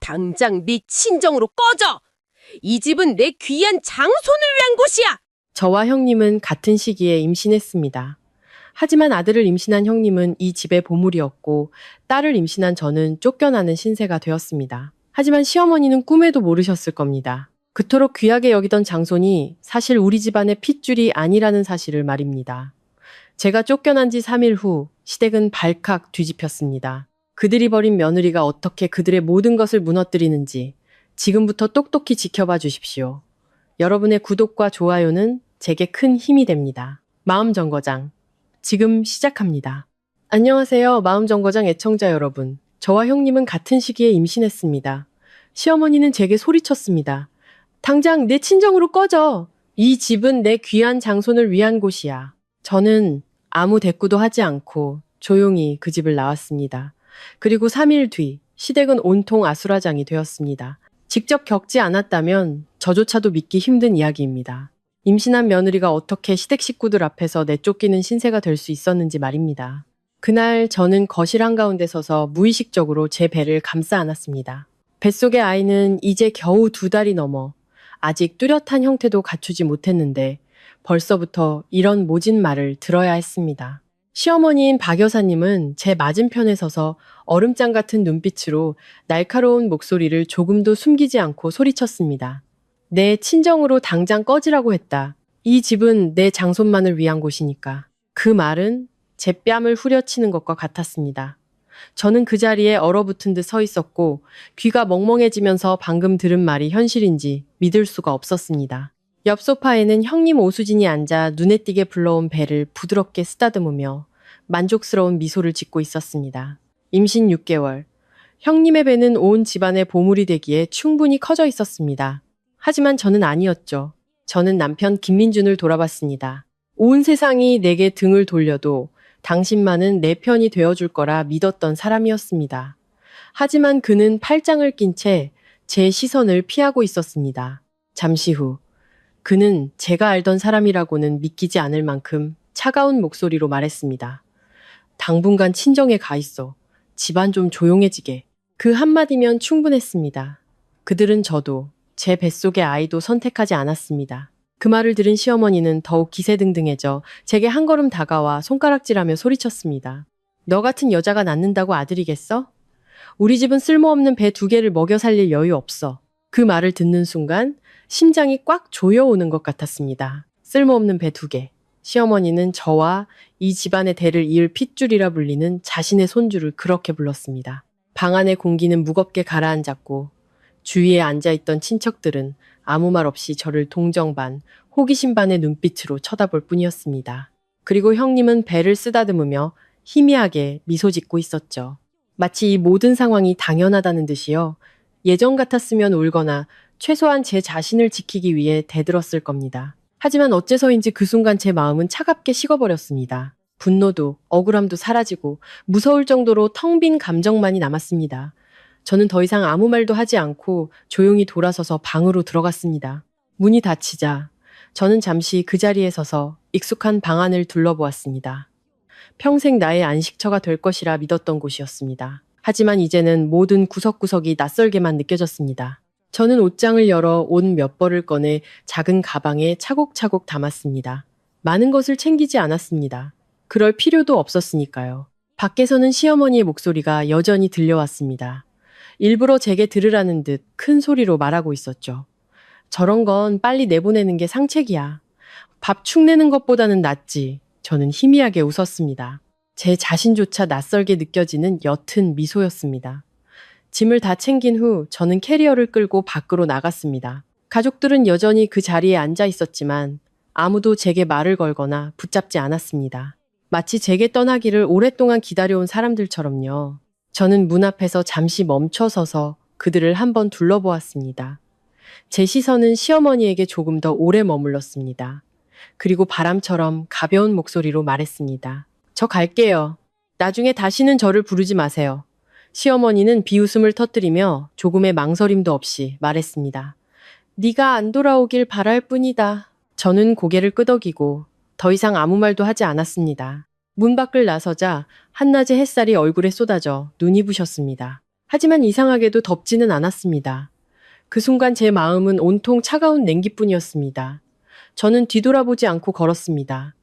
당장 네 친정으로 꺼져! 이 집은 내 귀한 장손을 위한 곳이야! 저와 형님은 같은 시기에 임신했습니다. 하지만 아들을 임신한 형님은 이 집의 보물이었고 딸을 임신한 저는 쫓겨나는 신세가 되었습니다. 하지만 시어머니는 꿈에도 모르셨을 겁니다. 그토록 귀하게 여기던 장손이 사실 우리 집안의 핏줄이 아니라는 사실을 말입니다. 제가 쫓겨난 지 3일 후 시댁은 발칵 뒤집혔습니다. 그들이 버린 며느리가 어떻게 그들의 모든 것을 무너뜨리는지 지금부터 똑똑히 지켜봐 주십시오. 여러분의 구독과 좋아요는 제게 큰 힘이 됩니다. 마음정거장 지금 시작합니다. 안녕하세요. 마음정거장 애청자 여러분. 저와 형님은 같은 시기에 임신했습니다. 시어머니는 제게 소리쳤습니다. 당장 내 친정으로 꺼져. 이 집은 내 귀한 장손을 위한 곳이야. 저는 아무 대꾸도 하지 않고 조용히 그 집을 나왔습니다. 그리고 3일 뒤 시댁은 온통 아수라장이 되었습니다. 직접 겪지 않았다면 저조차도 믿기 힘든 이야기입니다. 임신한 며느리가 어떻게 시댁 식구들 앞에서 내쫓기는 신세가 될 수 있었는지 말입니다. 그날 저는 거실 한가운데 서서 무의식적으로 제 배를 감싸 안았습니다. 뱃속의 아이는 이제 겨우 2달이 넘어 아직 뚜렷한 형태도 갖추지 못했는데 벌써부터 이런 모진 말을 들어야 했습니다. 시어머니인 박 여사님은 제 맞은편에 서서 얼음장 같은 눈빛으로 날카로운 목소리를 조금도 숨기지 않고 소리쳤습니다. 내 친정으로 당장 꺼지라고 했다. 이 집은 내 장손만을 위한 곳이니까. 그 말은 제 뺨을 후려치는 것과 같았습니다. 저는 그 자리에 얼어붙은 듯 서 있었고 귀가 멍멍해지면서 방금 들은 말이 현실인지 믿을 수가 없었습니다. 옆 소파에는 형님 오수진이 앉아 눈에 띄게 불러온 배를 부드럽게 쓰다듬으며 만족스러운 미소를 짓고 있었습니다. 임신 6개월. 형님의 배는 온 집안의 보물이 되기에 충분히 커져 있었습니다. 하지만 저는 아니었죠. 저는 남편 김민준을 돌아봤습니다. 온 세상이 내게 등을 돌려도 당신만은 내 편이 되어줄 거라 믿었던 사람이었습니다. 하지만 그는 팔짱을 낀 채 제 시선을 피하고 있었습니다. 잠시 후 그는 제가 알던 사람이라고는 믿기지 않을 만큼 차가운 목소리로 말했습니다. 당분간 친정에 가 있어. 집안 좀 조용해지게. 그 한마디면 충분했습니다. 그들은 저도 제 뱃속의 아이도 선택하지 않았습니다. 그 말을 들은 시어머니는 더욱 기세등등해져 제게 한 걸음 다가와 손가락질하며 소리쳤습니다. 너 같은 여자가 낳는다고 아들이겠어? 우리 집은 쓸모없는 배 2개를 먹여 살릴 여유 없어. 그 말을 듣는 순간 심장이 꽉 조여오는 것 같았습니다. 쓸모없는 배 2개. 시어머니는 저와 이 집안의 대를 이을 핏줄이라 불리는 자신의 손주를 그렇게 불렀습니다. 방 안의 공기는 무겁게 가라앉았고 주위에 앉아있던 친척들은 아무 말 없이 저를 동정 반, 호기심 반의 눈빛으로 쳐다볼 뿐이었습니다. 그리고 형님은 배를 쓰다듬으며 희미하게 미소 짓고 있었죠. 마치 이 모든 상황이 당연하다는 듯이요. 예전 같았으면 울거나 최소한 제 자신을 지키기 위해 대들었을 겁니다. 하지만 어째서인지 그 순간 제 마음은 차갑게 식어버렸습니다. 분노도 억울함도 사라지고 무서울 정도로 텅 빈 감정만이 남았습니다. 저는 더 이상 아무 말도 하지 않고 조용히 돌아서서 방으로 들어갔습니다. 문이 닫히자 저는 잠시 그 자리에 서서 익숙한 방 안을 둘러보았습니다. 평생 나의 안식처가 될 것이라 믿었던 곳이었습니다. 하지만 이제는 모든 구석구석이 낯설게만 느껴졌습니다. 저는 옷장을 열어 옷 몇 벌을 꺼내 작은 가방에 차곡차곡 담았습니다. 많은 것을 챙기지 않았습니다. 그럴 필요도 없었으니까요. 밖에서는 시어머니의 목소리가 여전히 들려왔습니다. 일부러 제게 들으라는 듯 큰 소리로 말하고 있었죠. 저런 건 빨리 내보내는 게 상책이야. 밥 축내는 것보다는 낫지. 저는 희미하게 웃었습니다. 제 자신조차 낯설게 느껴지는 옅은 미소였습니다. 짐을 다 챙긴 후 저는 캐리어를 끌고 밖으로 나갔습니다. 가족들은 여전히 그 자리에 앉아 있었지만 아무도 제게 말을 걸거나 붙잡지 않았습니다. 마치 제게 떠나기를 오랫동안 기다려온 사람들처럼요. 저는 문 앞에서 잠시 멈춰서서 그들을 한번 둘러보았습니다. 제 시선은 시어머니에게 조금 더 오래 머물렀습니다. 그리고 바람처럼 가벼운 목소리로 말했습니다. 저 갈게요. 나중에 다시는 저를 부르지 마세요. 시어머니는 비웃음을 터뜨리며 조금의 망설임도 없이 말했습니다. 네가 안 돌아오길 바랄 뿐이다. 저는 고개를 끄덕이고 더 이상 아무 말도 하지 않았습니다. 문 밖을 나서자 한낮의 햇살이 얼굴에 쏟아져 눈이 부셨습니다. 하지만 이상하게도 덥지는 않았습니다. 그 순간 제 마음은 온통 차가운 냉기뿐이었습니다. 저는 뒤돌아보지 않고 걸었습니다.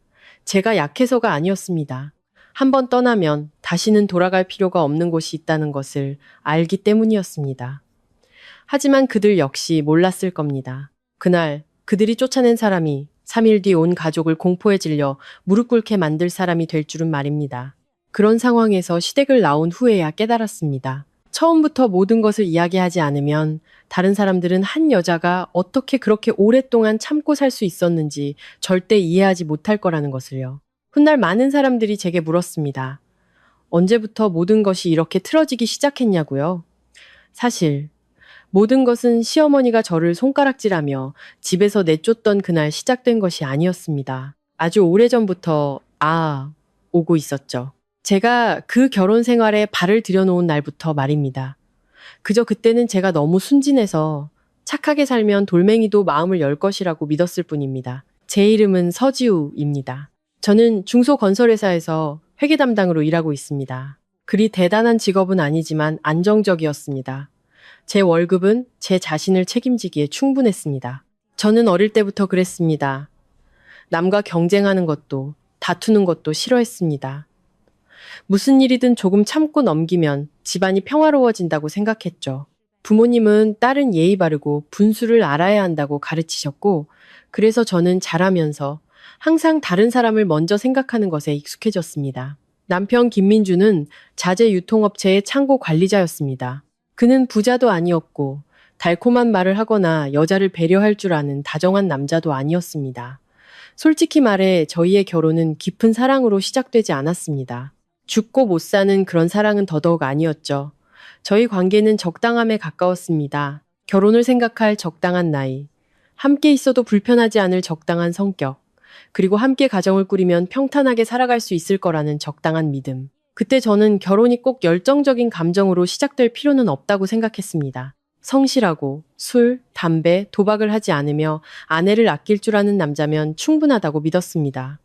제가 약해서가 아니었습니다. 한번 떠나면 다시는 돌아갈 필요가 없는 곳이 있다는 것을 알기 때문이었습니다. 하지만 그들 역시 몰랐을 겁니다. 그날 그들이 쫓아낸 사람이 3일 뒤 온 가족을 공포에 질려 무릎 꿇게 만들 사람이 될 줄은 말입니다. 그런 상황에서 시댁을 나온 후에야 깨달았습니다. 처음부터 모든 것을 이야기하지 않으면 다른 사람들은 한 여자가 어떻게 그렇게 오랫동안 참고 살 수 있었는지 절대 이해하지 못할 거라는 것을요. 훗날 많은 사람들이 제게 물었습니다. 언제부터 모든 것이 이렇게 틀어지기 시작했냐고요? 사실 모든 것은 시어머니가 저를 손가락질하며 집에서 내쫓던 그날 시작된 것이 아니었습니다. 아주 오래전부터 오고 있었죠. 제가 그 결혼 생활에 발을 들여놓은 날부터 말입니다. 그저 그때는 제가 너무 순진해서 착하게 살면 돌멩이도 마음을 열 것이라고 믿었을 뿐입니다. 제 이름은 서지우입니다. 저는 중소건설회사에서 회계 담당으로 일하고 있습니다. 그리 대단한 직업은 아니지만 안정적이었습니다. 제 월급은 제 자신을 책임지기에 충분했습니다. 저는 어릴 때부터 그랬습니다. 남과 경쟁하는 것도 다투는 것도 싫어했습니다. 무슨 일이든 조금 참고 넘기면 집안이 평화로워진다고 생각했죠. 부모님은 딸은 예의 바르고 분수를 알아야 한다고 가르치셨고, 그래서 저는 자라면서 항상 다른 사람을 먼저 생각하는 것에 익숙해졌습니다. 남편 김민주는 자재 유통업체의 창고 관리자였습니다. 그는 부자도 아니었고 달콤한 말을 하거나 여자를 배려할 줄 아는 다정한 남자도 아니었습니다. 솔직히 말해 저희의 결혼은 깊은 사랑으로 시작되지 않았습니다. 죽고 못 사는 그런 사랑은 더더욱 아니었죠. 저희 관계는 적당함에 가까웠습니다. 결혼을 생각할 적당한 나이, 함께 있어도 불편하지 않을 적당한 성격, 그리고 함께 가정을 꾸리면 평탄하게 살아갈 수 있을 거라는 적당한 믿음. 그때 저는 결혼이 꼭 열정적인 감정으로 시작될 필요는 없다고 생각했습니다. 성실하고 술, 담배, 도박을 하지 않으며 아내를 아낄 줄 아는 남자면 충분하다고 믿었습니다.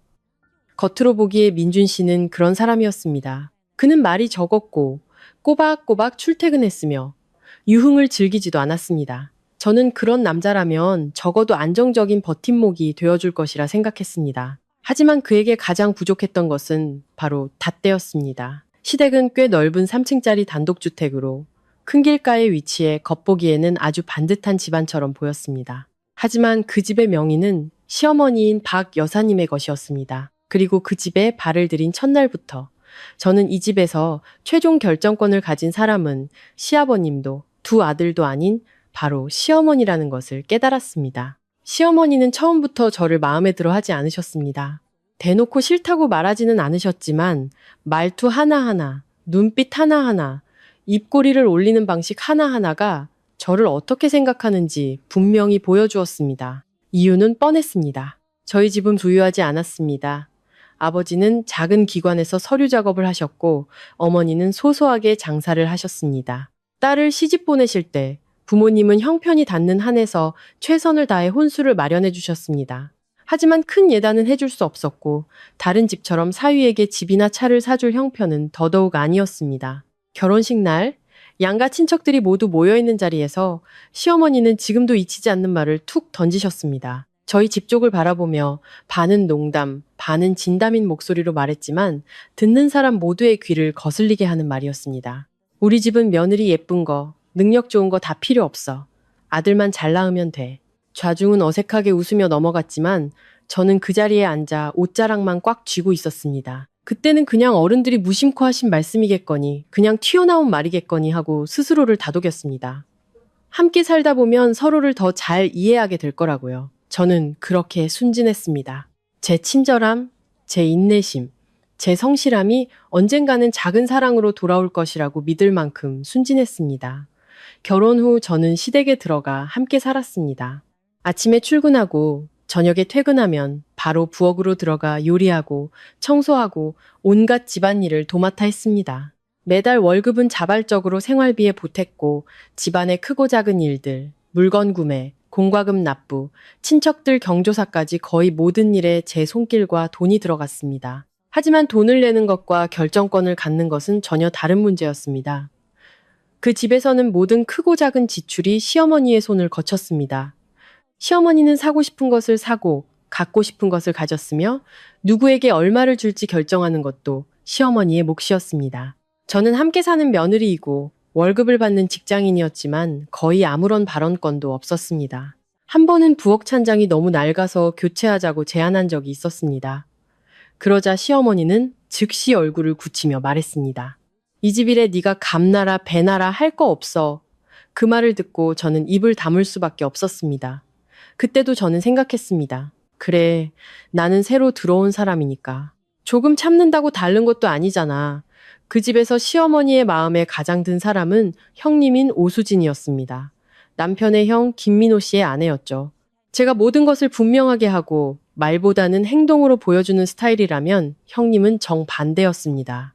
겉으로 보기에 민준 씨는 그런 사람이었습니다. 그는 말이 적었고 꼬박꼬박 출퇴근했으며 유흥을 즐기지도 않았습니다. 저는 그런 남자라면 적어도 안정적인 버팀목이 되어줄 것이라 생각했습니다. 하지만 그에게 가장 부족했던 것은 바로 닷대였습니다. 시댁은 꽤 넓은 3층짜리 단독주택으로 큰 길가에 위치해 겉보기에는 아주 반듯한 집안처럼 보였습니다. 하지만 그 집의 명의는 시어머니인 박 여사님의 것이었습니다. 그리고 그 집에 발을 들인 첫날부터 저는 이 집에서 최종 결정권을 가진 사람은 시아버님도 두 아들도 아닌 바로 시어머니라는 것을 깨달았습니다. 시어머니는 처음부터 저를 마음에 들어 하지 않으셨습니다. 대놓고 싫다고 말하지는 않으셨지만 말투 하나하나, 눈빛 하나하나, 입꼬리를 올리는 방식 하나하나가 저를 어떻게 생각하는지 분명히 보여주었습니다. 이유는 뻔했습니다. 저희 집은 부유하지 않았습니다. 아버지는 작은 기관에서 서류 작업을 하셨고 어머니는 소소하게 장사를 하셨습니다. 딸을 시집 보내실 때 부모님은 형편이 닿는 한에서 최선을 다해 혼수를 마련해 주셨습니다. 하지만 큰 예단은 해줄 수 없었고 다른 집처럼 사위에게 집이나 차를 사줄 형편은 더더욱 아니었습니다. 결혼식 날 양가 친척들이 모두 모여있는 자리에서 시어머니는 지금도 잊히지 않는 말을 툭 던지셨습니다. 저희 집 쪽을 바라보며 반은 농담, 반은 진담인 목소리로 말했지만 듣는 사람 모두의 귀를 거슬리게 하는 말이었습니다. 우리 집은 며느리 예쁜 거, 능력 좋은 거 다 필요 없어. 아들만 잘 낳으면 돼. 좌중은 어색하게 웃으며 넘어갔지만 저는 그 자리에 앉아 옷자락만 꽉 쥐고 있었습니다. 그때는 그냥 어른들이 무심코 하신 말씀이겠거니, 그냥 튀어나온 말이겠거니 하고 스스로를 다독였습니다. 함께 살다 보면 서로를 더 잘 이해하게 될 거라고요. 저는 그렇게 순진했습니다. 제 친절함, 제 인내심, 제 성실함이 언젠가는 작은 사랑으로 돌아올 것이라고 믿을 만큼 순진했습니다. 결혼 후 저는 시댁에 들어가 함께 살았습니다. 아침에 출근하고 저녁에 퇴근하면 바로 부엌으로 들어가 요리하고 청소하고 온갖 집안일을 도맡아 했습니다. 매달 월급은 자발적으로 생활비에 보탰고 집안의 크고 작은 일들, 물건 구매, 공과금 납부, 친척들 경조사까지 거의 모든 일에 제 손길과 돈이 들어갔습니다. 하지만 돈을 내는 것과 결정권을 갖는 것은 전혀 다른 문제였습니다. 그 집에서는 모든 크고 작은 지출이 시어머니의 손을 거쳤습니다. 시어머니는 사고 싶은 것을 사고 갖고 싶은 것을 가졌으며 누구에게 얼마를 줄지 결정하는 것도 시어머니의 몫이었습니다. 저는 함께 사는 며느리이고 월급을 받는 직장인이었지만 거의 아무런 발언권도 없었습니다. 한 번은 부엌 찬장이 너무 낡아서 교체하자고 제안한 적이 있었습니다. 그러자 시어머니는 즉시 얼굴을 굳히며 말했습니다. 이 집 일에 네가 감나라 배나라 할 거 없어. 그 말을 듣고 저는 입을 다물 수밖에 없었습니다. 그때도 저는 생각했습니다. 그래, 나는 새로 들어온 사람이니까. 조금 참는다고 다른 것도 아니잖아. 그 집에서 시어머니의 마음에 가장 든 사람은 형님인 오수진이었습니다. 남편의 형 김민호 씨의 아내였죠. 제가 모든 것을 분명하게 하고 말보다는 행동으로 보여주는 스타일이라면 형님은 정반대였습니다.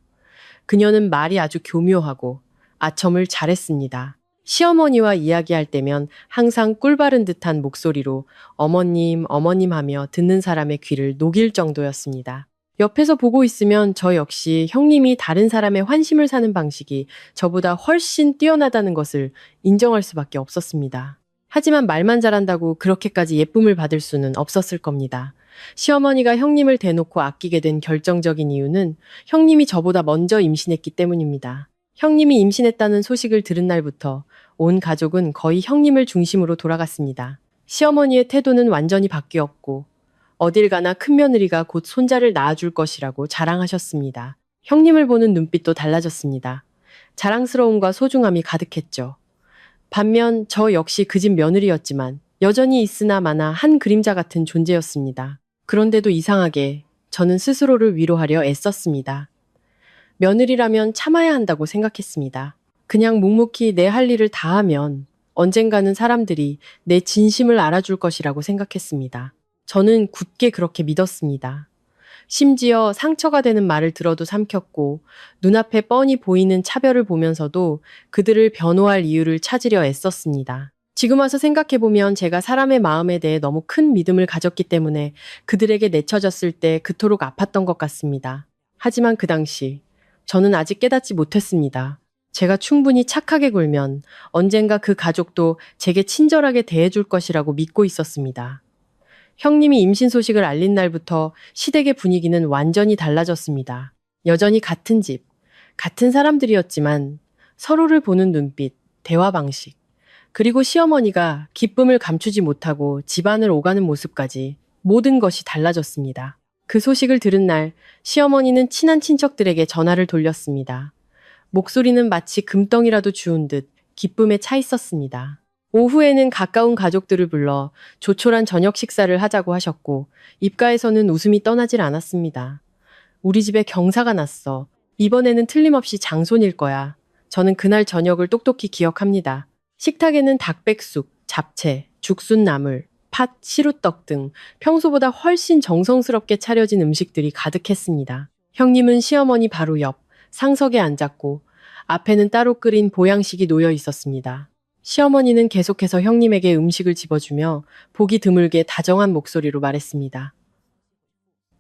그녀는 말이 아주 교묘하고 아첨을 잘했습니다. 시어머니와 이야기할 때면 항상 꿀바른 듯한 목소리로 어머님, 어머님 하며 듣는 사람의 귀를 녹일 정도였습니다. 옆에서 보고 있으면 저 역시 형님이 다른 사람의 환심을 사는 방식이 저보다 훨씬 뛰어나다는 것을 인정할 수밖에 없었습니다. 하지만 말만 잘한다고 그렇게까지 예쁨을 받을 수는 없었을 겁니다. 시어머니가 형님을 대놓고 아끼게 된 결정적인 이유는 형님이 저보다 먼저 임신했기 때문입니다. 형님이 임신했다는 소식을 들은 날부터 온 가족은 거의 형님을 중심으로 돌아갔습니다. 시어머니의 태도는 완전히 바뀌었고 어딜 가나 큰며느리가 곧 손자를 낳아줄 것이라고 자랑하셨습니다. 형님을 보는 눈빛도 달라졌습니다. 자랑스러움과 소중함이 가득했죠. 반면 저 역시 그 집 며느리였지만 여전히 있으나 마나 한 그림자 같은 존재였습니다. 그런데도 이상하게 저는 스스로를 위로하려 애썼습니다. 며느리라면 참아야 한다고 생각했습니다. 그냥 묵묵히 내 할 일을 다 하면 언젠가는 사람들이 내 진심을 알아줄 것이라고 생각했습니다. 저는 굳게 그렇게 믿었습니다. 심지어 상처가 되는 말을 들어도 삼켰고 눈앞에 뻔히 보이는 차별을 보면서도 그들을 변호할 이유를 찾으려 애썼습니다. 지금 와서 생각해보면 제가 사람의 마음에 대해 너무 큰 믿음을 가졌기 때문에 그들에게 내쳐졌을 때 그토록 아팠던 것 같습니다. 하지만 그 당시 저는 아직 깨닫지 못했습니다. 제가 충분히 착하게 굴면 언젠가 그 가족도 제게 친절하게 대해줄 것이라고 믿고 있었습니다. 형님이 임신 소식을 알린 날부터 시댁의 분위기는 완전히 달라졌습니다. 여전히 같은 집, 같은 사람들이었지만 서로를 보는 눈빛, 대화 방식, 그리고 시어머니가 기쁨을 감추지 못하고 집안을 오가는 모습까지 모든 것이 달라졌습니다. 그 소식을 들은 날 시어머니는 친한 친척들에게 전화를 돌렸습니다. 목소리는 마치 금덩이라도 주운 듯 기쁨에 차 있었습니다. 오후에는 가까운 가족들을 불러 조촐한 저녁 식사를 하자고 하셨고 입가에서는 웃음이 떠나질 않았습니다. 우리 집에 경사가 났어. 이번에는 틀림없이 장손일 거야. 저는 그날 저녁을 똑똑히 기억합니다. 식탁에는 닭백숙, 잡채, 죽순나물, 팥, 시루떡 등 평소보다 훨씬 정성스럽게 차려진 음식들이 가득했습니다. 형님은 시어머니 바로 옆 상석에 앉았고 앞에는 따로 끓인 보양식이 놓여 있었습니다. 시어머니는 계속해서 형님에게 음식을 집어주며 보기 드물게 다정한 목소리로 말했습니다.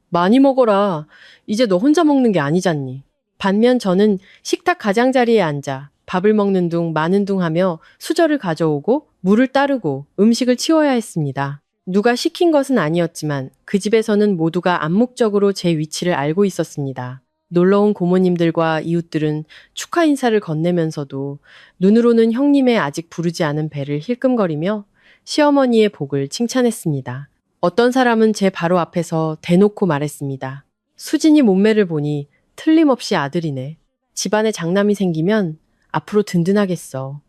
많이 먹어라. 이제 너 혼자 먹는 게 아니잖니. 반면 저는 식탁 가장자리에 앉아 밥을 먹는 둥 마는 둥 하며 수저를 가져오고 물을 따르고 음식을 치워야 했습니다. 누가 시킨 것은 아니었지만 그 집에서는 모두가 암묵적으로 제 위치를 알고 있었습니다. 놀러온 고모님들과 이웃들은 축하 인사를 건네면서도 눈으로는 형님의 아직 부르지 않은 배를 힐끔거리며 시어머니의 복을 칭찬했습니다. 어떤 사람은 제 바로 앞에서 대놓고 말했습니다. 수진이 몸매를 보니 틀림없이 아들이네. 집안에 장남이 생기면 앞으로 든든하겠어.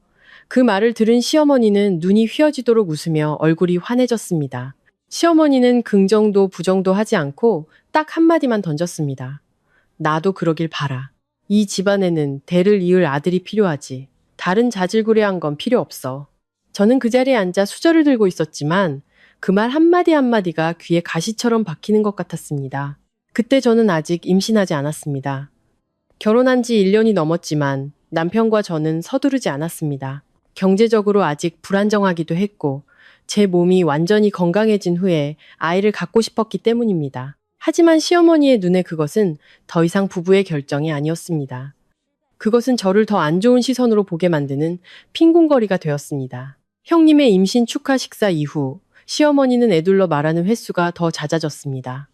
그 말을 들은 시어머니는 눈이 휘어지도록 웃으며 얼굴이 환해졌습니다. 시어머니는 긍정도 부정도 하지 않고 딱 한마디만 던졌습니다. 나도 그러길 바라. 이 집안에는 대를 이을 아들이 필요하지. 다른 자질구레한 건 필요 없어. 저는 그 자리에 앉아 수저를 들고 있었지만 그 말 한마디 한마디가 귀에 가시처럼 박히는 것 같았습니다. 그때 저는 아직 임신하지 않았습니다. 결혼한 지 1년이 넘었지만 남편과 저는 서두르지 않았습니다. 경제적으로 아직 불안정하기도 했고 제 몸이 완전히 건강해진 후에 아이를 갖고 싶었기 때문입니다. 하지만 시어머니의 눈에 그것은 더 이상 부부의 결정이 아니었습니다. 그것은 저를 더 안 좋은 시선으로 보게 만드는 핑궁거리가 되었습니다. 형님의 임신 축하 식사 이후 시어머니는 애둘러 말하는 횟수가 더 잦아졌습니다.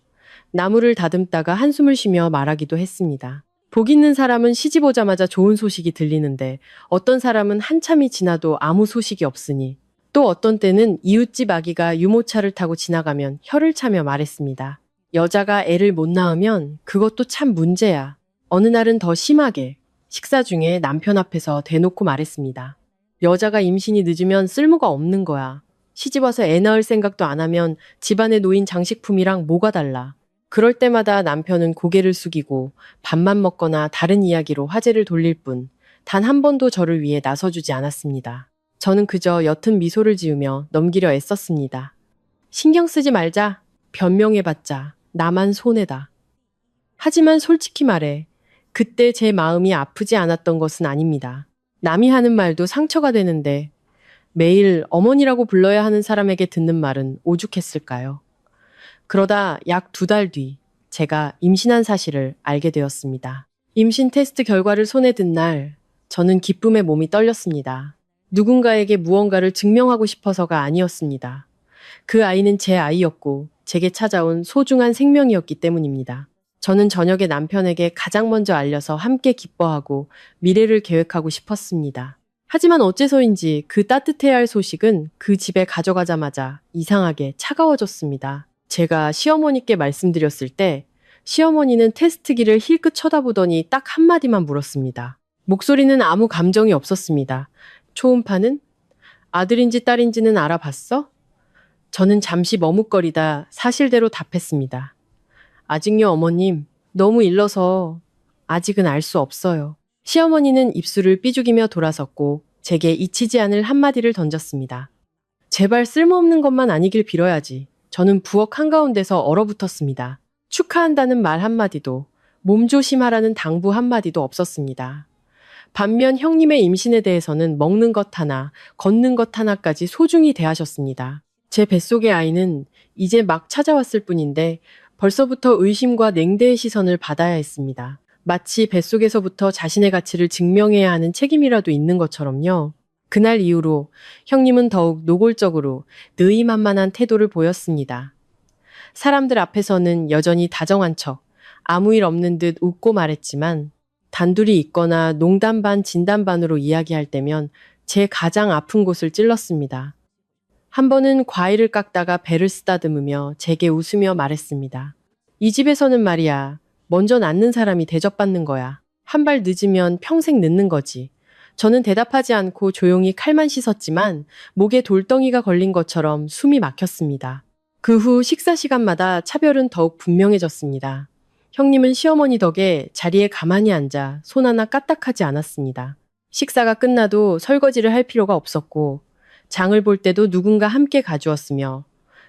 나무를 다듬다가 한숨을 쉬며 말하기도 했습니다. 복 있는 사람은 시집 오자마자 좋은 소식이 들리는데 어떤 사람은 한참이 지나도 아무 소식이 없으니, 또 어떤 때는 이웃집 아기가 유모차를 타고 지나가면 혀를 차며 말했습니다. 여자가 애를 못 낳으면 그것도 참 문제야. 어느 날은 더 심하게 식사 중에 남편 앞에서 대놓고 말했습니다. 여자가 임신이 늦으면 쓸모가 없는 거야. 시집 와서 애 낳을 생각도 안 하면 집안에 놓인 장식품이랑 뭐가 달라. 그럴 때마다 남편은 고개를 숙이고 밥만 먹거나 다른 이야기로 화제를 돌릴 뿐 단 한 번도 저를 위해 나서주지 않았습니다. 저는 그저 옅은 미소를 지으며 넘기려 애썼습니다. 신경 쓰지 말자. 변명해봤자 나만 손해다. 하지만 솔직히 말해 그때 제 마음이 아프지 않았던 것은 아닙니다. 남이 하는 말도 상처가 되는데 매일 어머니라고 불러야 하는 사람에게 듣는 말은 오죽했을까요? 그러다 약 2달 뒤 제가 임신한 사실을 알게 되었습니다. 임신 테스트 결과를 손에 든 날 저는 기쁨에 몸이 떨렸습니다. 누군가에게 무언가를 증명하고 싶어서가 아니었습니다. 그 아이는 제 아이였고 제게 찾아온 소중한 생명이었기 때문입니다. 저는 저녁에 남편에게 가장 먼저 알려서 함께 기뻐하고 미래를 계획하고 싶었습니다. 하지만 어째서인지 그 따뜻해야 할 소식은 그 집에 가져가자마자 이상하게 차가워졌습니다. 제가 시어머니께 말씀드렸을 때 시어머니는 테스트기를 힐끗 쳐다보더니 딱 한마디만 물었습니다. 목소리는 아무 감정이 없었습니다. 초음파는? 아들인지 딸인지는 알아봤어? 저는 잠시 머뭇거리다 사실대로 답했습니다. 아직요, 어머님. 너무 일러서 아직은 알 수 없어요. 시어머니는 입술을 삐죽이며 돌아섰고 제게 잊히지 않을 한마디를 던졌습니다. 제발 쓸모없는 것만 아니길 빌어야지. 저는 부엌 한가운데서 얼어붙었습니다. 축하한다는 말 한마디도, 몸조심하라는 당부 한마디도 없었습니다. 반면 형님의 임신에 대해서는 먹는 것 하나, 걷는 것 하나까지 소중히 대하셨습니다. 제 뱃속의 아이는 이제 막 찾아왔을 뿐인데 벌써부터 의심과 냉대의 시선을 받아야 했습니다. 마치 뱃속에서부터 자신의 가치를 증명해야 하는 책임이라도 있는 것처럼요. 그날 이후로 형님은 더욱 노골적으로 느이만만한 태도를 보였습니다. 사람들 앞에서는 여전히 다정한 척, 아무 일 없는 듯 웃고 말했지만 단둘이 있거나 농담 반 진담 반으로 이야기할 때면 제 가장 아픈 곳을 찔렀습니다. 한 번은 과일을 깎다가 배를 쓰다듬으며 제게 웃으며 말했습니다. 이 집에서는 말이야, 먼저 낳는 사람이 대접받는 거야. 한 발 늦으면 평생 늦는 거지. 저는 대답하지 않고 조용히 칼만 씻었지만 목에 돌덩이가 걸린 것처럼 숨이 막혔습니다. 그 후 식사 시간마다 차별은 더욱 분명해졌습니다. 형님은 시어머니 덕에 자리에 가만히 앉아 손 하나 까딱하지 않았습니다. 식사가 끝나도 설거지를 할 필요가 없었고 장을 볼 때도 누군가 함께 가주었으며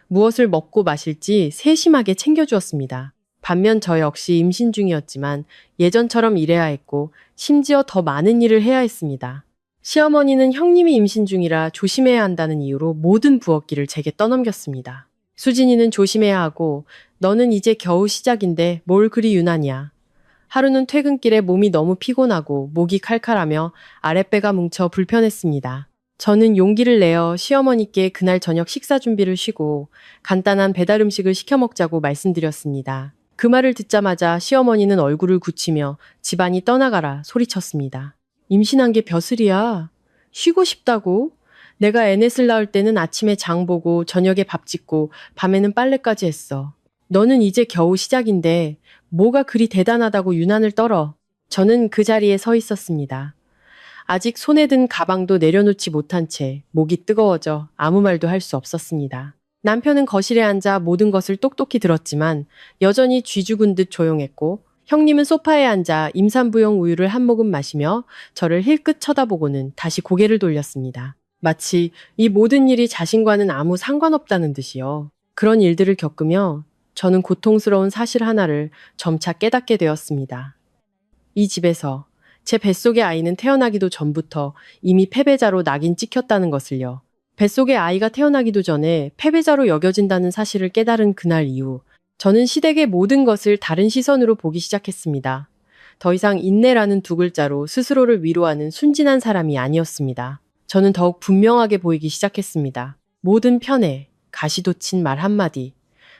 무엇을 먹고 마실지 세심하게 챙겨주었습니다. 반면 저 역시 임신 중이었지만 예전처럼 일해야 했고 심지어 더 많은 일을 해야 했습니다. 시어머니는 형님이 임신 중이라 조심해야 한다는 이유로 모든 부엌일을 제게 떠넘겼습니다. 수진이는 조심해야 하고 너는 이제 겨우 시작인데 뭘 그리 유난이야. 하루는 퇴근길에 몸이 너무 피곤하고 목이 칼칼하며 아랫배가 뭉쳐 불편했습니다. 저는 용기를 내어 시어머니께 그날 저녁 식사 준비를 쉬고 간단한 배달 음식을 시켜 먹자고 말씀드렸습니다. 그 말을 듣자마자 시어머니는 얼굴을 굳히며 집안이 떠나가라 소리쳤습니다. 임신한 게 벼슬이야. 쉬고 싶다고? 내가 애넷을 낳을 때는 아침에 장 보고 저녁에 밥 짓고 밤에는 빨래까지 했어. 너는 이제 겨우 시작인데 뭐가 그리 대단하다고 유난을 떨어. 저는 그 자리에 서 있었습니다. 아직 손에 든 가방도 내려놓지 못한 채 목이 뜨거워져 아무 말도 할 수 없었습니다. 남편은 거실에 앉아 모든 것을 똑똑히 들었지만 여전히 쥐죽은 듯 조용했고 형님은 소파에 앉아 임산부용 우유를 한 모금 마시며 저를 힐끗 쳐다보고는 다시 고개를 돌렸습니다. 마치 이 모든 일이 자신과는 아무 상관없다는 듯이요. 그런 일들을 겪으며 저는 고통스러운 사실 하나를 점차 깨닫게 되었습니다. 이 집에서 제 뱃속의 아이는 태어나기도 전부터 이미 패배자로 낙인 찍혔다는 것을요. 뱃속의 아이가 태어나기도 전에 패배자로 여겨진다는 사실을 깨달은 그날 이후 저는 시댁의 모든 것을 다른 시선으로 보기 시작했습니다. 더 이상 인내라는 두 글자로 스스로를 위로하는 순진한 사람이 아니었습니다. 저는 더욱 분명하게 보이기 시작했습니다. 모든 편에 가시돋친 말 한마디,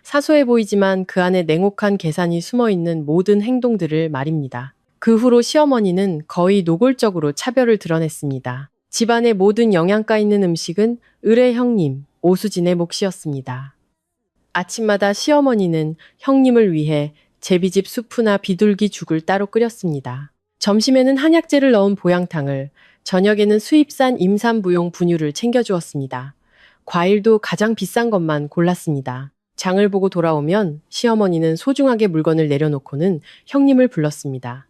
사소해 보이지만 그 안에 냉혹한 계산이 숨어있는 모든 행동들을 말입니다. 그 후로 시어머니는 거의 노골적으로 차별을 드러냈습니다. 집안의 모든 영양가 있는 음식은 을의 형님, 오수진의 몫이었습니다. 아침마다 시어머니는 형님을 위해 제비집 수프나 비둘기 죽을 따로 끓였습니다. 점심에는 한약재를 넣은 보양탕을, 저녁에는 수입산 임산부용 분유를 챙겨주었습니다. 과일도 가장 비싼 것만 골랐습니다. 장을 보고 돌아오면 시어머니는 소중하게 물건을 내려놓고는 형님을 불렀습니다.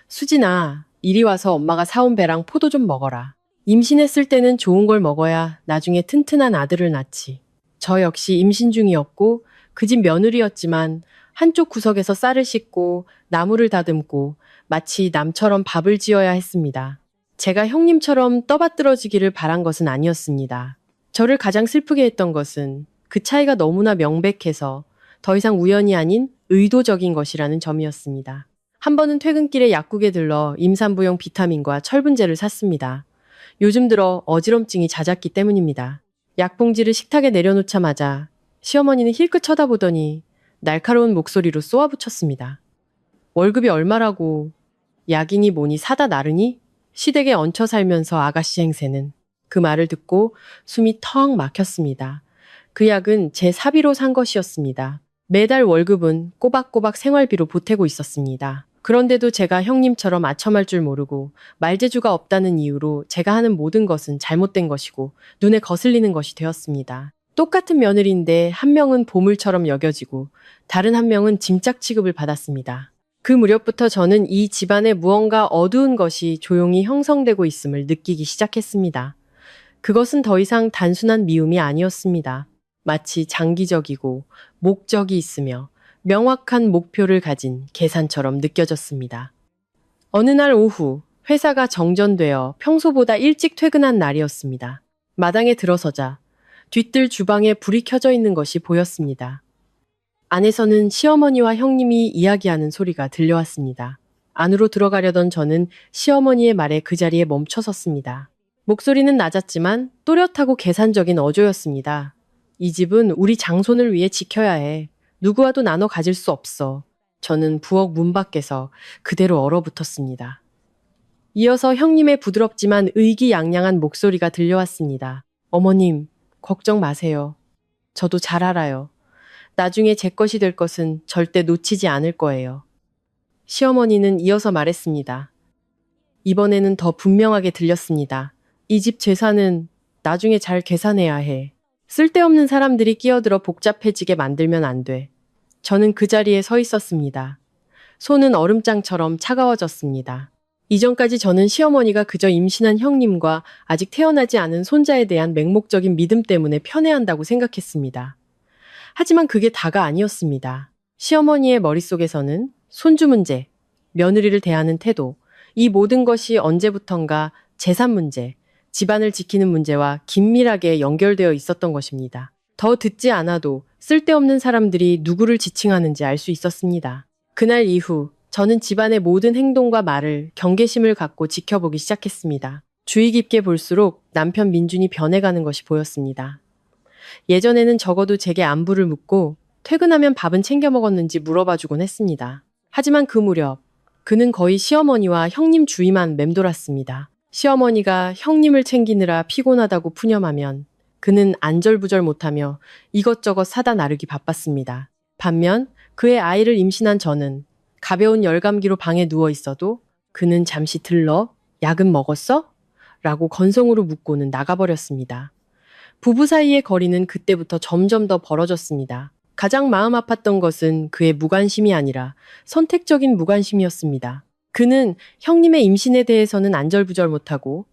수진아, 이리 와서 엄마가 사온 배랑 포도 좀 먹어라. 임신했을 때는 좋은 걸 먹어야 나중에 튼튼한 아들을 낳지. 저 역시 임신 중이었고 그 집 며느리였지만 한쪽 구석에서 쌀을 씻고 나무를 다듬고 마치 남처럼 밥을 지어야 했습니다. 제가 형님처럼 떠받들어지기를 바란 것은 아니었습니다. 저를 가장 슬프게 했던 것은 그 차이가 너무나 명백해서 더 이상 우연이 아닌 의도적인 것이라는 점이었습니다. 한 번은 퇴근길에 약국에 들러 임산부용 비타민과 철분제를 샀습니다. 요즘 들어 어지럼증이 잦았기 때문입니다. 약봉지를 식탁에 내려놓자마자 시어머니는 힐끗 쳐다보더니 날카로운 목소리로 쏘아붙였습니다. 월급이 얼마라고, 약이니 뭐니 사다 나르니? 시댁에 얹혀 살면서 아가씨 행세는. 그 말을 듣고 숨이 턱 막혔습니다. 그 약은 제 사비로 산 것이었습니다. 매달 월급은 꼬박꼬박 생활비로 보태고 있었습니다. 그런데도 제가 형님처럼 아첨할 줄 모르고 말재주가 없다는 이유로 제가 하는 모든 것은 잘못된 것이고 눈에 거슬리는 것이 되었습니다. 똑같은 며느리인데 한 명은 보물처럼 여겨지고 다른 한 명은 짐짝 취급을 받았습니다. 그 무렵부터 저는 이 집안에 무언가 어두운 것이 조용히 형성되고 있음을 느끼기 시작했습니다. 그것은 더 이상 단순한 미움이 아니었습니다. 마치 장기적이고 목적이 있으며 명확한 목표를 가진 계산처럼 느껴졌습니다. 어느 날 오후 회사가 정전되어 평소보다 일찍 퇴근한 날이었습니다. 마당에 들어서자 뒤뜰 주방에 불이 켜져 있는 것이 보였습니다. 안에서는 시어머니와 형님이 이야기하는 소리가 들려왔습니다. 안으로 들어가려던 저는 시어머니의 말에 그 자리에 멈춰 섰습니다. 목소리는 낮았지만 또렷하고 계산적인 어조였습니다. 이 집은 우리 장손을 위해 지켜야 해. 누구와도 나눠 가질 수 없어. 저는 부엌 문 밖에서 그대로 얼어붙었습니다. 이어서 형님의 부드럽지만 의기양양한 목소리가 들려왔습니다. 어머님, 걱정 마세요. 저도 잘 알아요. 나중에 제 것이 될 것은 절대 놓치지 않을 거예요. 시어머니는 이어서 말했습니다. 이번에는 더 분명하게 들렸습니다. 이 집 재산은 나중에 잘 계산해야 해. 쓸데없는 사람들이 끼어들어 복잡해지게 만들면 안 돼. 저는 그 자리에 서 있었습니다. 손은 얼음장처럼 차가워졌습니다. 이전까지 저는 시어머니가 그저 임신한 형님과 아직 태어나지 않은 손자에 대한 맹목적인 믿음 때문에 편애한다고 생각했습니다. 하지만 그게 다가 아니었습니다. 시어머니의 머릿속에서는 손주 문제, 며느리를 대하는 태도, 이 모든 것이 언제부턴가 재산 문제, 집안을 지키는 문제와 긴밀하게 연결되어 있었던 것입니다. 더 듣지 않아도 쓸데없는 사람들이 누구를 지칭하는지 알 수 있었습니다. 그날 이후 저는 집안의 모든 행동과 말을 경계심을 갖고 지켜보기 시작했습니다. 주의 깊게 볼수록 남편 민준이 변해가는 것이 보였습니다. 예전에는 적어도 제게 안부를 묻고 퇴근하면 밥은 챙겨 먹었는지 물어봐주곤 했습니다. 하지만 그 무렵 그는 거의 시어머니와 형님 주위만 맴돌았습니다. 시어머니가 형님을 챙기느라 피곤하다고 푸념하면 그는 안절부절 못하며 이것저것 사다 나르기 바빴습니다. 반면 그의 아이를 임신한 저는 가벼운 열감기로 방에 누워 있어도 그는 잠시 들러 약은 먹었어? 라고 건성으로 묻고는 나가버렸습니다. 부부 사이의 거리는 그때부터 점점 더 벌어졌습니다. 가장 마음 아팠던 것은 그의 무관심이 아니라 선택적인 무관심이었습니다. 그는 형님의 임신에 대해서는 안절부절 못하고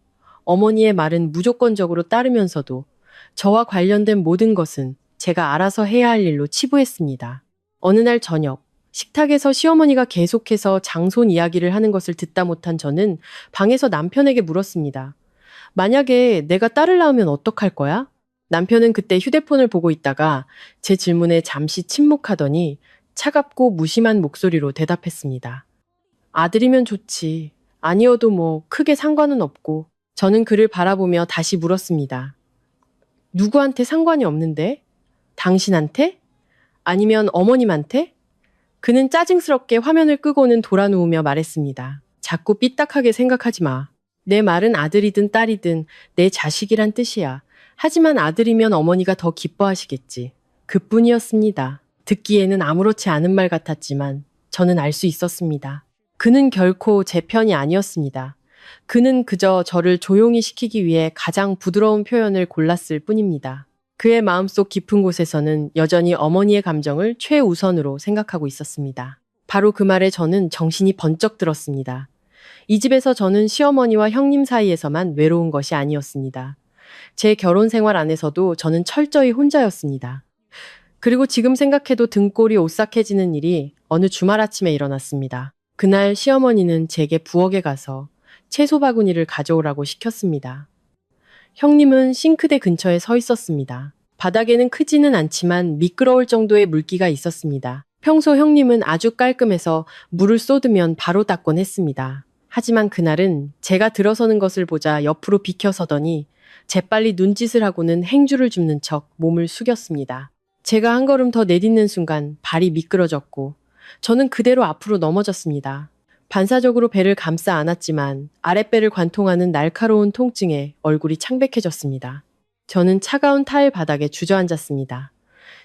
어머니의 말은 무조건적으로 따르면서도 저와 관련된 모든 것은 제가 알아서 해야 할 일로 치부했습니다. 어느 날 저녁, 식탁에서 시어머니가 계속해서 장손 이야기를 하는 것을 듣다 못한 저는 방에서 남편에게 물었습니다. 만약에 내가 딸을 낳으면 어떡할 거야? 남편은 그때 휴대폰을 보고 있다가 제 질문에 잠시 침묵하더니 차갑고 무심한 목소리로 대답했습니다. 아들이면 좋지. 아니어도 뭐 크게 상관은 없고. 저는 그를 바라보며 다시 물었습니다. 누구한테 상관이 없는데? 당신한테? 아니면 어머님한테? 그는 짜증스럽게 화면을 끄고는 돌아누우며 말했습니다. 자꾸 삐딱하게 생각하지 마. 내 말은 아들이든 딸이든 내 자식이란 뜻이야. 하지만 아들이면 어머니가 더 기뻐하시겠지. 그뿐이었습니다. 듣기에는 아무렇지 않은 말 같았지만 저는 알 수 있었습니다. 그는 결코 제 편이 아니었습니다. 그는 그저 저를 조용히 시키기 위해 가장 부드러운 표현을 골랐을 뿐입니다. 그의 마음속 깊은 곳에서는 여전히 어머니의 감정을 최우선으로 생각하고 있었습니다. 바로 그 말에 저는 정신이 번쩍 들었습니다. 이 집에서 저는 시어머니와 형님 사이에서만 외로운 것이 아니었습니다. 제 결혼 생활 안에서도 저는 철저히 혼자였습니다. 그리고 지금 생각해도 등골이 오싹해지는 일이 어느 주말 아침에 일어났습니다. 그날 시어머니는 제게 부엌에 가서 채소 바구니를 가져오라고 시켰습니다. 형님은 싱크대 근처에 서 있었습니다. 바닥에는 크지는 않지만 미끄러울 정도의 물기가 있었습니다. 평소 형님은 아주 깔끔해서 물을 쏟으면 바로 닦곤 했습니다. 하지만 그날은 제가 들어서는 것을 보자 옆으로 비켜서더니 재빨리 눈짓을 하고는 행주를 줍는 척 몸을 숙였습니다. 제가 한 걸음 더 내딛는 순간 발이 미끄러졌고 저는 그대로 앞으로 넘어졌습니다. 반사적으로 배를 감싸 안았지만 아랫배를 관통하는 날카로운 통증에 얼굴이 창백해졌습니다. 저는 차가운 타일 바닥에 주저앉았습니다.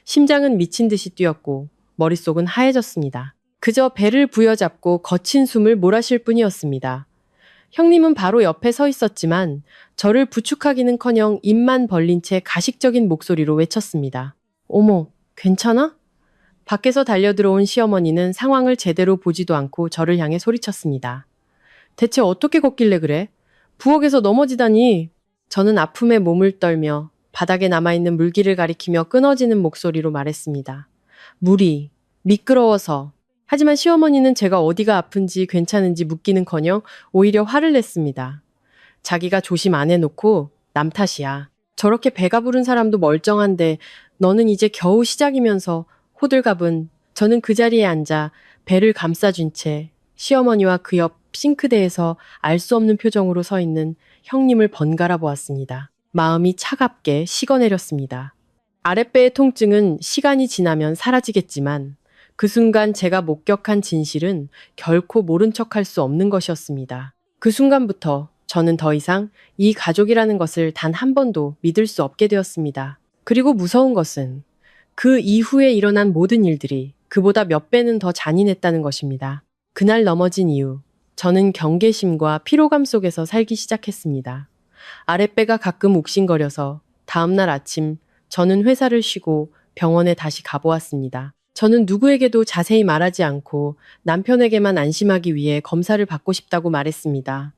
심장은 미친 듯이 뛰었고 머릿속은 하얘졌습니다. 그저 배를 부여잡고 거친 숨을 몰아쉴 뿐이었습니다. 형님은 바로 옆에 서 있었지만 저를 부축하기는커녕 입만 벌린 채 가식적인 목소리로 외쳤습니다. 어머, 괜찮아? 밖에서 달려들어온 시어머니는 상황을 제대로 보지도 않고 저를 향해 소리쳤습니다. 대체 어떻게 걷길래 그래? 부엌에서 넘어지다니. 저는 아픔에 몸을 떨며 바닥에 남아있는 물기를 가리키며 끊어지는 목소리로 말했습니다. 물이 미끄러워서. 하지만 시어머니는 제가 어디가 아픈지 괜찮은지 묻기는커녕 오히려 화를 냈습니다. 자기가 조심 안 해놓고 남 탓이야. 저렇게 배가 부른 사람도 멀쩡한데 너는 이제 겨우 시작이면서 호들갑은. 저는 그 자리에 앉아 배를 감싸준 채 시어머니와 그 옆 싱크대에서 알 수 없는 표정으로 서 있는 형님을 번갈아 보았습니다. 마음이 차갑게 식어내렸습니다. 아랫배의 통증은 시간이 지나면 사라지겠지만 그 순간 제가 목격한 진실은 결코 모른 척할 수 없는 것이었습니다. 그 순간부터 저는 더 이상 이 가족이라는 것을 단 한 번도 믿을 수 없게 되었습니다. 그리고 무서운 것은 그 이후에 일어난 모든 일들이 그보다 몇 배는 더 잔인했다는 것입니다. 그날 넘어진 이후 저는 경계심과 피로감 속에서 살기 시작했습니다. 아랫배가 가끔 욱신거려서 다음날 아침 저는 회사를 쉬고 병원에 다시 가보았습니다. 저는 누구에게도 자세히 말하지 않고 남편에게만 안심하기 위해 검사를 받고 싶다고 말했습니다.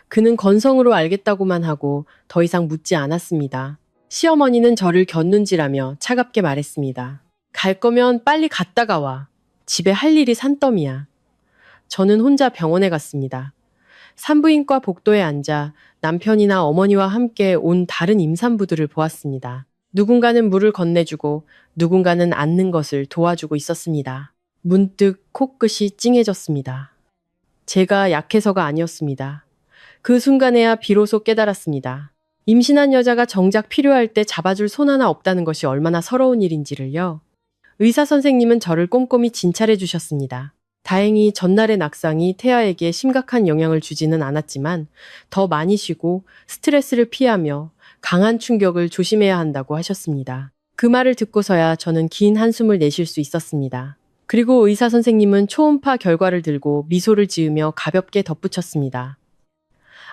그는 건성으로 알겠다고만 하고 더 이상 묻지 않았습니다. 시어머니는 저를 곁눈질하며 차갑게 말했습니다. 갈 거면 빨리 갔다가 와. 집에 할 일이 산더미야. 저는 혼자 병원에 갔습니다. 산부인과 복도에 앉아 남편이나 어머니와 함께 온 다른 임산부들을 보았습니다. 누군가는 물을 건네주고 누군가는 앉는 것을 도와주고 있었습니다. 문득 코끝이 찡해졌습니다. 제가 약해서가 아니었습니다. 그 순간에야 비로소 깨달았습니다. 임신한 여자가 정작 필요할 때 잡아줄 손 하나 없다는 것이 얼마나 서러운 일인지를요. 의사 선생님은 저를 꼼꼼히 진찰해 주셨습니다. 다행히 전날의 낙상이 태아에게 심각한 영향을 주지는 않았지만 더 많이 쉬고 스트레스를 피하며 강한 충격을 조심해야 한다고 하셨습니다. 그 말을 듣고서야 저는 긴 한숨을 내쉴 수 있었습니다. 그리고 의사 선생님은 초음파 결과를 들고 미소를 지으며 가볍게 덧붙였습니다.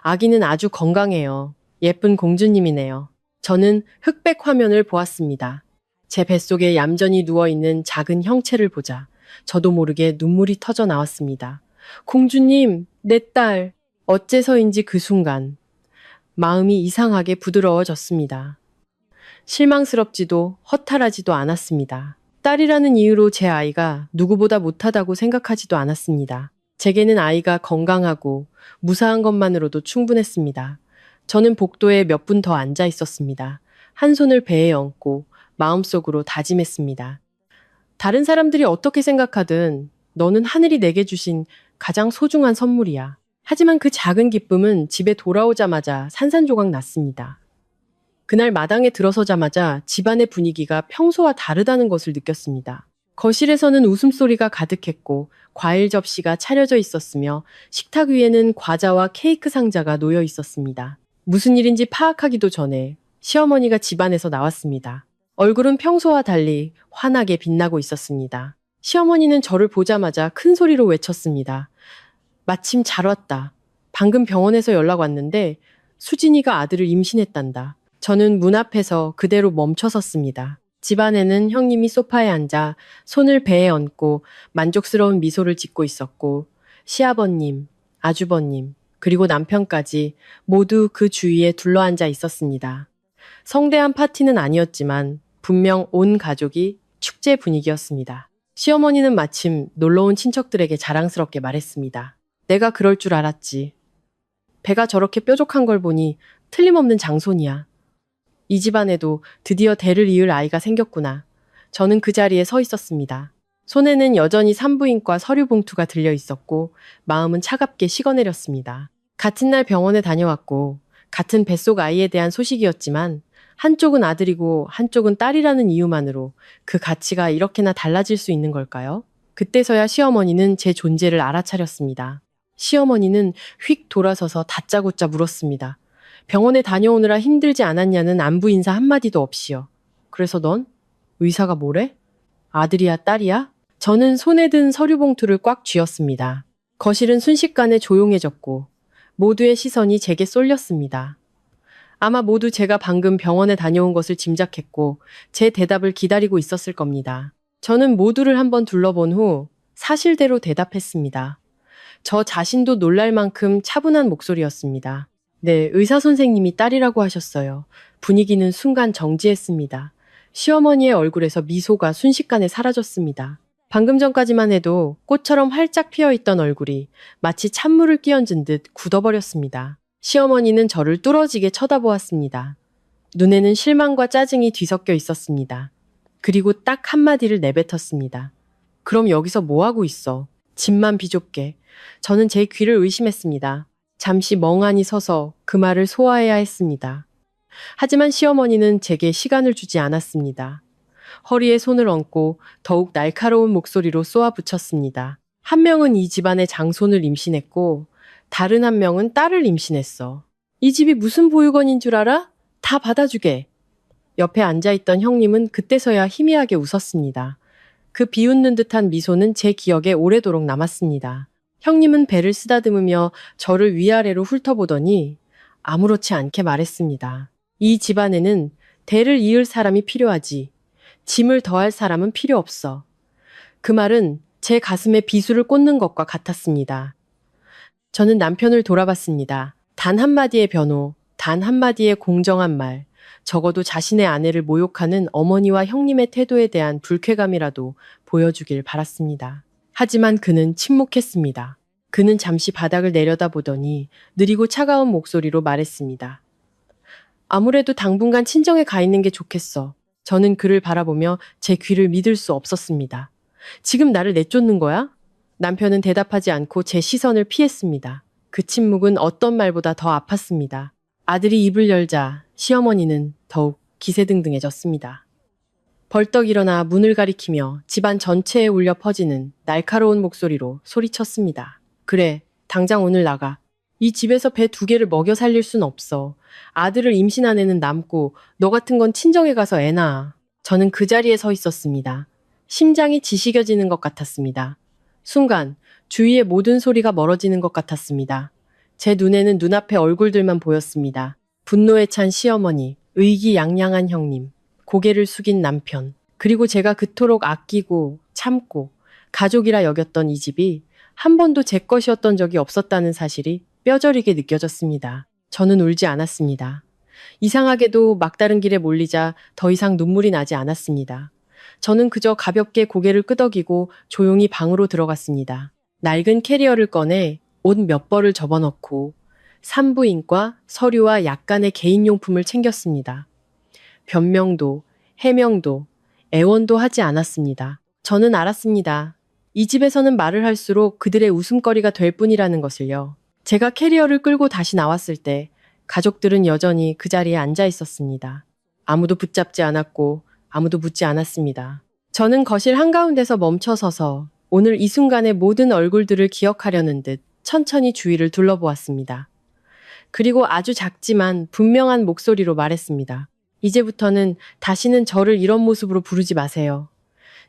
아기는 아주 건강해요. 예쁜 공주님이네요. 저는 흑백 화면을 보았습니다. 제 뱃속에 얌전히 누워있는 작은 형체를 보자 저도 모르게 눈물이 터져 나왔습니다. 공주님, 내 딸. 어째서인지 그 순간 마음이 이상하게 부드러워졌습니다. 실망스럽지도 허탈하지도 않았습니다. 딸이라는 이유로 제 아이가 누구보다 못하다고 생각하지도 않았습니다. 제게는 아이가 건강하고 무사한 것만으로도 충분했습니다. 저는 복도에 몇 분 더 앉아 있었습니다. 한 손을 배에 얹고 마음속으로 다짐했습니다. 다른 사람들이 어떻게 생각하든 너는 하늘이 내게 주신 가장 소중한 선물이야. 하지만 그 작은 기쁨은 집에 돌아오자마자 산산조각 났습니다. 그날 마당에 들어서자마자 집안의 분위기가 평소와 다르다는 것을 느꼈습니다. 거실에서는 웃음소리가 가득했고 과일 접시가 차려져 있었으며 식탁 위에는 과자와 케이크 상자가 놓여 있었습니다. 무슨 일인지 파악하기도 전에 시어머니가 집안에서 나왔습니다. 얼굴은 평소와 달리 환하게 빛나고 있었습니다. 시어머니는 저를 보자마자 큰 소리로 외쳤습니다. 마침 잘 왔다. 방금 병원에서 연락 왔는데 수진이가 아들을 임신했단다. 저는 문 앞에서 그대로 멈춰섰습니다. 집안에는 형님이 소파에 앉아 손을 배에 얹고 만족스러운 미소를 짓고 있었고 시아버님, 아주버님, 그리고 남편까지 모두 그 주위에 둘러앉아 있었습니다. 성대한 파티는 아니었지만 분명 온 가족이 축제 분위기였습니다. 시어머니는 마침 놀러온 친척들에게 자랑스럽게 말했습니다. 내가 그럴 줄 알았지. 배가 저렇게 뾰족한 걸 보니 틀림없는 장손이야. 이 집안에도 드디어 대를 이을 아이가 생겼구나. 저는 그 자리에 서 있었습니다. 손에는 여전히 산부인과 서류 봉투가 들려 있었고 마음은 차갑게 식어내렸습니다. 같은 날 병원에 다녀왔고 같은 뱃속 아이에 대한 소식이었지만 한쪽은 아들이고 한쪽은 딸이라는 이유만으로 그 가치가 이렇게나 달라질 수 있는 걸까요? 그때서야 시어머니는 제 존재를 알아차렸습니다. 시어머니는 휙 돌아서서 다짜고짜 물었습니다. 병원에 다녀오느라 힘들지 않았냐는 안부 인사 한마디도 없이요. 그래서 넌? 의사가 뭐래? 아들이야, 딸이야? 저는 손에 든 서류 봉투를 꽉 쥐었습니다. 거실은 순식간에 조용해졌고 모두의 시선이 제게 쏠렸습니다. 아마 모두 제가 방금 병원에 다녀온 것을 짐작했고 제 대답을 기다리고 있었을 겁니다. 저는 모두를 한번 둘러본 후 사실대로 대답했습니다. 저 자신도 놀랄 만큼 차분한 목소리였습니다. 네, 의사 선생님이 딸이라고 하셨어요. 분위기는 순간 정지했습니다. 시어머니의 얼굴에서 미소가 순식간에 사라졌습니다. 방금 전까지만 해도 꽃처럼 활짝 피어있던 얼굴이 마치 찬물을 끼얹은 듯 굳어버렸습니다. 시어머니는 저를 뚫어지게 쳐다보았습니다. 눈에는 실망과 짜증이 뒤섞여 있었습니다. 그리고 딱 한마디를 내뱉었습니다. 그럼 여기서 뭐하고 있어? 집만 비좁게. 저는 제 귀를 의심했습니다. 잠시 멍하니 서서 그 말을 소화해야 했습니다. 하지만 시어머니는 제게 시간을 주지 않았습니다. 허리에 손을 얹고 더욱 날카로운 목소리로 쏘아붙였습니다. 한 명은 이 집안의 장손을 임신했고 다른 한 명은 딸을 임신했어. 이 집이 무슨 보육원인 줄 알아? 다 받아주게. 옆에 앉아있던 형님은 그때서야 희미하게 웃었습니다. 그 비웃는 듯한 미소는 제 기억에 오래도록 남았습니다. 형님은 배를 쓰다듬으며 저를 위아래로 훑어보더니 아무렇지 않게 말했습니다. 이 집안에는 대를 이을 사람이 필요하지. 짐을 더할 사람은 필요 없어. 그 말은 제 가슴에 비수를 꽂는 것과 같았습니다. 저는 남편을 돌아봤습니다. 단 한마디의 변호, 단 한마디의 공정한 말, 적어도 자신의 아내를 모욕하는 어머니와 형님의 태도에 대한 불쾌감이라도 보여주길 바랐습니다. 하지만 그는 침묵했습니다. 그는 잠시 바닥을 내려다보더니 느리고 차가운 목소리로 말했습니다. 아무래도 당분간 친정에 가 있는 게 좋겠어. 저는 그를 바라보며 제 귀를 믿을 수 없었습니다. 지금 나를 내쫓는 거야? 남편은 대답하지 않고 제 시선을 피했습니다. 그 침묵은 어떤 말보다 더 아팠습니다. 아들이 입을 열자 시어머니는 더욱 기세등등해졌습니다. 벌떡 일어나 문을 가리키며 집안 전체에 울려 퍼지는 날카로운 목소리로 소리쳤습니다. 그래, 당장 오늘 나가. 이 집에서 배 2개를 먹여 살릴 순 없어. 아들을 임신한 애는 남고 너 같은 건 친정에 가서 애 낳아. 저는 그 자리에 서 있었습니다. 심장이 지식여지는 것 같았습니다. 순간 주위의 모든 소리가 멀어지는 것 같았습니다. 제 눈에는 눈앞의 얼굴들만 보였습니다. 분노에 찬 시어머니, 의기양양한 형님, 고개를 숙인 남편, 그리고 제가 그토록 아끼고 참고 가족이라 여겼던 이 집이 한 번도 제 것이었던 적이 없었다는 사실이 뼈저리게 느껴졌습니다. 저는 울지 않았습니다. 이상하게도 막다른 길에 몰리자 더 이상 눈물이 나지 않았습니다. 저는 그저 가볍게 고개를 끄덕이고 조용히 방으로 들어갔습니다. 낡은 캐리어를 꺼내 옷 몇 벌을 접어넣고 산부인과 서류와 약간의 개인용품을 챙겼습니다. 변명도, 해명도, 애원도 하지 않았습니다. 저는 알았습니다. 이 집에서는 말을 할수록 그들의 웃음거리가 될 뿐이라는 것을요. 제가 캐리어를 끌고 다시 나왔을 때 가족들은 여전히 그 자리에 앉아 있었습니다. 아무도 붙잡지 않았고 아무도 묻지 않았습니다. 저는 거실 한가운데서 멈춰서서 오늘 이 순간의 모든 얼굴들을 기억하려는 듯 천천히 주위를 둘러보았습니다. 그리고 아주 작지만 분명한 목소리로 말했습니다. 이제부터는 다시는 저를 이런 모습으로 부르지 마세요.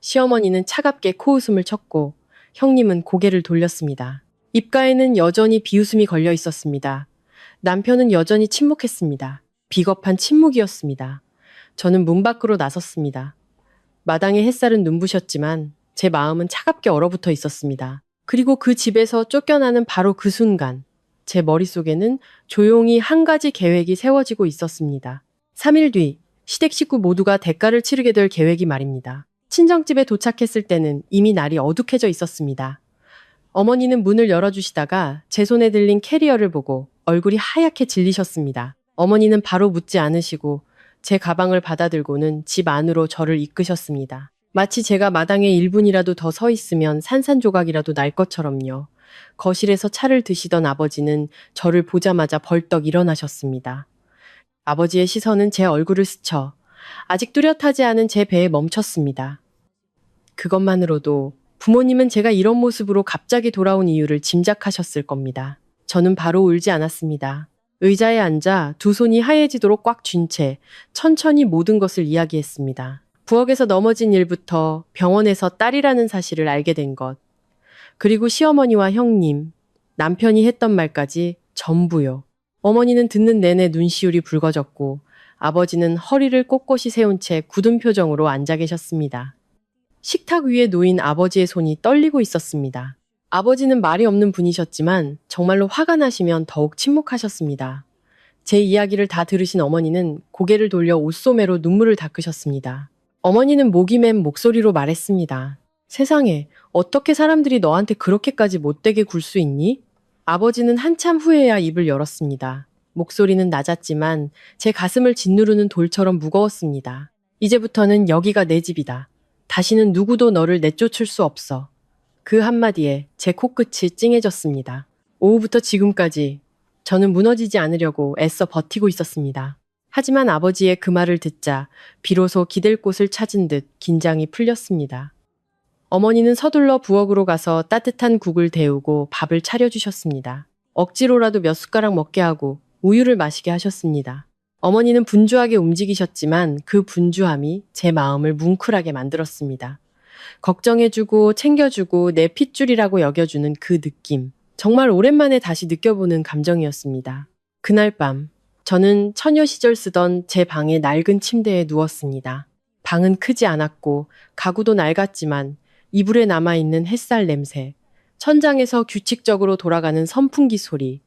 시어머니는 차갑게 코웃음을 쳤고 형님은 고개를 돌렸습니다. 입가에는 여전히 비웃음이 걸려 있었습니다. 남편은 여전히 침묵했습니다. 비겁한 침묵이었습니다. 저는 문 밖으로 나섰습니다. 마당의 햇살은 눈부셨지만 제 마음은 차갑게 얼어붙어 있었습니다. 그리고 그 집에서 쫓겨나는 바로 그 순간 제 머릿속에는 조용히 한 가지 계획이 세워지고 있었습니다. 3일 뒤 시댁 식구 모두가 대가를 치르게 될 계획이 말입니다. 친정집에 도착했을 때는 이미 날이 어둑해져 있었습니다. 어머니는 문을 열어주시다가 제 손에 들린 캐리어를 보고 얼굴이 하얗게 질리셨습니다. 어머니는 바로 묻지 않으시고 제 가방을 받아들고는 집 안으로 저를 이끄셨습니다. 마치 제가 마당에 1분이라도 더 서 있으면 산산조각이라도 날 것처럼요. 거실에서 차를 드시던 아버지는 저를 보자마자 벌떡 일어나셨습니다. 아버지의 시선은 제 얼굴을 스쳐 아직 뚜렷하지 않은 제 배에 멈췄습니다. 그것만으로도 부모님은 제가 이런 모습으로 갑자기 돌아온 이유를 짐작하셨을 겁니다. 저는 바로 울지 않았습니다. 의자에 앉아 두 손이 하얘지도록 꽉 쥔 채 천천히 모든 것을 이야기했습니다. 부엌에서 넘어진 일부터 병원에서 딸이라는 사실을 알게 된 것, 그리고 시어머니와 형님, 남편이 했던 말까지 전부요. 어머니는 듣는 내내 눈시울이 붉어졌고 아버지는 허리를 꼿꼿이 세운 채 굳은 표정으로 앉아 계셨습니다. 식탁 위에 놓인 아버지의 손이 떨리고 있었습니다. 아버지는 말이 없는 분이셨지만 정말로 화가 나시면 더욱 침묵하셨습니다. 제 이야기를 다 들으신 어머니는 고개를 돌려 옷소매로 눈물을 닦으셨습니다. 어머니는 목이 맨 목소리로 말했습니다. 세상에, 어떻게 사람들이 너한테 그렇게까지 못되게 굴 수 있니? 아버지는 한참 후에야 입을 열었습니다. 목소리는 낮았지만 제 가슴을 짓누르는 돌처럼 무거웠습니다. 이제부터는 여기가 내 집이다. 다시는 누구도 너를 내쫓을 수 없어. 그 한마디에 제 코끝이 찡해졌습니다. 오후부터 지금까지 저는 무너지지 않으려고 애써 버티고 있었습니다. 하지만 아버지의 그 말을 듣자 비로소 기댈 곳을 찾은 듯 긴장이 풀렸습니다. 어머니는 서둘러 부엌으로 가서 따뜻한 국을 데우고 밥을 차려주셨습니다. 억지로라도 몇 숟가락 먹게 하고 우유를 마시게 하셨습니다. 어머니는 분주하게 움직이셨지만 그 분주함이 제 마음을 뭉클하게 만들었습니다. 걱정해주고 챙겨주고 내 핏줄이라고 여겨주는 그 느낌. 정말 오랜만에 다시 느껴보는 감정이었습니다. 그날 밤 저는 처녀 시절 쓰던 제 방의 낡은 침대에 누웠습니다. 방은 크지 않았고 가구도 낡았지만 이불에 남아있는 햇살 냄새, 천장에서 규칙적으로 돌아가는 선풍기 소리,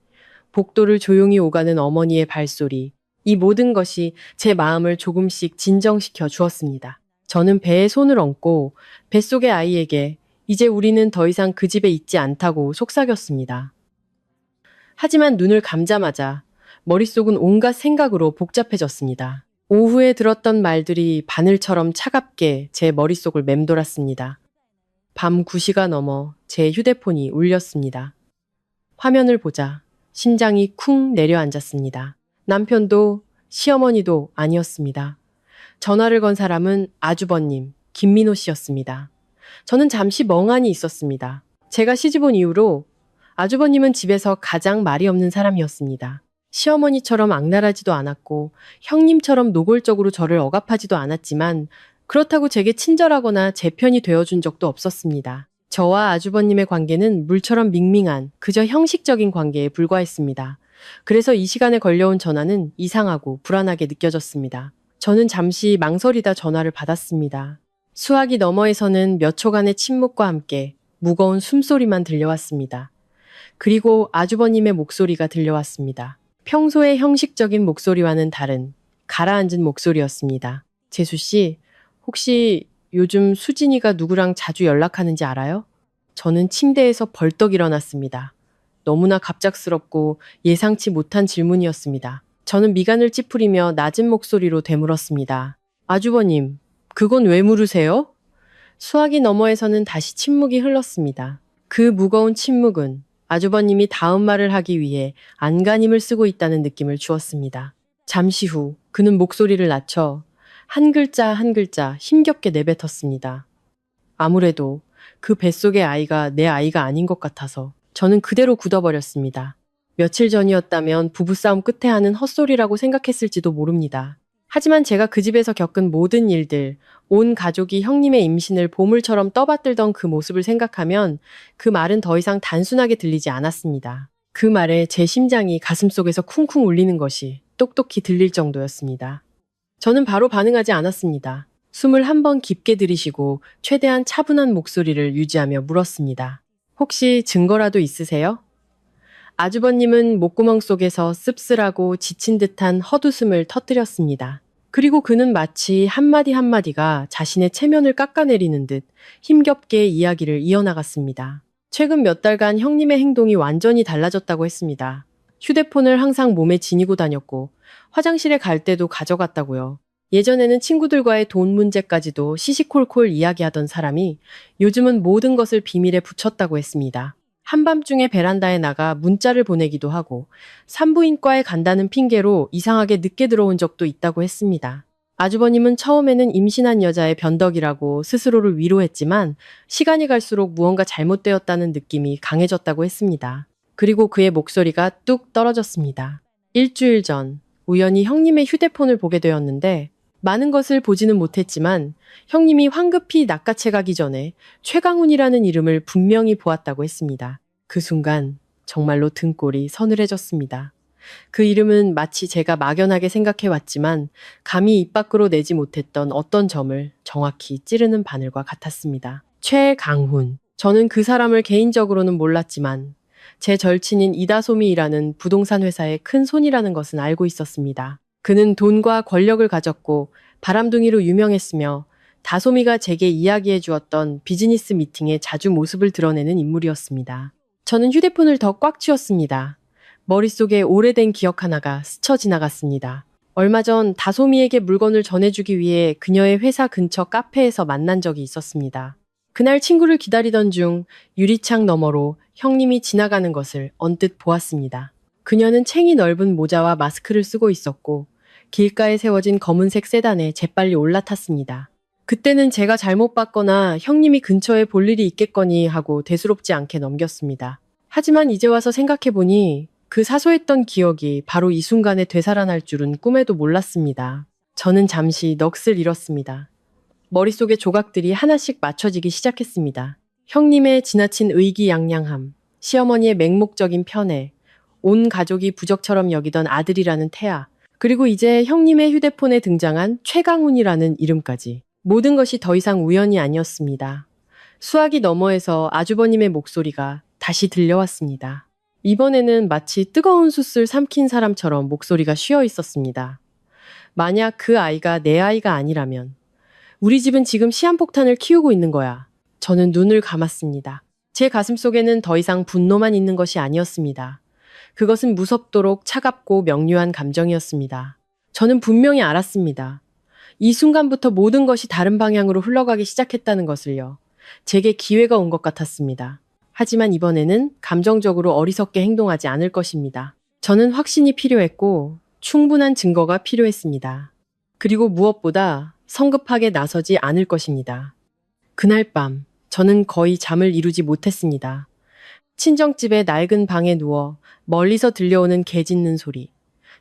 복도를 조용히 오가는 어머니의 발소리, 이 모든 것이 제 마음을 조금씩 진정시켜 주었습니다. 저는 배에 손을 얹고 뱃속의 아이에게 이제 우리는 더 이상 그 집에 있지 않다고 속삭였습니다. 하지만 눈을 감자마자 머릿속은 온갖 생각으로 복잡해졌습니다. 오후에 들었던 말들이 바늘처럼 차갑게 제 머릿속을 맴돌았습니다. 밤 9시가 넘어 제 휴대폰이 울렸습니다. 화면을 보자 심장이 쿵 내려앉았습니다. 남편도 시어머니도 아니었습니다. 전화를 건 사람은 아주버님, 김민호 씨였습니다. 저는 잠시 멍하니 있었습니다. 제가 시집온 이후로 아주버님은 집에서 가장 말이 없는 사람이었습니다. 시어머니처럼 악랄하지도 않았고 형님처럼 노골적으로 저를 억압하지도 않았지만 그렇다고 제게 친절하거나 제 편이 되어준 적도 없었습니다. 저와 아주버님의 관계는 물처럼 밍밍한 그저 형식적인 관계에 불과했습니다. 그래서 이 시간에 걸려온 전화는 이상하고 불안하게 느껴졌습니다. 저는 잠시 망설이다 전화를 받았습니다. 수화기 너머에서는 몇 초간의 침묵과 함께 무거운 숨소리만 들려왔습니다. 그리고 아주버님의 목소리가 들려왔습니다. 평소의 형식적인 목소리와는 다른 가라앉은 목소리였습니다. 재수 씨, 혹시 요즘 수진이가 누구랑 자주 연락하는지 알아요? 저는 침대에서 벌떡 일어났습니다. 너무나 갑작스럽고 예상치 못한 질문이었습니다. 저는 미간을 찌푸리며 낮은 목소리로 되물었습니다. 아주버님, 그건 왜 물으세요? 수화기 너머에서는 다시 침묵이 흘렀습니다. 그 무거운 침묵은 아주버님이 다음 말을 하기 위해 안간힘을 쓰고 있다는 느낌을 주었습니다. 잠시 후 그는 목소리를 낮춰 한 글자 한 글자 힘겹게 내뱉었습니다. 아무래도 그 뱃속의 아이가 내 아이가 아닌 것 같아서 저는 그대로 굳어버렸습니다. 며칠 전이었다면 부부싸움 끝에 하는 헛소리라고 생각했을지도 모릅니다. 하지만 제가 그 집에서 겪은 모든 일들, 온 가족이 형님의 임신을 보물처럼 떠받들던 그 모습을 생각하면 그 말은 더 이상 단순하게 들리지 않았습니다. 그 말에 제 심장이 가슴속에서 쿵쿵 울리는 것이 똑똑히 들릴 정도였습니다. 저는 바로 반응하지 않았습니다. 숨을 한 번 깊게 들이쉬고 최대한 차분한 목소리를 유지하며 물었습니다. 혹시 증거라도 있으세요? 아주버님은 목구멍 속에서 씁쓸하고 지친 듯한 헛웃음을 터뜨렸습니다. 그리고 그는 마치 한마디 한마디가 자신의 체면을 깎아내리는 듯 힘겹게 이야기를 이어나갔습니다. 최근 몇 달간 형님의 행동이 완전히 달라졌다고 했습니다. 휴대폰을 항상 몸에 지니고 다녔고 화장실에 갈 때도 가져갔다고요. 예전에는 친구들과의 돈 문제까지도 시시콜콜 이야기하던 사람이 요즘은 모든 것을 비밀에 붙였다고 했습니다. 한밤중에 베란다에 나가 문자를 보내기도 하고 산부인과에 간다는 핑계로 이상하게 늦게 들어온 적도 있다고 했습니다. 아주버님은 처음에는 임신한 여자의 변덕이라고 스스로를 위로했지만 시간이 갈수록 무언가 잘못되었다는 느낌이 강해졌다고 했습니다. 그리고 그의 목소리가 뚝 떨어졌습니다. 일주일 전 우연히 형님의 휴대폰을 보게 되었는데 많은 것을 보지는 못했지만 형님이 황급히 낚아채 가기 전에 최강훈이라는 이름을 분명히 보았다고 했습니다. 그 순간 정말로 등골이 서늘해졌습니다. 그 이름은 마치 제가 막연하게 생각해왔지만 감히 입 밖으로 내지 못했던 어떤 점을 정확히 찌르는 바늘과 같았습니다. 최강훈. 저는 그 사람을 개인적으로는 몰랐지만 제 절친인 이다솜이라는 부동산 회사의 큰 손이라는 것은 알고 있었습니다. 그는 돈과 권력을 가졌고 바람둥이로 유명했으며 다솜이가 제게 이야기해 주었던 비즈니스 미팅에 자주 모습을 드러내는 인물이었습니다. 저는 휴대폰을 더 꽉 쥐었습니다. 머릿속에 오래된 기억 하나가 스쳐 지나갔습니다. 얼마 전 다솜이에게 물건을 전해주기 위해 그녀의 회사 근처 카페에서 만난 적이 있었습니다. 그날 친구를 기다리던 중 유리창 너머로 형님이 지나가는 것을 언뜻 보았습니다. 그녀는 챙이 넓은 모자와 마스크를 쓰고 있었고 길가에 세워진 검은색 세단에 재빨리 올라탔습니다. 그때는 제가 잘못 봤거나 형님이 근처에 볼 일이 있겠거니 하고 대수롭지 않게 넘겼습니다. 하지만 이제 와서 생각해보니 그 사소했던 기억이 바로 이 순간에 되살아날 줄은 꿈에도 몰랐습니다. 저는 잠시 넋을 잃었습니다. 머릿속의 조각들이 하나씩 맞춰지기 시작했습니다. 형님의 지나친 의기양양함, 시어머니의 맹목적인 편애, 온 가족이 부적처럼 여기던 아들이라는 태아, 그리고 이제 형님의 휴대폰에 등장한 최강훈이라는 이름까지. 모든 것이 더 이상 우연이 아니었습니다. 수화기 너머에서 아주버님의 목소리가 다시 들려왔습니다. 이번에는 마치 뜨거운 숯을 삼킨 사람처럼 목소리가 쉬어 있었습니다. 만약 그 아이가 내 아이가 아니라면 우리 집은 지금 시한폭탄을 키우고 있는 거야. 저는 눈을 감았습니다. 제 가슴속에는 더 이상 분노만 있는 것이 아니었습니다. 그것은 무섭도록 차갑고 명료한 감정이었습니다. 저는 분명히 알았습니다. 이 순간부터 모든 것이 다른 방향으로 흘러가기 시작했다는 것을요. 제게 기회가 온 것 같았습니다. 하지만 이번에는 감정적으로 어리석게 행동하지 않을 것입니다. 저는 확신이 필요했고 충분한 증거가 필요했습니다. 그리고 무엇보다 성급하게 나서지 않을 것입니다. 그날 밤 저는 거의 잠을 이루지 못했습니다. 친정집의 낡은 방에 누워 멀리서 들려오는 개 짖는 소리,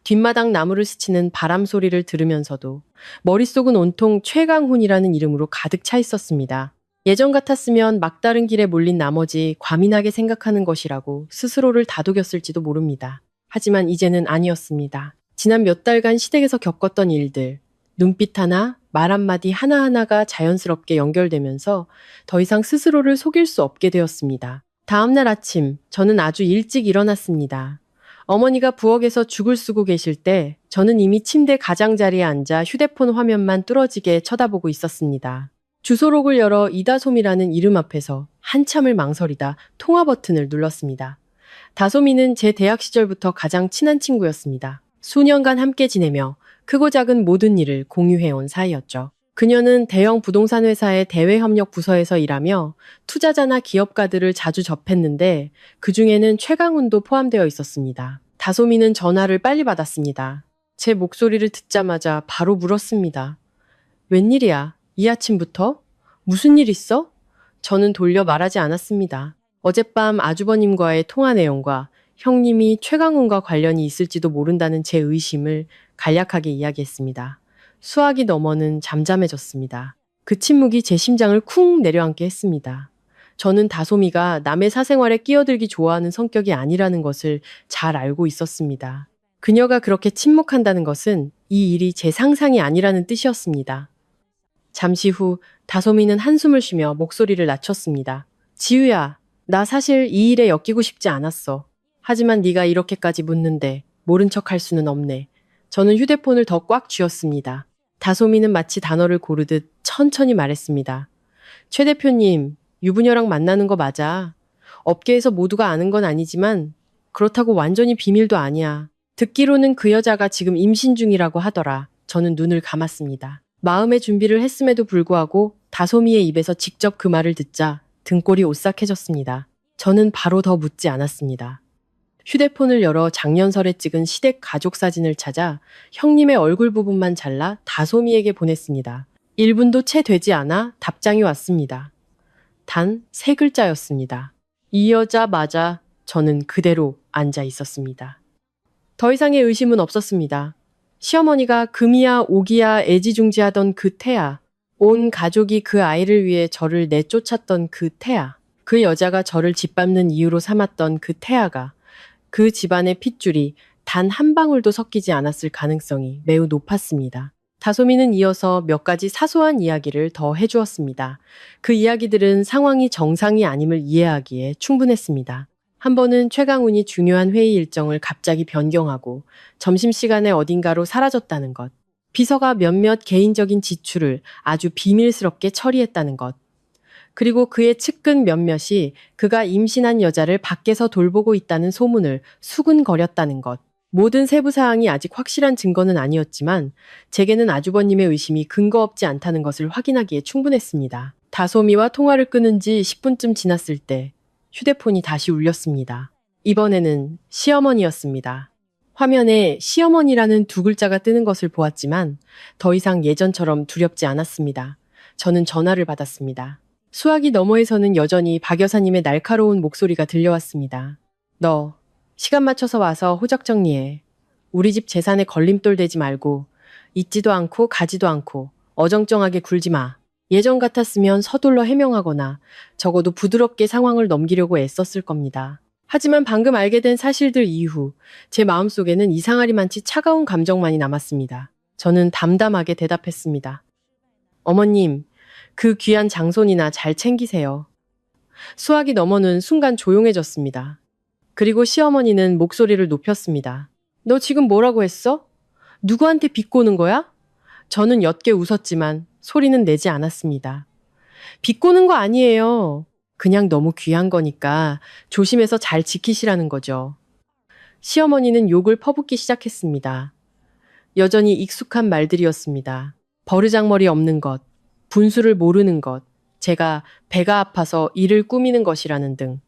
뒷마당 나무를 스치는 바람 소리를 들으면서도 머릿속은 온통 최강훈이라는 이름으로 가득 차 있었습니다. 예전 같았으면 막다른 길에 몰린 나머지 과민하게 생각하는 것이라고 스스로를 다독였을지도 모릅니다. 하지만 이제는 아니었습니다. 지난 몇 달간 시댁에서 겪었던 일들, 눈빛 하나, 말 한마디 하나하나가 자연스럽게 연결되면서 더 이상 스스로를 속일 수 없게 되었습니다. 다음날 아침, 저는 아주 일찍 일어났습니다. 어머니가 부엌에서 죽을 쓰고 계실 때 저는 이미 침대 가장자리에 앉아 휴대폰 화면만 뚫어지게 쳐다보고 있었습니다. 주소록을 열어 이다솜이라는 이름 앞에서 한참을 망설이다 통화 버튼을 눌렀습니다. 다솜이는 제 대학 시절부터 가장 친한 친구였습니다. 수년간 함께 지내며 크고 작은 모든 일을 공유해온 사이였죠. 그녀는 대형 부동산 회사의 대외협력 부서에서 일하며 투자자나 기업가들을 자주 접했는데 그 중에는 최강훈도 포함되어 있었습니다. 다솜이는 전화를 빨리 받았습니다. 제 목소리를 듣자마자 바로 물었습니다. 웬일이야? 이 아침부터? 무슨 일 있어? 저는 돌려 말하지 않았습니다. 어젯밤 아주버님과의 통화 내용과 형님이 최강훈과 관련이 있을지도 모른다는 제 의심을 간략하게 이야기했습니다. 수학이 너머는 잠잠해졌습니다. 그 침묵이 제 심장을 쿵 내려앉게 했습니다. 저는 다솜이가 남의 사생활에 끼어들기 좋아하는 성격이 아니라는 것을 잘 알고 있었습니다. 그녀가 그렇게 침묵한다는 것은 이 일이 제 상상이 아니라는 뜻이었습니다. 잠시 후 다솜이는 한숨을 쉬며 목소리를 낮췄습니다. 지우야, 나 사실 이 일에 엮이고 싶지 않았어. 하지만 네가 이렇게까지 묻는데 모른 척 할 수는 없네. 저는 휴대폰을 더 꽉 쥐었습니다. 다솜이는 마치 단어를 고르듯 천천히 말했습니다. 최 대표님, 유부녀랑 만나는 거 맞아. 업계에서 모두가 아는 건 아니지만 그렇다고 완전히 비밀도 아니야. 듣기로는 그 여자가 지금 임신 중이라고 하더라. 저는 눈을 감았습니다. 마음의 준비를 했음에도 불구하고 다솜이의 입에서 직접 그 말을 듣자 등골이 오싹해졌습니다. 저는 바로 더 묻지 않았습니다. 휴대폰을 열어 작년설에 찍은 시댁 가족 사진을 찾아 형님의 얼굴 부분만 잘라 다솜이에게 보냈습니다. 1분도 채 되지 않아 답장이 왔습니다. 단 3글자였습니다. 이 여자 맞아. 저는 그대로 앉아 있었습니다. 더 이상의 의심은 없었습니다. 시어머니가 금이야 오기야 애지중지하던 그 태아, 온 가족이 그 아이를 위해 저를 내쫓았던 그 태아, 그 여자가 저를 짓밟는 이유로 삼았던 그 태아가 그 집안의 핏줄이 단 한 방울도 섞이지 않았을 가능성이 매우 높았습니다. 다솜이는 이어서 몇 가지 사소한 이야기를 더 해주었습니다. 그 이야기들은 상황이 정상이 아님을 이해하기에 충분했습니다. 한 번은 최강훈이 중요한 회의 일정을 갑자기 변경하고 점심시간에 어딘가로 사라졌다는 것. 비서가 몇몇 개인적인 지출을 아주 비밀스럽게 처리했다는 것. 그리고 그의 측근 몇몇이 그가 임신한 여자를 밖에서 돌보고 있다는 소문을 수군거렸다는 것. 모든 세부 사항이 아직 확실한 증거는 아니었지만 제게는 아주버님의 의심이 근거 없지 않다는 것을 확인하기에 충분했습니다. 다솜이와 통화를 끊은 지 10분쯤 지났을 때 휴대폰이 다시 울렸습니다. 이번에는 시어머니였습니다. 화면에 시어머니라는 2글자가 뜨는 것을 보았지만 더 이상 예전처럼 두렵지 않았습니다. 저는 전화를 받았습니다. 수화기 너머에서는 여전히 박 여사님의 날카로운 목소리가 들려왔습니다. 너 시간 맞춰서 와서 호적 정리해. 우리 집 재산에 걸림돌 되지 말고 있지도 않고 가지도 않고 어정쩡하게 굴지 마. 예전 같았으면 서둘러 해명하거나 적어도 부드럽게 상황을 넘기려고 애썼을 겁니다. 하지만 방금 알게 된 사실들 이후 제 마음속에는 이상하리만치 차가운 감정만이 남았습니다. 저는 담담하게 대답했습니다. 어머님, 그 귀한 장손이나 잘 챙기세요. 수화기 너머는 순간 조용해졌습니다. 그리고 시어머니는 목소리를 높였습니다. 너 지금 뭐라고 했어? 누구한테 비꼬는 거야? 저는 옅게 웃었지만 소리는 내지 않았습니다. 비꼬는 거 아니에요. 그냥 너무 귀한 거니까 조심해서 잘 지키시라는 거죠. 시어머니는 욕을 퍼붓기 시작했습니다. 여전히 익숙한 말들이었습니다. 버르장머리 없는 것, 분수를 모르는 것, 제가 배가 아파서 일을 꾸미는 것이라는 등.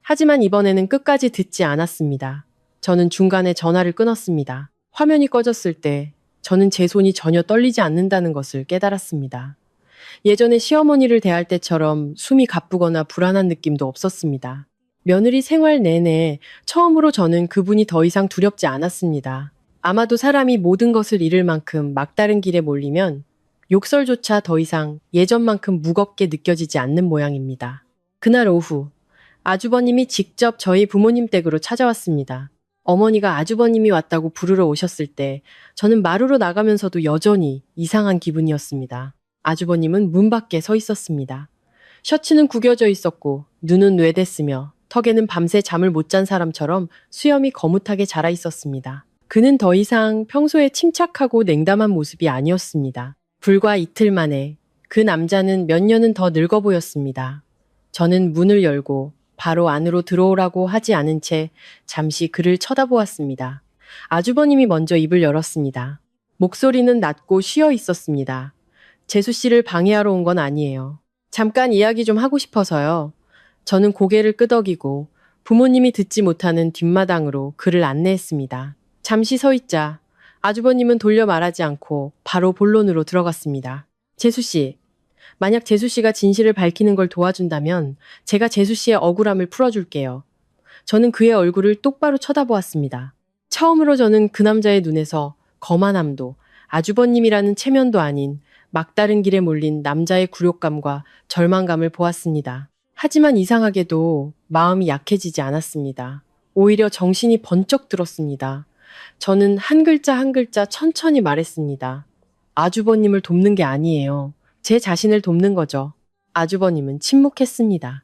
하지만 이번에는 끝까지 듣지 않았습니다. 저는 중간에 전화를 끊었습니다. 화면이 꺼졌을 때 저는 제 손이 전혀 떨리지 않는다는 것을 깨달았습니다. 예전에 시어머니를 대할 때처럼 숨이 가쁘거나 불안한 느낌도 없었습니다. 며느리 생활 내내 처음으로 저는 그분이 더 이상 두렵지 않았습니다. 아마도 사람이 모든 것을 잃을 만큼 막다른 길에 몰리면 욕설조차 더 이상 예전만큼 무겁게 느껴지지 않는 모양입니다. 그날 오후 아주버님이 직접 저희 부모님 댁으로 찾아왔습니다. 어머니가 아주버님이 왔다고 부르러 오셨을 때 저는 마루로 나가면서도 여전히 이상한 기분이었습니다. 아주버님은 문 밖에 서 있었습니다. 셔츠는 구겨져 있었고 눈은 외댔으며 턱에는 밤새 잠을 못 잔 사람처럼 수염이 거뭇하게 자라 있었습니다. 그는 더 이상 평소에 침착하고 냉담한 모습이 아니었습니다. 불과 이틀 만에 그 남자는 몇 년은 더 늙어 보였습니다. 저는 문을 열고 바로 안으로 들어오라고 하지 않은 채 잠시 그를 쳐다보았습니다. 아주버님이 먼저 입을 열었습니다. 목소리는 낮고 쉬어 있었습니다. 재수 씨를 방해하러 온 건 아니에요. 잠깐 이야기 좀 하고 싶어서요. 저는 고개를 끄덕이고 부모님이 듣지 못하는 뒷마당으로 그를 안내했습니다. 잠시 서 있자 아주버님은 돌려 말하지 않고 바로 본론으로 들어갔습니다. 재수 씨, 만약 재수 씨가 진실을 밝히는 걸 도와준다면 제가 재수 씨의 억울함을 풀어줄게요. 저는 그의 얼굴을 똑바로 쳐다보았습니다. 처음으로 저는 그 남자의 눈에서 거만함도 아주버님이라는 체면도 아닌 막다른 길에 몰린 남자의 굴욕감과 절망감을 보았습니다. 하지만 이상하게도 마음이 약해지지 않았습니다. 오히려 정신이 번쩍 들었습니다. 저는 한 글자 한 글자 천천히 말했습니다. 아주버님을 돕는 게 아니에요. 제 자신을 돕는 거죠. 아주버님은 침묵했습니다.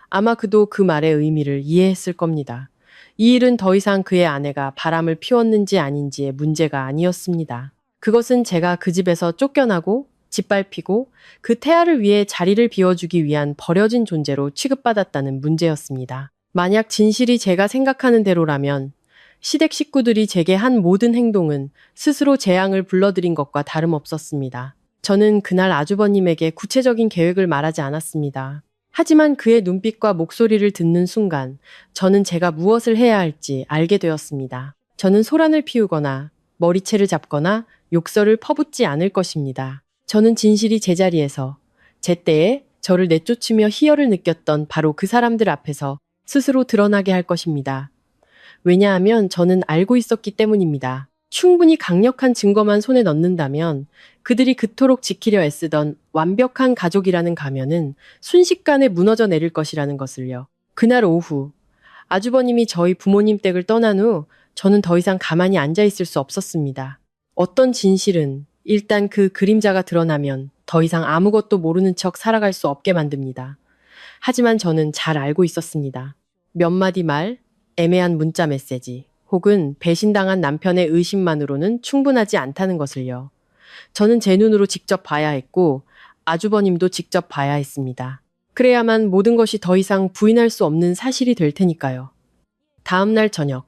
아마 그도 그 말의 의미를 이해했을 겁니다. 이 일은 더 이상 그의 아내가 바람을 피웠는지 아닌지의 문제가 아니었습니다. 그것은 제가 그 집에서 쫓겨나고 짓밟히고 그 태아를 위해 자리를 비워주기 위한 버려진 존재로 취급받았다는 문제였습니다. 만약 진실이 제가 생각하는 대로라면 시댁 식구들이 제게 한 모든 행동은 스스로 재앙을 불러들인 것과 다름없었습니다. 저는 그날 아주버님에게 구체적인 계획을 말하지 않았습니다. 하지만 그의 눈빛과 목소리를 듣는 순간 저는 제가 무엇을 해야 할지 알게 되었습니다. 저는 소란을 피우거나 머리채를 잡거나 욕설을 퍼붓지 않을 것입니다. 저는 진실이 제자리에서 제때에 저를 내쫓으며 희열을 느꼈던 바로 그 사람들 앞에서 스스로 드러나게 할 것입니다. 왜냐하면 저는 알고 있었기 때문입니다. 충분히 강력한 증거만 손에 넣는다면 그들이 그토록 지키려 애쓰던 완벽한 가족이라는 가면은 순식간에 무너져 내릴 것이라는 것을요. 그날 오후 아주버님이 저희 부모님 댁을 떠난 후 저는 더 이상 가만히 앉아 있을 수 없었습니다. 어떤 진실은 일단 그 그림자가 드러나면 더 이상 아무것도 모르는 척 살아갈 수 없게 만듭니다. 하지만 저는 잘 알고 있었습니다. 몇 마디 말, 애매한 문자 메시지, 혹은 배신당한 남편의 의심만으로는 충분하지 않다는 것을요. 저는 제 눈으로 직접 봐야 했고 아주버님도 직접 봐야 했습니다. 그래야만 모든 것이 더 이상 부인할 수 없는 사실이 될 테니까요. 다음 날 저녁,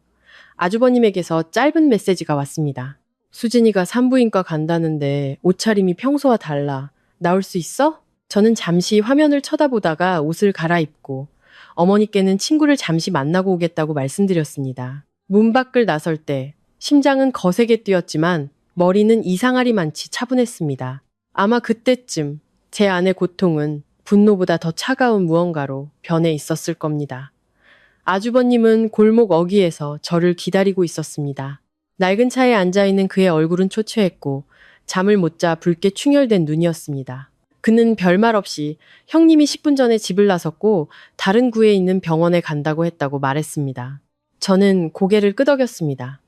아주버님에게서 짧은 메시지가 왔습니다. 수진이가 산부인과 간다는데 옷차림이 평소와 달라. 나올 수 있어? 저는 잠시 화면을 쳐다보다가 옷을 갈아입고 어머니께는 친구를 잠시 만나고 오겠다고 말씀드렸습니다. 문 밖을 나설 때 심장은 거세게 뛰었지만 머리는 이상하리만치 차분했습니다. 아마 그때쯤 제 안의 고통은 분노보다 더 차가운 무언가로 변해 있었을 겁니다. 아주버님은 골목 어귀에서 저를 기다리고 있었습니다. 낡은 차에 앉아있는 그의 얼굴은 초췌했고 잠을 못 자 붉게 충혈된 눈이었습니다. 그는 별말 없이 형님이 10분 전에 집을 나섰고 다른 구에 있는 병원에 간다고 했다고 말했습니다. 저는 고개를 끄덕였습니다.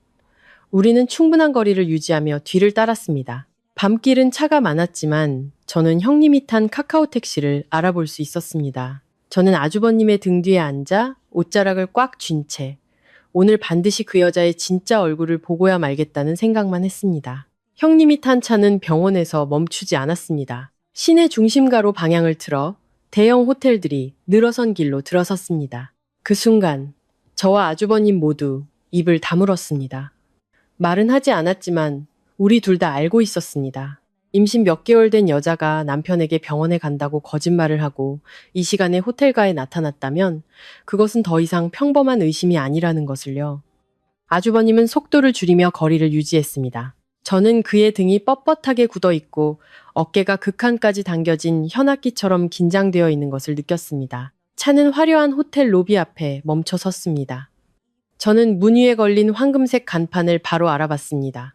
우리는 충분한 거리를 유지하며 뒤를 따랐습니다. 밤길은 차가 많았지만 저는 형님이 탄 카카오 택시를 알아볼 수 있었습니다. 저는 아주버님의 등 뒤에 앉아 옷자락을 꽉 쥔 채 오늘 반드시 그 여자의 진짜 얼굴을 보고야 말겠다는 생각만 했습니다. 형님이 탄 차는 병원에서 멈추지 않았습니다. 시내 중심가로 방향을 틀어 대형 호텔들이 늘어선 길로 들어섰습니다. 그 순간 저와 아주버님 모두 입을 다물었습니다. 말은 하지 않았지만 우리 둘 다 알고 있었습니다. 임신 몇 개월 된 여자가 남편에게 병원에 간다고 거짓말을 하고 이 시간에 호텔가에 나타났다면 그것은 더 이상 평범한 의심이 아니라는 것을요. 아주버님은 속도를 줄이며 거리를 유지했습니다. 저는 그의 등이 뻣뻣하게 굳어있고 어깨가 극한까지 당겨진 현악기처럼 긴장되어 있는 것을 느꼈습니다. 차는 화려한 호텔 로비 앞에 멈춰 섰습니다. 저는 문 위에 걸린 황금색 간판을 바로 알아봤습니다.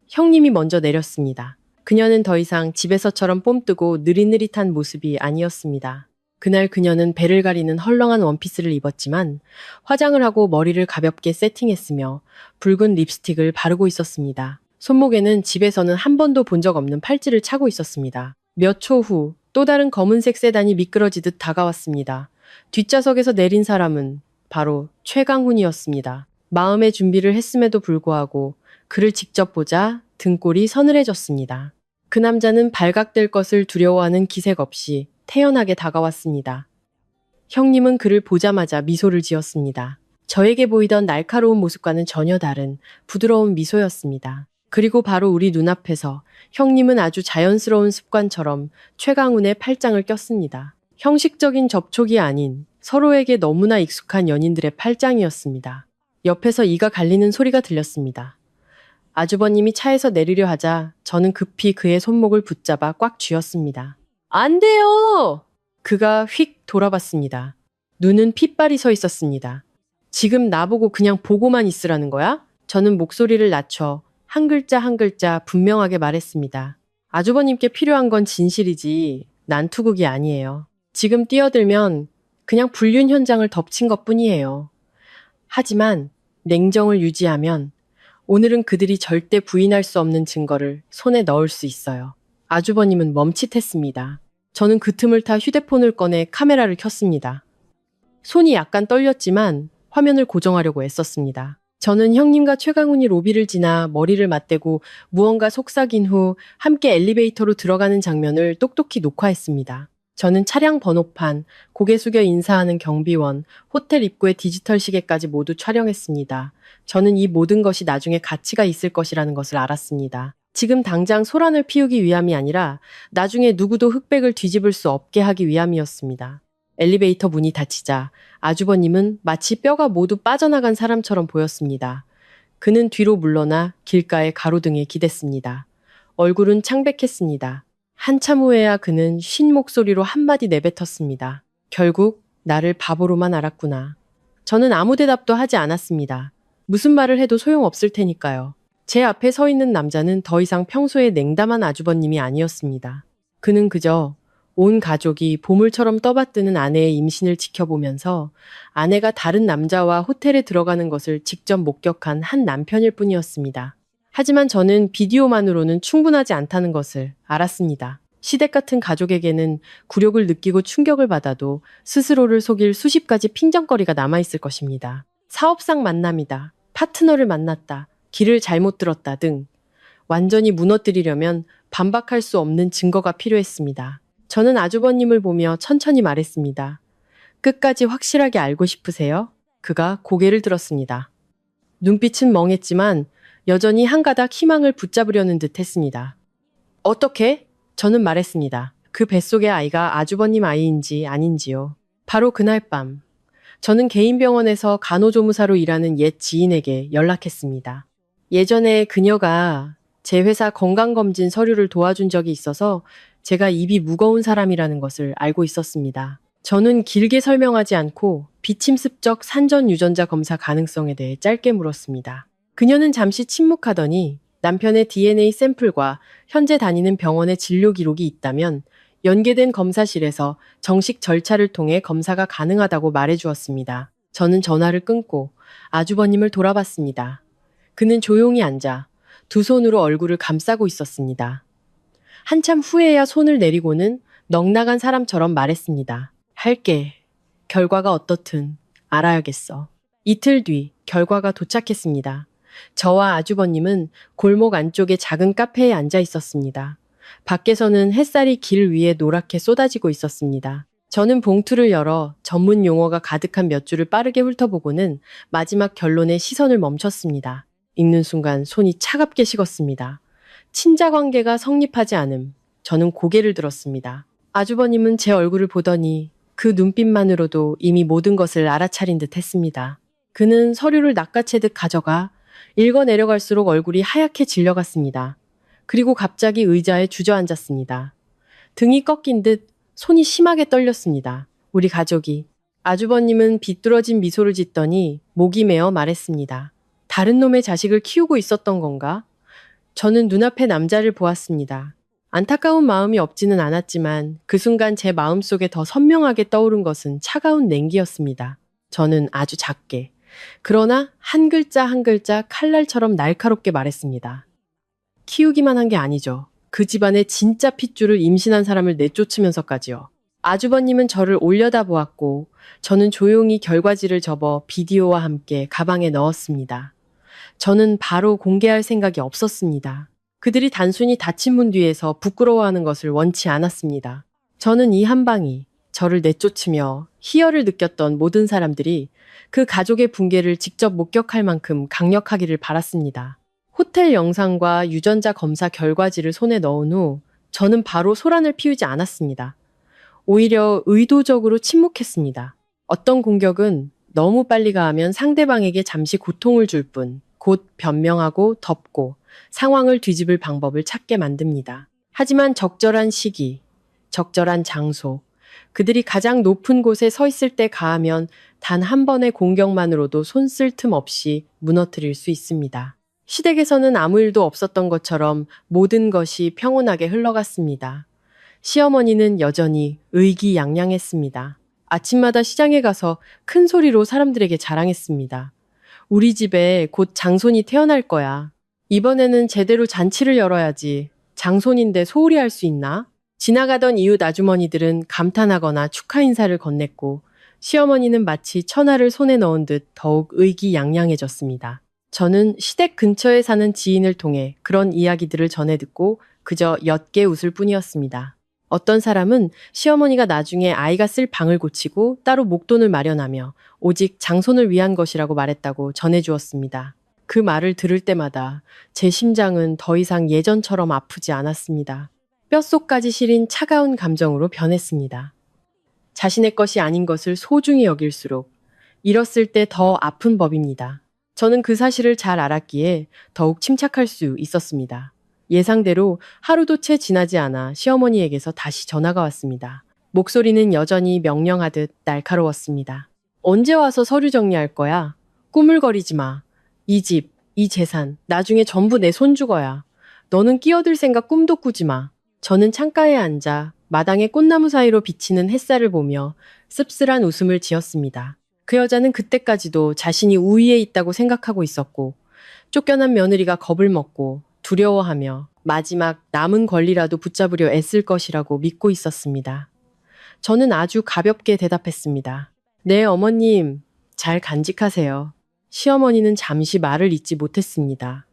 형님이 먼저 내렸습니다. 그녀는 더 이상 집에서처럼 뽐뜨고 느릿느릿한 모습이 아니었습니다. 그날 그녀는 배를 가리는 헐렁한 원피스를 입었지만 화장을 하고 머리를 가볍게 세팅했으며 붉은 립스틱을 바르고 있었습니다. 손목에는 집에서는 한 번도 본 적 없는 팔찌를 차고 있었습니다. 몇 초 후 또 다른 검은색 세단이 미끄러지듯 다가왔습니다. 뒷좌석에서 내린 사람은 바로 최강훈이었습니다. 마음의 준비를 했음에도 불구하고 그를 직접 보자 등골이 서늘해졌습니다. 그 남자는 발각될 것을 두려워하는 기색 없이 태연하게 다가왔습니다. 형님은 그를 보자마자 미소를 지었습니다. 저에게 보이던 날카로운 모습과는 전혀 다른 부드러운 미소였습니다. 그리고 바로 우리 눈앞에서 형님은 아주 자연스러운 습관처럼 최강훈의 팔짱을 꼈습니다. 형식적인 접촉이 아닌 서로에게 너무나 익숙한 연인들의 팔짱이었습니다. 옆에서 이가 갈리는 소리가 들렸습니다. 아주버님이 차에서 내리려 하자 저는 급히 그의 손목을 붙잡아 꽉 쥐었습니다. 안 돼요! 그가 휙 돌아봤습니다. 눈은 핏발이 서 있었습니다. 지금 나보고 그냥 보고만 있으라는 거야? 저는 목소리를 낮춰 한 글자 한 글자 분명하게 말했습니다. 아주버님께 필요한 건 진실이지 난투극이 아니에요. 지금 뛰어들면 그냥 불륜 현장을 덮친 것뿐이에요. 하지만 냉정을 유지하면 오늘은 그들이 절대 부인할 수 없는 증거를 손에 넣을 수 있어요. 아주버님은 멈칫했습니다. 저는 그 틈을 타 휴대폰을 꺼내 카메라를 켰습니다. 손이 약간 떨렸지만 화면을 고정하려고 애썼습니다. 저는 형님과 최강훈이 로비를 지나 머리를 맞대고 무언가 속삭인 후 함께 엘리베이터로 들어가는 장면을 똑똑히 녹화했습니다. 저는 차량 번호판, 고개 숙여 인사하는 경비원, 호텔 입구의 디지털 시계까지 모두 촬영했습니다. 저는 이 모든 것이 나중에 가치가 있을 것이라는 것을 알았습니다. 지금 당장 소란을 피우기 위함이 아니라 나중에 누구도 흑백을 뒤집을 수 없게 하기 위함이었습니다. 엘리베이터 문이 닫히자 아주버님은 마치 뼈가 모두 빠져나간 사람처럼 보였습니다. 그는 뒤로 물러나 길가의 가로등에 기댔습니다. 얼굴은 창백했습니다. 한참 후에야 그는 쉰 목소리로 한마디 내뱉었습니다. 결국 나를 바보로만 알았구나. 저는 아무 대답도 하지 않았습니다. 무슨 말을 해도 소용없을 테니까요. 제 앞에 서 있는 남자는 더 이상 평소에 냉담한 아주버님이 아니었습니다. 그는 그저 온 가족이 보물처럼 떠받드는 아내의 임신을 지켜보면서 아내가 다른 남자와 호텔에 들어가는 것을 직접 목격한 한 남편일 뿐이었습니다. 하지만 저는 비디오만으로는 충분하지 않다는 것을 알았습니다. 시댁 같은 가족에게는 굴욕을 느끼고 충격을 받아도 스스로를 속일 수십 가지 핑정거리가 남아있을 것입니다. 사업상 만남이다, 파트너를 만났다, 길을 잘못 들었다 등 완전히 무너뜨리려면 반박할 수 없는 증거가 필요했습니다. 저는 아주버님을 보며 천천히 말했습니다. 끝까지 확실하게 알고 싶으세요? 그가 고개를 들었습니다. 눈빛은 멍했지만 여전히 한 가닥 희망을 붙잡으려는 듯 했습니다. 어떻게? 저는 말했습니다. 그 뱃속의 아이가 아주버님 아이인지 아닌지요. 바로 그날 밤, 저는 개인 병원에서 간호조무사로 일하는 옛 지인에게 연락했습니다. 예전에 그녀가 제 회사 건강검진 서류를 도와준 적이 있어서 제가 입이 무거운 사람이라는 것을 알고 있었습니다. 저는 길게 설명하지 않고 비침습적 산전 유전자 검사 가능성에 대해 짧게 물었습니다. 그녀는 잠시 침묵하더니 남편의 DNA 샘플과 현재 다니는 병원의 진료 기록이 있다면 연계된 검사실에서 정식 절차를 통해 검사가 가능하다고 말해주었습니다. 저는 전화를 끊고 아주버님을 돌아봤습니다. 그는 조용히 앉아 두 손으로 얼굴을 감싸고 있었습니다. 한참 후에야 손을 내리고는 넋나간 사람처럼 말했습니다. 할게. 결과가 어떻든 알아야겠어. 이틀 뒤 결과가 도착했습니다. 저와 아주버님은 골목 안쪽의 작은 카페에 앉아 있었습니다. 밖에서는 햇살이 길 위에 노랗게 쏟아지고 있었습니다. 저는 봉투를 열어 전문 용어가 가득한 몇 줄을 빠르게 훑어보고는 마지막 결론에 시선을 멈췄습니다. 읽는 순간 손이 차갑게 식었습니다. 친자 관계가 성립하지 않음. 저는 고개를 들었습니다. 아주버님은 제 얼굴을 보더니 그 눈빛만으로도 이미 모든 것을 알아차린 듯 했습니다. 그는 서류를 낚아채듯 가져가 읽어 내려갈수록 얼굴이 하얗게 질려갔습니다. 그리고 갑자기 의자에 주저앉았습니다. 등이 꺾인 듯 손이 심하게 떨렸습니다. 우리 가족이. 아주버님은 비뚤어진 미소를 짓더니 목이 메어 말했습니다. 다른 놈의 자식을 키우고 있었던 건가? 저는 눈앞에 남자를 보았습니다. 안타까운 마음이 없지는 않았지만 그 순간 제 마음속에 더 선명하게 떠오른 것은 차가운 냉기였습니다. 저는 아주 작게, 그러나 한 글자 한 글자 칼날처럼 날카롭게 말했습니다. 키우기만 한 게 아니죠. 그 집안의 진짜 핏줄을 임신한 사람을 내쫓으면서까지요. 아주버님은 저를 올려다보았고 저는 조용히 결과지를 접어 비디오와 함께 가방에 넣었습니다. 저는 바로 공개할 생각이 없었습니다. 그들이 단순히 닫힌 문 뒤에서 부끄러워하는 것을 원치 않았습니다. 저는 이 한 방이 저를 내쫓으며 희열을 느꼈던 모든 사람들이 그 가족의 붕괴를 직접 목격할 만큼 강력하기를 바랐습니다. 호텔 영상과 유전자 검사 결과지를 손에 넣은 후 저는 바로 소란을 피우지 않았습니다. 오히려 의도적으로 침묵했습니다. 어떤 공격은 너무 빨리 가하면 상대방에게 잠시 고통을 줄 뿐, 곧 변명하고 덮고 상황을 뒤집을 방법을 찾게 만듭니다. 하지만 적절한 시기, 적절한 장소, 그들이 가장 높은 곳에 서 있을 때 가하면 단 한 번의 공격만으로도 손 쓸 틈 없이 무너뜨릴 수 있습니다. 시댁에서는 아무 일도 없었던 것처럼 모든 것이 평온하게 흘러갔습니다. 시어머니는 여전히 의기양양했습니다. 아침마다 시장에 가서 큰 소리로 사람들에게 자랑했습니다. 우리 집에 곧 장손이 태어날 거야. 이번에는 제대로 잔치를 열어야지. 장손인데 소홀히 할 수 있나? 지나가던 이웃 아주머니들은 감탄하거나 축하 인사를 건넸고 시어머니는 마치 천하를 손에 넣은 듯 더욱 의기양양해졌습니다. 저는 시댁 근처에 사는 지인을 통해 그런 이야기들을 전해 듣고 그저 옅게 웃을 뿐이었습니다. 어떤 사람은 시어머니가 나중에 아이가 쓸 방을 고치고 따로 목돈을 마련하며 오직 장손을 위한 것이라고 말했다고 전해주었습니다. 그 말을 들을 때마다 제 심장은 더 이상 예전처럼 아프지 않았습니다. 뼛속까지 시린 차가운 감정으로 변했습니다. 자신의 것이 아닌 것을 소중히 여길수록 잃었을 때 더 아픈 법입니다. 저는 그 사실을 잘 알았기에 더욱 침착할 수 있었습니다. 예상대로 하루도 채 지나지 않아 시어머니에게서 다시 전화가 왔습니다. 목소리는 여전히 명령하듯 날카로웠습니다. 언제 와서 서류 정리할 거야? 꾸물거리지 마. 이 집, 이 재산, 나중에 전부 내 손주거야. 너는 끼어들 생각 꿈도 꾸지 마. 저는 창가에 앉아 마당의 꽃나무 사이로 비치는 햇살을 보며 씁쓸한 웃음을 지었습니다. 그 여자는 그때까지도 자신이 우위에 있다고 생각하고 있었고 쫓겨난 며느리가 겁을 먹고 두려워하며 마지막 남은 권리라도 붙잡으려 애쓸 것이라고 믿고 있었습니다. 저는 아주 가볍게 대답했습니다. 네, 어머님, 잘 간직하세요. 시어머니는 잠시 말을 잇지 못했습니다.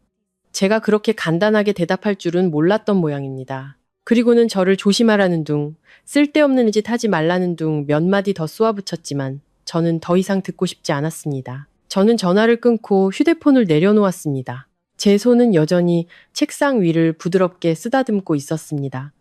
제가 그렇게 간단하게 대답할 줄은 몰랐던 모양입니다. 그리고는 저를 조심하라는 둥, 쓸데없는 짓 하지 말라는 둥 몇 마디 더 쏘아붙였지만 저는 더 이상 듣고 싶지 않았습니다. 저는 전화를 끊고 휴대폰을 내려놓았습니다. 제 손은 여전히 책상 위를 부드럽게 쓰다듬고 있었습니다.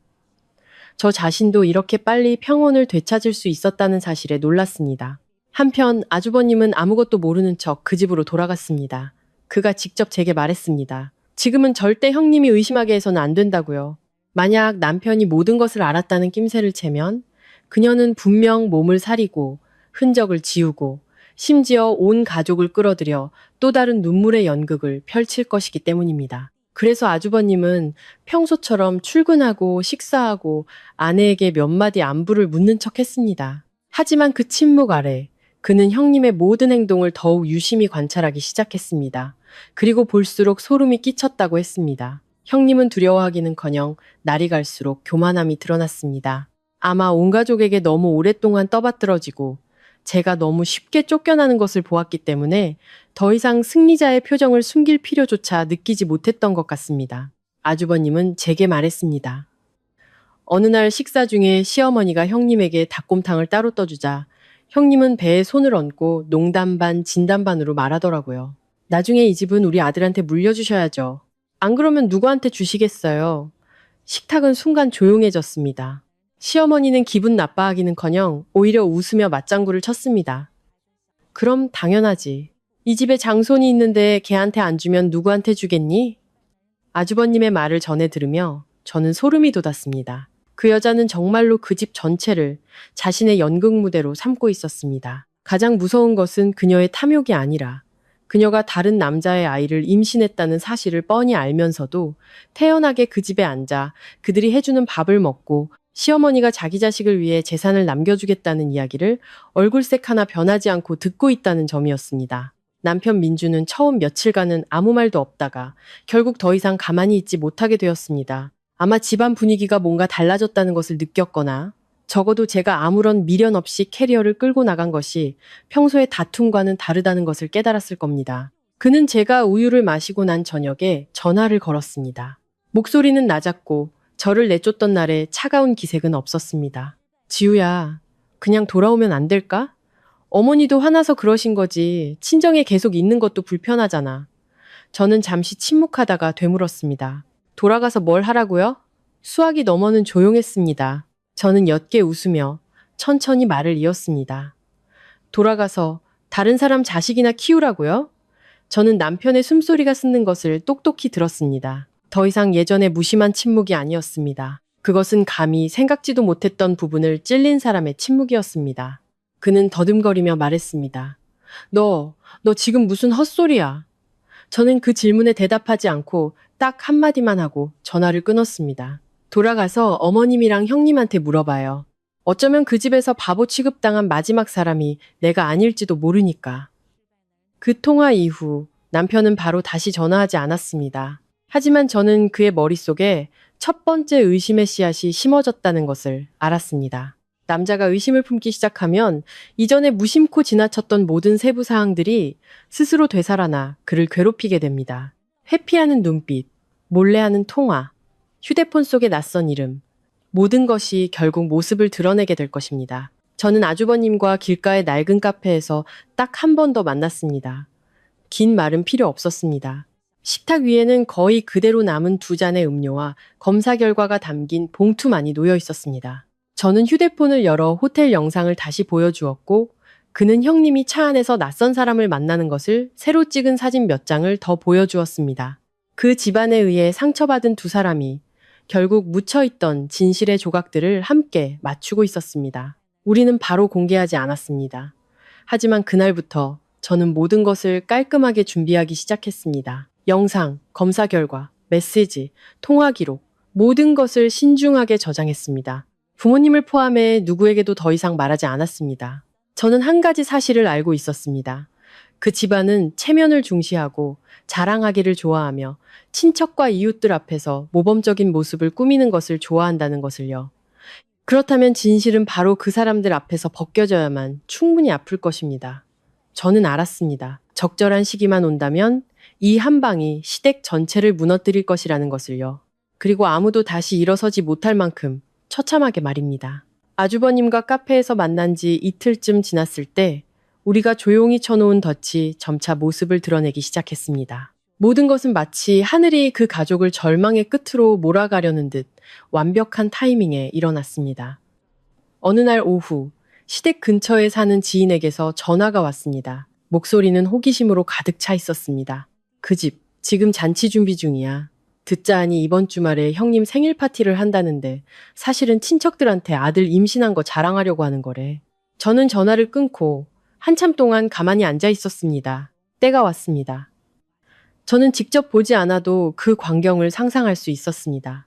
저 자신도 이렇게 빨리 평온을 되찾을 수 있었다는 사실에 놀랐습니다. 한편 아주버님은 아무것도 모르는 척 그 집으로 돌아갔습니다. 그가 직접 제게 말했습니다. 지금은 절대 형님이 의심하게 해서는 안 된다고요. 만약 남편이 모든 것을 알았다는 낌새를 채면 그녀는 분명 몸을 사리고 흔적을 지우고 심지어 온 가족을 끌어들여 또 다른 눈물의 연극을 펼칠 것이기 때문입니다. 그래서 아주버님은 평소처럼 출근하고 식사하고 아내에게 몇 마디 안부를 묻는 척 했습니다. 하지만 그 침묵 아래 그는 형님의 모든 행동을 더욱 유심히 관찰하기 시작했습니다. 그리고 볼수록 소름이 끼쳤다고 했습니다. 형님은 두려워하기는커녕 날이 갈수록 교만함이 드러났습니다. 아마 온 가족에게 너무 오랫동안 떠받들어지고 제가 너무 쉽게 쫓겨나는 것을 보았기 때문에 더 이상 승리자의 표정을 숨길 필요조차 느끼지 못했던 것 같습니다. 아주버님은 제게 말했습니다. 어느 날 식사 중에 시어머니가 형님에게 닭곰탕을 따로 떠주자 형님은 배에 손을 얹고 농담 반 진담 반으로 말하더라고요. 나중에 이 집은 우리 아들한테 물려주셔야죠. 안 그러면 누구한테 주시겠어요? 식탁은 순간 조용해졌습니다. 시어머니는 기분 나빠하기는커녕 오히려 웃으며 맞장구를 쳤습니다. 그럼 당연하지. 이 집에 장손이 있는데 걔한테 안 주면 누구한테 주겠니? 아주버님의 말을 전해 들으며 저는 소름이 돋았습니다. 그 여자는 정말로 그 집 전체를 자신의 연극 무대로 삼고 있었습니다. 가장 무서운 것은 그녀의 탐욕이 아니라 그녀가 다른 남자의 아이를 임신했다는 사실을 뻔히 알면서도 태연하게 그 집에 앉아 그들이 해주는 밥을 먹고 시어머니가 자기 자식을 위해 재산을 남겨주겠다는 이야기를 얼굴색 하나 변하지 않고 듣고 있다는 점이었습니다. 남편 민주는 처음 며칠간은 아무 말도 없다가 결국 더 이상 가만히 있지 못하게 되었습니다. 아마 집안 분위기가 뭔가 달라졌다는 것을 느꼈거나 적어도 제가 아무런 미련 없이 캐리어를 끌고 나간 것이 평소의 다툼과는 다르다는 것을 깨달았을 겁니다. 그는 제가 우유를 마시고 난 저녁에 전화를 걸었습니다. 목소리는 낮았고 저를 내쫓던 날에 차가운 기색은 없었습니다. 지우야, 그냥 돌아오면 안 될까? 어머니도 화나서 그러신 거지. 친정에 계속 있는 것도 불편하잖아. 저는 잠시 침묵하다가 되물었습니다. 돌아가서 뭘 하라고요? 수학이 너머는 조용했습니다. 저는 옅게 웃으며 천천히 말을 이었습니다. 돌아가서 다른 사람 자식이나 키우라고요? 저는 남편의 숨소리가 샜는 것을 똑똑히 들었습니다. 더 이상 예전의 무심한 침묵이 아니었습니다. 그것은 감히 생각지도 못했던 부분을 찔린 사람의 침묵이었습니다. 그는 더듬거리며 말했습니다. 너 지금 무슨 헛소리야? 저는 그 질문에 대답하지 않고 딱 한마디만 하고 전화를 끊었습니다. 돌아가서 어머님이랑 형님한테 물어봐요. 어쩌면 그 집에서 바보 취급당한 마지막 사람이 내가 아닐지도 모르니까. 그 통화 이후 남편은 바로 다시 전화하지 않았습니다. 하지만 저는 그의 머릿속에 첫 번째 의심의 씨앗이 심어졌다는 것을 알았습니다. 남자가 의심을 품기 시작하면 이전에 무심코 지나쳤던 모든 세부 사항들이 스스로 되살아나 그를 괴롭히게 됩니다. 회피하는 눈빛, 몰래하는 통화, 휴대폰 속의 낯선 이름, 모든 것이 결국 모습을 드러내게 될 것입니다. 저는 아주버님과 길가의 낡은 카페에서 딱 한 번 더 만났습니다. 긴 말은 필요 없었습니다. 식탁 위에는 거의 그대로 남은 두 잔의 음료와 검사 결과가 담긴 봉투만이 놓여 있었습니다. 저는 휴대폰을 열어 호텔 영상을 다시 보여주었고 그는 형님이 차 안에서 낯선 사람을 만나는 것을 새로 찍은 사진 몇 장을 더 보여주었습니다. 그 집안에 의해 상처받은 두 사람이 결국 묻혀있던 진실의 조각들을 함께 맞추고 있었습니다. 우리는 바로 공개하지 않았습니다. 하지만 그날부터 저는 모든 것을 깔끔하게 준비하기 시작했습니다. 영상, 검사 결과, 메시지, 통화 기록, 모든 것을 신중하게 저장했습니다. 부모님을 포함해 누구에게도 더 이상 말하지 않았습니다. 저는 한 가지 사실을 알고 있었습니다. 그 집안은 체면을 중시하고 자랑하기를 좋아하며 친척과 이웃들 앞에서 모범적인 모습을 꾸미는 것을 좋아한다는 것을요. 그렇다면 진실은 바로 그 사람들 앞에서 벗겨져야만 충분히 아플 것입니다. 저는 알았습니다. 적절한 시기만 온다면 이 한 방이 시댁 전체를 무너뜨릴 것이라는 것을요. 그리고 아무도 다시 일어서지 못할 만큼 처참하게 말입니다. 아주버님과 카페에서 만난 지 이틀쯤 지났을 때 우리가 조용히 쳐놓은 덫이 점차 모습을 드러내기 시작했습니다. 모든 것은 마치 하늘이 그 가족을 절망의 끝으로 몰아가려는 듯 완벽한 타이밍에 일어났습니다. 어느 날 오후 시댁 근처에 사는 지인에게서 전화가 왔습니다. 목소리는 호기심으로 가득 차 있었습니다. 그 집, 지금 잔치 준비 중이야. 듣자 하니 이번 주말에 형님 생일 파티를 한다는데 사실은 친척들한테 아들 임신한 거 자랑하려고 하는 거래. 저는 전화를 끊고 한참 동안 가만히 앉아 있었습니다. 때가 왔습니다. 저는 직접 보지 않아도 그 광경을 상상할 수 있었습니다.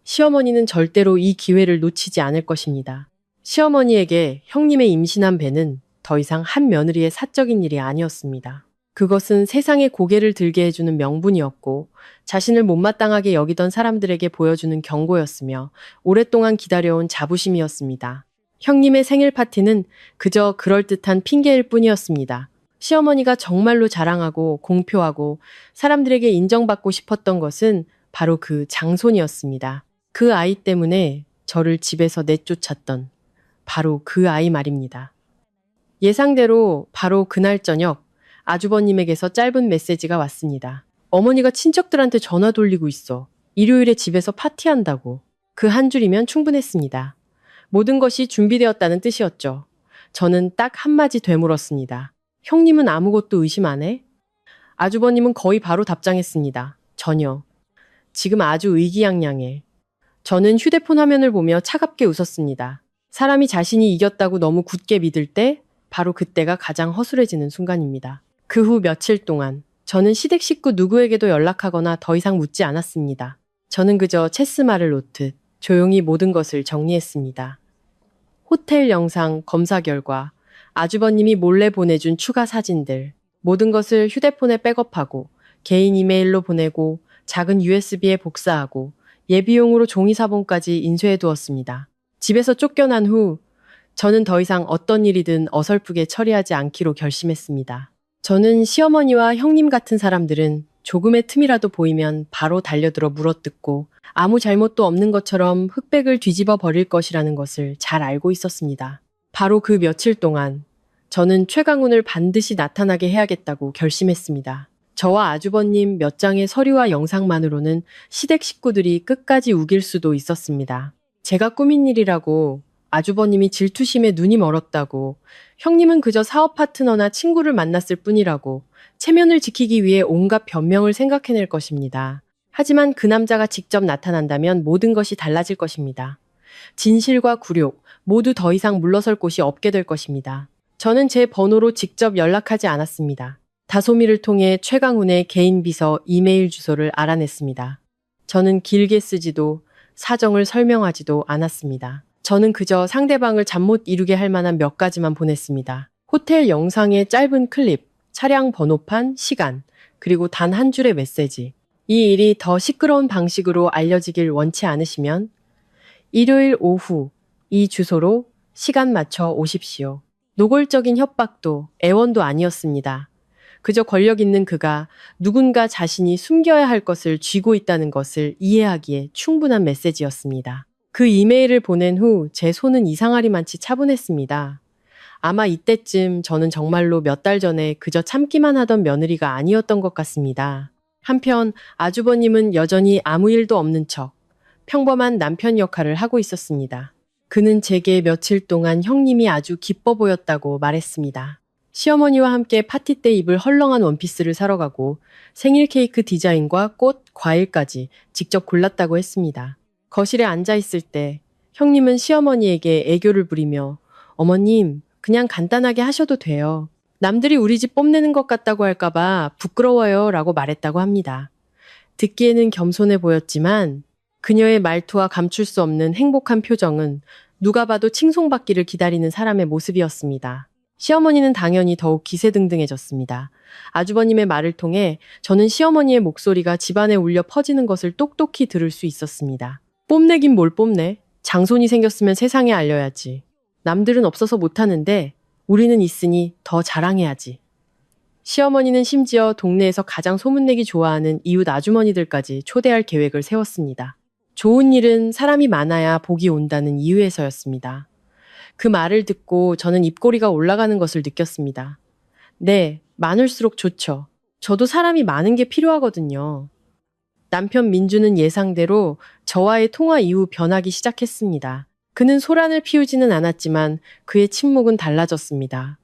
시어머니는 절대로 이 기회를 놓치지 않을 것입니다. 시어머니에게 형님의 임신한 배는 더 이상 한 며느리의 사적인 일이 아니었습니다. 그것은 세상에 고개를 들게 해주는 명분이었고 자신을 못마땅하게 여기던 사람들에게 보여주는 경고였으며 오랫동안 기다려온 자부심이었습니다. 형님의 생일 파티는 그저 그럴듯한 핑계일 뿐이었습니다. 시어머니가 정말로 자랑하고 공표하고 사람들에게 인정받고 싶었던 것은 바로 그 장손이었습니다. 그 아이 때문에 저를 집에서 내쫓았던 바로 그 아이 말입니다. 예상대로 바로 그날 저녁 아주버님에게서 짧은 메시지가 왔습니다. 어머니가 친척들한테 전화 돌리고 있어. 일요일에 집에서 파티한다고. 그 한 줄이면 충분했습니다. 모든 것이 준비되었다는 뜻이었죠. 저는 딱 한마디 되물었습니다. 형님은 아무것도 의심 안 해? 아주버님은 거의 바로 답장했습니다. 전혀. 지금 아주 의기양양해. 저는 휴대폰 화면을 보며 차갑게 웃었습니다. 사람이 자신이 이겼다고 너무 굳게 믿을 때 바로 그때가 가장 허술해지는 순간입니다. 그 후 며칠 동안 저는 시댁 식구 누구에게도 연락하거나 더 이상 묻지 않았습니다. 저는 그저 체스말을 놓듯 조용히 모든 것을 정리했습니다. 호텔 영상 검사 결과, 아주버님이 몰래 보내준 추가 사진들, 모든 것을 휴대폰에 백업하고 개인 이메일로 보내고 작은 USB에 복사하고 예비용으로 종이사본까지 인쇄해 두었습니다. 집에서 쫓겨난 후 저는 더 이상 어떤 일이든 어설프게 처리하지 않기로 결심했습니다. 저는 시어머니와 형님 같은 사람들은 조금의 틈이라도 보이면 바로 달려들어 물어뜯고 아무 잘못도 없는 것처럼 흑백을 뒤집어 버릴 것이라는 것을 잘 알고 있었습니다. 바로 그 며칠 동안 저는 최강훈을 반드시 나타나게 해야겠다고 결심했습니다. 저와 아주버님 몇 장의 서류와 영상만으로는 시댁 식구들이 끝까지 우길 수도 있었습니다. 제가 꾸민 일이라고, 아주버님이 질투심에 눈이 멀었다고, 형님은 그저 사업 파트너나 친구를 만났을 뿐이라고, 체면을 지키기 위해 온갖 변명을 생각해낼 것입니다. 하지만 그 남자가 직접 나타난다면 모든 것이 달라질 것입니다. 진실과 굴욕, 모두 더 이상 물러설 곳이 없게 될 것입니다. 저는 제 번호로 직접 연락하지 않았습니다. 다소미를 통해 최강훈의 개인 비서 이메일 주소를 알아냈습니다. 저는 길게 쓰지도 사정을 설명하지도 않았습니다. 저는 그저 상대방을 잠 못 이루게 할 만한 몇 가지만 보냈습니다. 호텔 영상의 짧은 클립, 차량 번호판, 시간, 그리고 단 한 줄의 메시지. 이 일이 더 시끄러운 방식으로 알려지길 원치 않으시면 일요일 오후 이 주소로 시간 맞춰 오십시오. 노골적인 협박도 애원도 아니었습니다. 그저 권력 있는 그가 누군가 자신이 숨겨야 할 것을 쥐고 있다는 것을 이해하기에 충분한 메시지였습니다. 그 이메일을 보낸 후 제 손은 이상하리만치 차분했습니다. 아마 이때쯤 저는 정말로 몇 달 전에 그저 참기만 하던 며느리가 아니었던 것 같습니다. 한편 아주버님은 여전히 아무 일도 없는 척 평범한 남편 역할을 하고 있었습니다. 그는 제게 며칠 동안 형님이 아주 기뻐 보였다고 말했습니다. 시어머니와 함께 파티 때 입을 헐렁한 원피스를 사러 가고 생일 케이크 디자인과 꽃, 과일까지 직접 골랐다고 했습니다. 거실에 앉아 있을 때 형님은 시어머니에게 애교를 부리며 어머님, 그냥 간단하게 하셔도 돼요. 남들이 우리 집 뽐내는 것 같다고 할까봐 부끄러워요 라고 말했다고 합니다. 듣기에는 겸손해 보였지만 그녀의 말투와 감출 수 없는 행복한 표정은 누가 봐도 칭송받기를 기다리는 사람의 모습이었습니다. 시어머니는 당연히 더욱 기세등등해졌습니다. 아주버님의 말을 통해 저는 시어머니의 목소리가 집안에 울려 퍼지는 것을 똑똑히 들을 수 있었습니다. 뽐내긴 뭘 뽐내? 장손이 생겼으면 세상에 알려야지. 남들은 없어서 못하는데 우리는 있으니 더 자랑해야지. 시어머니는 심지어 동네에서 가장 소문내기 좋아하는 이웃 아주머니들까지 초대할 계획을 세웠습니다. 좋은 일은 사람이 많아야 복이 온다는 이유에서였습니다. 그 말을 듣고 저는 입꼬리가 올라가는 것을 느꼈습니다. 네, 많을수록 좋죠. 저도 사람이 많은 게 필요하거든요. 남편 민주는 예상대로 저와의 통화 이후 변하기 시작했습니다. 그는 소란을 피우지는 않았지만 그의 침묵은 달라졌습니다.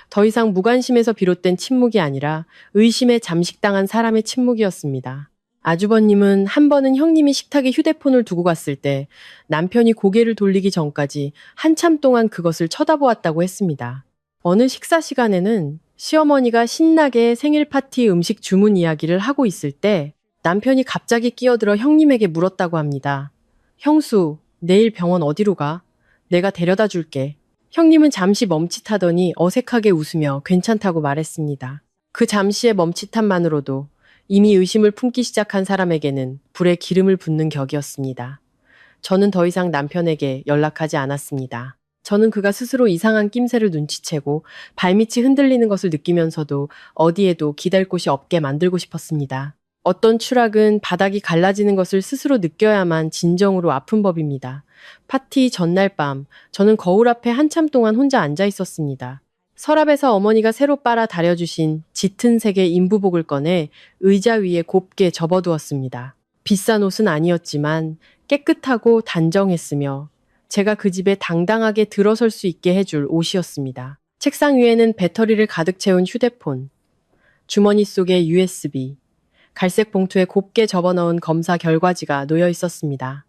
더 이상 무관심에서 비롯된 침묵이 아니라 의심에 잠식당한 사람의 침묵이었습니다. 아주버님은 한 번은 형님이 식탁에 휴대폰을 두고 갔을 때 남편이 고개를 돌리기 전까지 한참 동안 그것을 쳐다보았다고 했습니다. 어느 식사 시간에는 시어머니가 신나게 생일 파티 음식 주문 이야기를 하고 있을 때 남편이 갑자기 끼어들어 형님에게 물었다고 합니다. 형수, 내일 병원 어디로 가? 내가 데려다 줄게. 형님은 잠시 멈칫하더니 어색하게 웃으며 괜찮다고 말했습니다. 그 잠시의 멈칫함만으로도 이미 의심을 품기 시작한 사람에게는 불에 기름을 붓는 격이었습니다. 저는 더 이상 남편에게 연락하지 않았습니다. 저는 그가 스스로 이상한 낌새를 눈치채고 발밑이 흔들리는 것을 느끼면서도 어디에도 기댈 곳이 없게 만들고 싶었습니다. 어떤 추락은 바닥이 갈라지는 것을 스스로 느껴야만 진정으로 아픈 법입니다. 파티 전날 밤, 저는 거울 앞에 한참 동안 혼자 앉아 있었습니다. 서랍에서 어머니가 새로 빨아 다려주신 짙은 색의 인부복을 꺼내 의자 위에 곱게 접어두었습니다. 비싼 옷은 아니었지만 깨끗하고 단정했으며 제가 그 집에 당당하게 들어설 수 있게 해줄 옷이었습니다. 책상 위에는 배터리를 가득 채운 휴대폰, 주머니 속에 USB, 갈색 봉투에 곱게 접어넣은 검사 결과지가 놓여 있었습니다.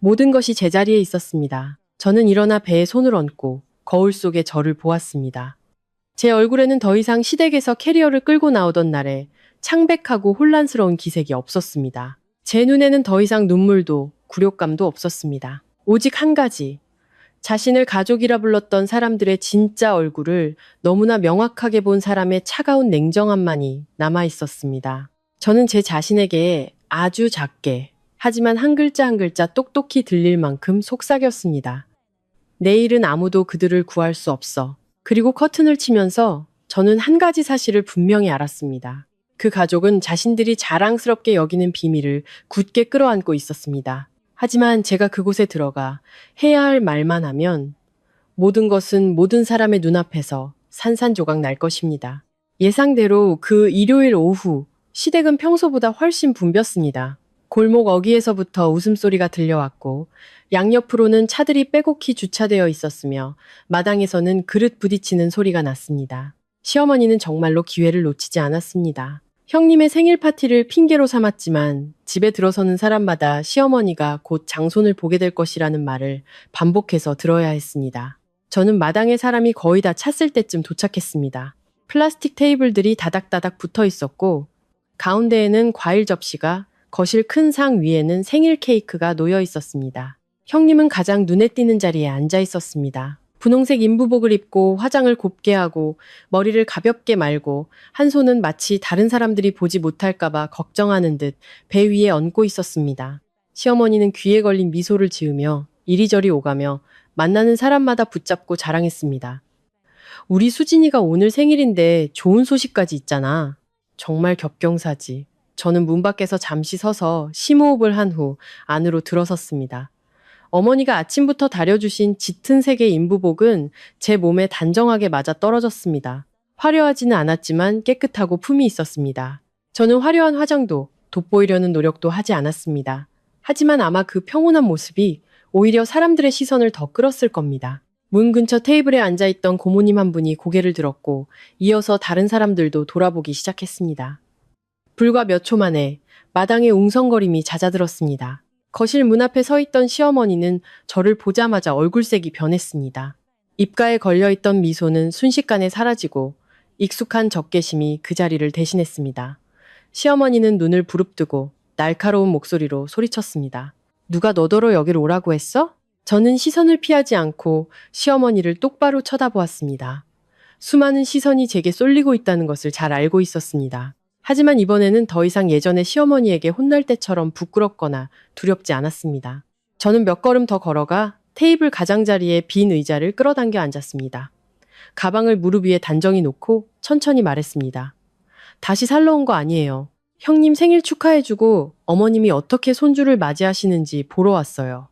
모든 것이 제자리에 있었습니다. 저는 일어나 배에 손을 얹고 거울 속에 저를 보았습니다. 제 얼굴에는 더 이상 시댁에서 캐리어를 끌고 나오던 날에 창백하고 혼란스러운 기색이 없었습니다. 제 눈에는 더 이상 눈물도 굴욕감도 없었습니다. 오직 한 가지, 자신을 가족이라 불렀던 사람들의 진짜 얼굴을 너무나 명확하게 본 사람의 차가운 냉정함만이 남아 있었습니다. 저는 제 자신에게 아주 작게, 하지만 한 글자 한 글자 똑똑히 들릴 만큼 속삭였습니다. 내일은 아무도 그들을 구할 수 없어. 그리고 커튼을 치면서 저는 한 가지 사실을 분명히 알았습니다. 그 가족은 자신들이 자랑스럽게 여기는 비밀을 굳게 끌어안고 있었습니다. 하지만 제가 그곳에 들어가 해야 할 말만 하면 모든 것은 모든 사람의 눈앞에서 산산조각 날 것입니다. 예상대로 그 일요일 오후 시댁은 평소보다 훨씬 붐볐습니다. 골목 어귀에서부터 웃음소리가 들려왔고 양옆으로는 차들이 빼곡히 주차되어 있었으며 마당에서는 그릇 부딪히는 소리가 났습니다. 시어머니는 정말로 기회를 놓치지 않았습니다. 형님의 생일 파티를 핑계로 삼았지만 집에 들어서는 사람마다 시어머니가 곧 장손을 보게 될 것이라는 말을 반복해서 들어야 했습니다. 저는 마당에 사람이 거의 다 찼을 때쯤 도착했습니다. 플라스틱 테이블들이 다닥다닥 붙어 있었고 가운데에는 과일 접시가, 거실 큰 상 위에는 생일 케이크가 놓여 있었습니다. 형님은 가장 눈에 띄는 자리에 앉아 있었습니다. 분홍색 인부복을 입고 화장을 곱게 하고 머리를 가볍게 말고 한 손은 마치 다른 사람들이 보지 못할까봐 걱정하는 듯 배 위에 얹고 있었습니다. 시어머니는 귀에 걸린 미소를 지으며 이리저리 오가며 만나는 사람마다 붙잡고 자랑했습니다. 우리 수진이가 오늘 생일인데 좋은 소식까지 있잖아. 정말 겹경사지. 저는 문 밖에서 잠시 서서 심호흡을 한 후 안으로 들어섰습니다. 어머니가 아침부터 다려주신 짙은 색의 인부복은 제 몸에 단정하게 맞아 떨어졌습니다. 화려하지는 않았지만 깨끗하고 품이 있었습니다. 저는 화려한 화장도 돋보이려는 노력도 하지 않았습니다. 하지만 아마 그 평온한 모습이 오히려 사람들의 시선을 더 끌었을 겁니다. 문 근처 테이블에 앉아있던 고모님 한 분이 고개를 들었고 이어서 다른 사람들도 돌아보기 시작했습니다. 불과 몇 초 만에 마당에 웅성거림이 잦아들었습니다. 거실 문 앞에 서 있던 시어머니는 저를 보자마자 얼굴색이 변했습니다. 입가에 걸려있던 미소는 순식간에 사라지고 익숙한 적개심이 그 자리를 대신했습니다. 시어머니는 눈을 부릅뜨고 날카로운 목소리로 소리쳤습니다. 누가 너더러 여길 오라고 했어? 저는 시선을 피하지 않고 시어머니를 똑바로 쳐다보았습니다. 수많은 시선이 제게 쏠리고 있다는 것을 잘 알고 있었습니다. 하지만 이번에는 더 이상 예전에 시어머니에게 혼날 때처럼 부끄럽거나 두렵지 않았습니다. 저는 몇 걸음 더 걸어가 테이블 가장자리에 빈 의자를 끌어당겨 앉았습니다. 가방을 무릎 위에 단정히 놓고 천천히 말했습니다. 다시 살러 온 거 아니에요. 형님 생일 축하해주고 어머님이 어떻게 손주를 맞이하시는지 보러 왔어요.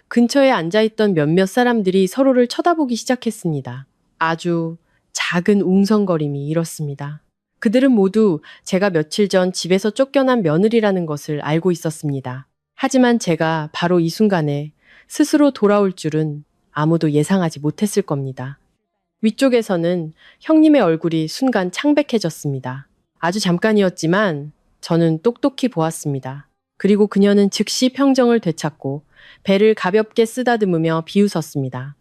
근처에 앉아있던 몇몇 사람들이 서로를 쳐다보기 시작했습니다. 아주 작은 웅성거림이 일었습니다. 그들은 모두 제가 며칠 전 집에서 쫓겨난 며느리라는 것을 알고 있었습니다. 하지만 제가 바로 이 순간에 스스로 돌아올 줄은 아무도 예상하지 못했을 겁니다. 위쪽에서는 형님의 얼굴이 순간 창백해졌습니다. 아주 잠깐이었지만 저는 똑똑히 보았습니다. 그리고 그녀는 즉시 평정을 되찾고 배를 가볍게 쓰다듬으며 비웃었습니다.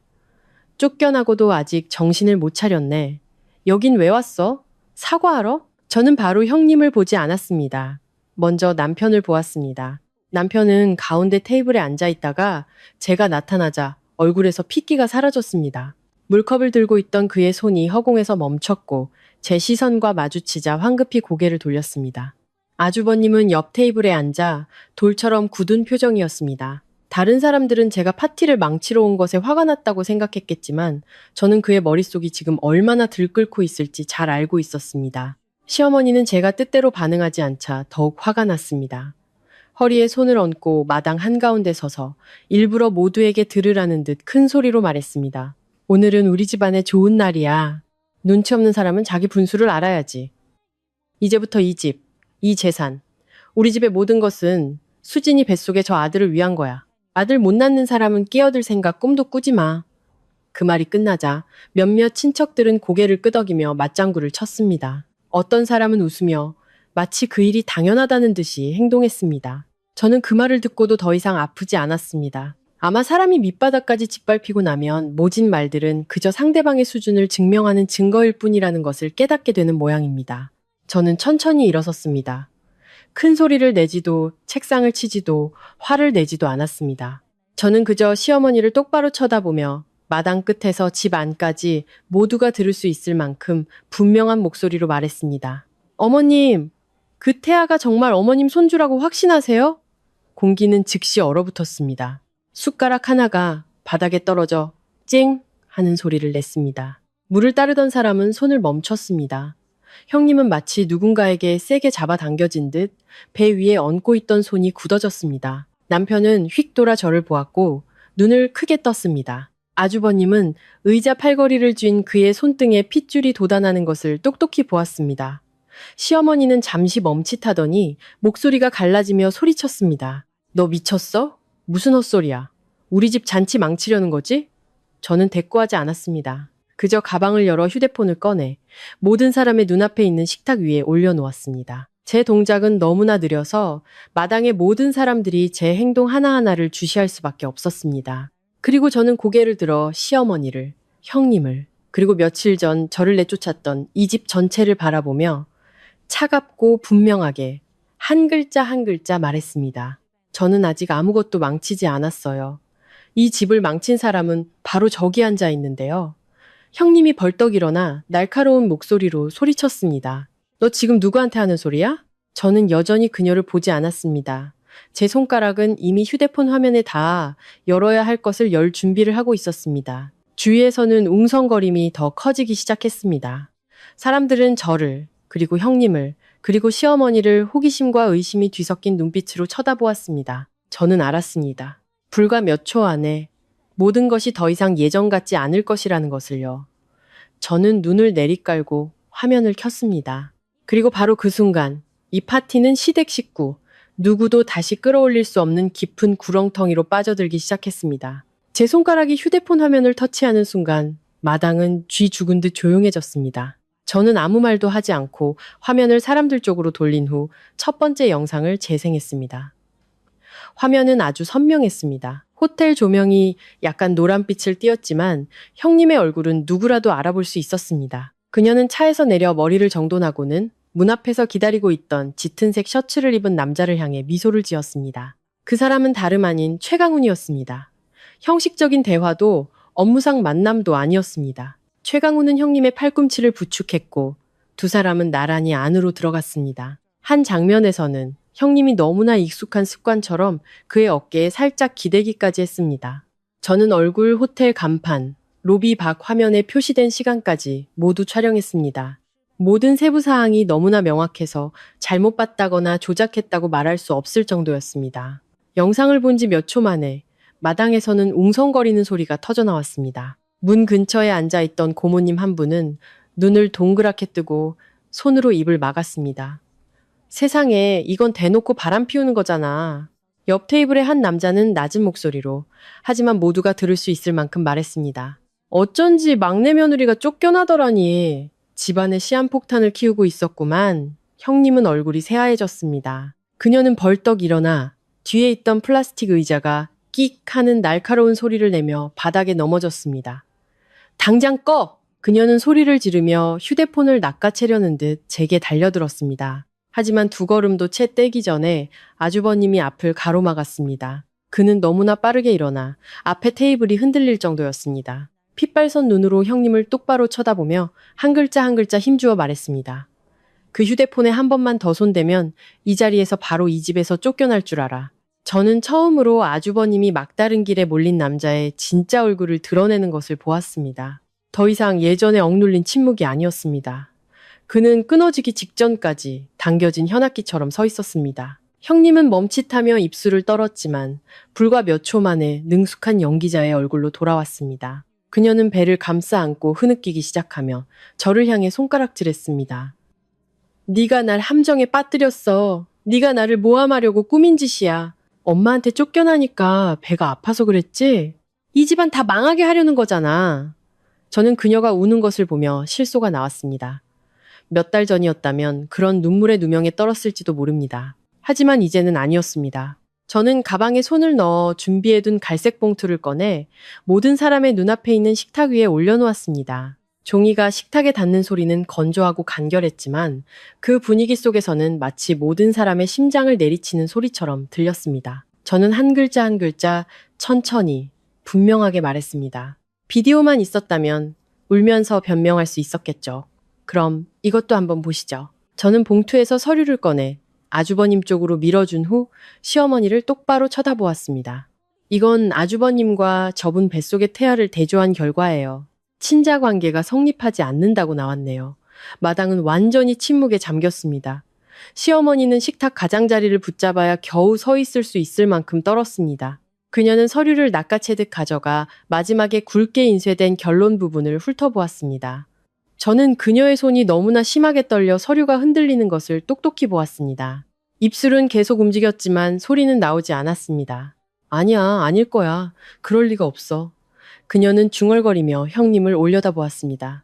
쫓겨나고도 아직 정신을 못 차렸네. 여긴 왜 왔어? 사과하러? 저는 바로 형님을 보지 않았습니다. 먼저 남편을 보았습니다. 남편은 가운데 테이블에 앉아 있다가 제가 나타나자 얼굴에서 핏기가 사라졌습니다. 물컵을 들고 있던 그의 손이 허공에서 멈췄고 제 시선과 마주치자 황급히 고개를 돌렸습니다. 아주버님은 옆 테이블에 앉아 돌처럼 굳은 표정이었습니다. 다른 사람들은 제가 파티를 망치러 온 것에 화가 났다고 생각했겠지만 저는 그의 머릿속이 지금 얼마나 들끓고 있을지 잘 알고 있었습니다. 시어머니는 제가 뜻대로 반응하지 않자 더욱 화가 났습니다. 허리에 손을 얹고 마당 한가운데 서서 일부러 모두에게 들으라는 듯 큰 소리로 말했습니다. 오늘은 우리 집안의 좋은 날이야. 눈치 없는 사람은 자기 분수를 알아야지. 이제부터 이 집, 이 재산, 우리 집의 모든 것은 수진이 뱃속의 저 아들을 위한 거야. 아들 못 낳는 사람은 끼어들 생각 꿈도 꾸지 마. 그 말이 끝나자 몇몇 친척들은 고개를 끄덕이며 맞장구를 쳤습니다. 어떤 사람은 웃으며 마치 그 일이 당연하다는 듯이 행동했습니다. 저는 그 말을 듣고도 더 이상 아프지 않았습니다. 아마 사람이 밑바닥까지 짓밟히고 나면 모진 말들은 그저 상대방의 수준을 증명하는 증거일 뿐이라는 것을 깨닫게 되는 모양입니다. 저는 천천히 일어섰습니다. 큰 소리를 내지도 책상을 치지도 화를 내지도 않았습니다. 저는 그저 시어머니를 똑바로 쳐다보며 마당 끝에서 집 안까지 모두가 들을 수 있을 만큼 분명한 목소리로 말했습니다. 어머님, 그 태아가 정말 어머님 손주라고 확신하세요? 공기는 즉시 얼어붙었습니다. 숟가락 하나가 바닥에 떨어져 찡 하는 소리를 냈습니다. 물을 따르던 사람은 손을 멈췄습니다. 형님은 마치 누군가에게 세게 잡아당겨진 듯 배 위에 얹고 있던 손이 굳어졌습니다. 남편은 휙 돌아 저를 보았고 눈을 크게 떴습니다. 아주버님은 의자 팔걸이를 쥔 그의 손등에 핏줄이 돋아나는 것을 똑똑히 보았습니다. 시어머니는 잠시 멈칫하더니 목소리가 갈라지며 소리쳤습니다. 너 미쳤어? 무슨 헛소리야? 우리 집 잔치 망치려는 거지? 저는 대꾸하지 않았습니다. 그저 가방을 열어 휴대폰을 꺼내 모든 사람의 눈앞에 있는 식탁 위에 올려놓았습니다. 제 동작은 너무나 느려서 마당의 모든 사람들이 제 행동 하나하나를 주시할 수밖에 없었습니다. 그리고 저는 고개를 들어 시어머니를, 형님을, 그리고 며칠 전 저를 내쫓았던 이 집 전체를 바라보며 차갑고 분명하게 한 글자 한 글자 말했습니다. 저는 아직 아무것도 망치지 않았어요. 이 집을 망친 사람은 바로 저기 앉아 있는데요. 형님이 벌떡 일어나 날카로운 목소리로 소리쳤습니다. 너 지금 누구한테 하는 소리야? 저는 여전히 그녀를 보지 않았습니다. 제 손가락은 이미 휴대폰 화면에 닿아 열어야 할 것을 열 준비를 하고 있었습니다. 주위에서는 웅성거림이 더 커지기 시작했습니다. 사람들은 저를, 그리고 형님을, 그리고 시어머니를 호기심과 의심이 뒤섞인 눈빛으로 쳐다보았습니다. 저는 알았습니다. 불과 몇 초 안에 모든 것이 더 이상 예전 같지 않을 것이라는 것을요. 저는 눈을 내리깔고 화면을 켰습니다. 그리고 바로 그 순간 이 파티는 시댁 식구, 누구도 다시 끌어올릴 수 없는 깊은 구렁텅이로 빠져들기 시작했습니다. 제 손가락이 휴대폰 화면을 터치하는 순간 마당은 쥐 죽은 듯 조용해졌습니다. 저는 아무 말도 하지 않고 화면을 사람들 쪽으로 돌린 후 첫 번째 영상을 재생했습니다. 화면은 아주 선명했습니다. 호텔 조명이 약간 노란빛을 띄었지만 형님의 얼굴은 누구라도 알아볼 수 있었습니다. 그녀는 차에서 내려 머리를 정돈하고는 문 앞에서 기다리고 있던 짙은색 셔츠를 입은 남자를 향해 미소를 지었습니다. 그 사람은 다름 아닌 최강훈이었습니다. 형식적인 대화도 업무상 만남도 아니었습니다. 최강훈은 형님의 팔꿈치를 부축했고 두 사람은 나란히 안으로 들어갔습니다. 한 장면에서는 형님이 너무나 익숙한 습관처럼 그의 어깨에 살짝 기대기까지 했습니다. 저는 얼굴, 호텔 간판, 로비 밖 화면에 표시된 시간까지 모두 촬영했습니다. 모든 세부 사항이 너무나 명확해서 잘못 봤다거나 조작했다고 말할 수 없을 정도였습니다. 영상을 본 지 몇 초 만에 마당에서는 웅성거리는 소리가 터져나왔습니다. 문 근처에 앉아있던 고모님 한 분은 눈을 동그랗게 뜨고 손으로 입을 막았습니다. 세상에, 이건 대놓고 바람 피우는 거잖아. 옆 테이블의 한 남자는 낮은 목소리로, 하지만 모두가 들을 수 있을 만큼 말했습니다. 어쩐지 막내 며느리가 쫓겨나더라니. 집안에 시한폭탄을 키우고 있었구만. 형님은 얼굴이 새하얘졌습니다. 그녀는 벌떡 일어나 뒤에 있던 플라스틱 의자가 끽 하는 날카로운 소리를 내며 바닥에 넘어졌습니다. 당장 꺼! 그녀는 소리를 지르며 휴대폰을 낚아채려는 듯 제게 달려들었습니다. 하지만 두 걸음도 채 떼기 전에 아주버님이 앞을 가로막았습니다. 그는 너무나 빠르게 일어나 앞에 테이블이 흔들릴 정도였습니다. 핏발선 눈으로 형님을 똑바로 쳐다보며 한 글자 한 글자 힘주어 말했습니다. 그 휴대폰에 한 번만 더 손대면 이 자리에서 바로 이 집에서 쫓겨날 줄 알아. 저는 처음으로 아주버님이 막다른 길에 몰린 남자의 진짜 얼굴을 드러내는 것을 보았습니다. 더 이상 예전에 억눌린 침묵이 아니었습니다. 그는 끊어지기 직전까지 당겨진 현악기처럼 서 있었습니다. 형님은 멈칫하며 입술을 떨었지만 불과 몇 초 만에 능숙한 연기자의 얼굴로 돌아왔습니다. 그녀는 배를 감싸 안고 흐느끼기 시작하며 저를 향해 손가락질했습니다. 네가 날 함정에 빠뜨렸어. 네가 나를 모함하려고 꾸민 짓이야. 엄마한테 쫓겨나니까 배가 아파서 그랬지? 이 집안 다 망하게 하려는 거잖아. 저는 그녀가 우는 것을 보며 실소가 나왔습니다. 몇 달 전이었다면 그런 눈물의 누명에 떨었을지도 모릅니다. 하지만 이제는 아니었습니다. 저는 가방에 손을 넣어 준비해둔 갈색 봉투를 꺼내 모든 사람의 눈앞에 있는 식탁 위에 올려놓았습니다. 종이가 식탁에 닿는 소리는 건조하고 간결했지만 그 분위기 속에서는 마치 모든 사람의 심장을 내리치는 소리처럼 들렸습니다. 저는 한 글자 한 글자 천천히 분명하게 말했습니다. 비디오만 있었다면 울면서 변명할 수 있었겠죠. 그럼 이것도 한번 보시죠. 저는 봉투에서 서류를 꺼내 아주버님 쪽으로 밀어준 후 시어머니를 똑바로 쳐다보았습니다. 이건 아주버님과 저분 뱃속의 태아를 대조한 결과예요. 친자 관계가 성립하지 않는다고 나왔네요. 마당은 완전히 침묵에 잠겼습니다. 시어머니는 식탁 가장자리를 붙잡아야 겨우 서 있을 수 있을 만큼 떨었습니다. 그녀는 서류를 낚아채듯 가져가 마지막에 굵게 인쇄된 결론 부분을 훑어보았습니다. 저는 그녀의 손이 너무나 심하게 떨려 서류가 흔들리는 것을 똑똑히 보았습니다. 입술은 계속 움직였지만 소리는 나오지 않았습니다. 아니야, 아닐 거야. 그럴 리가 없어. 그녀는 중얼거리며 형님을 올려다보았습니다.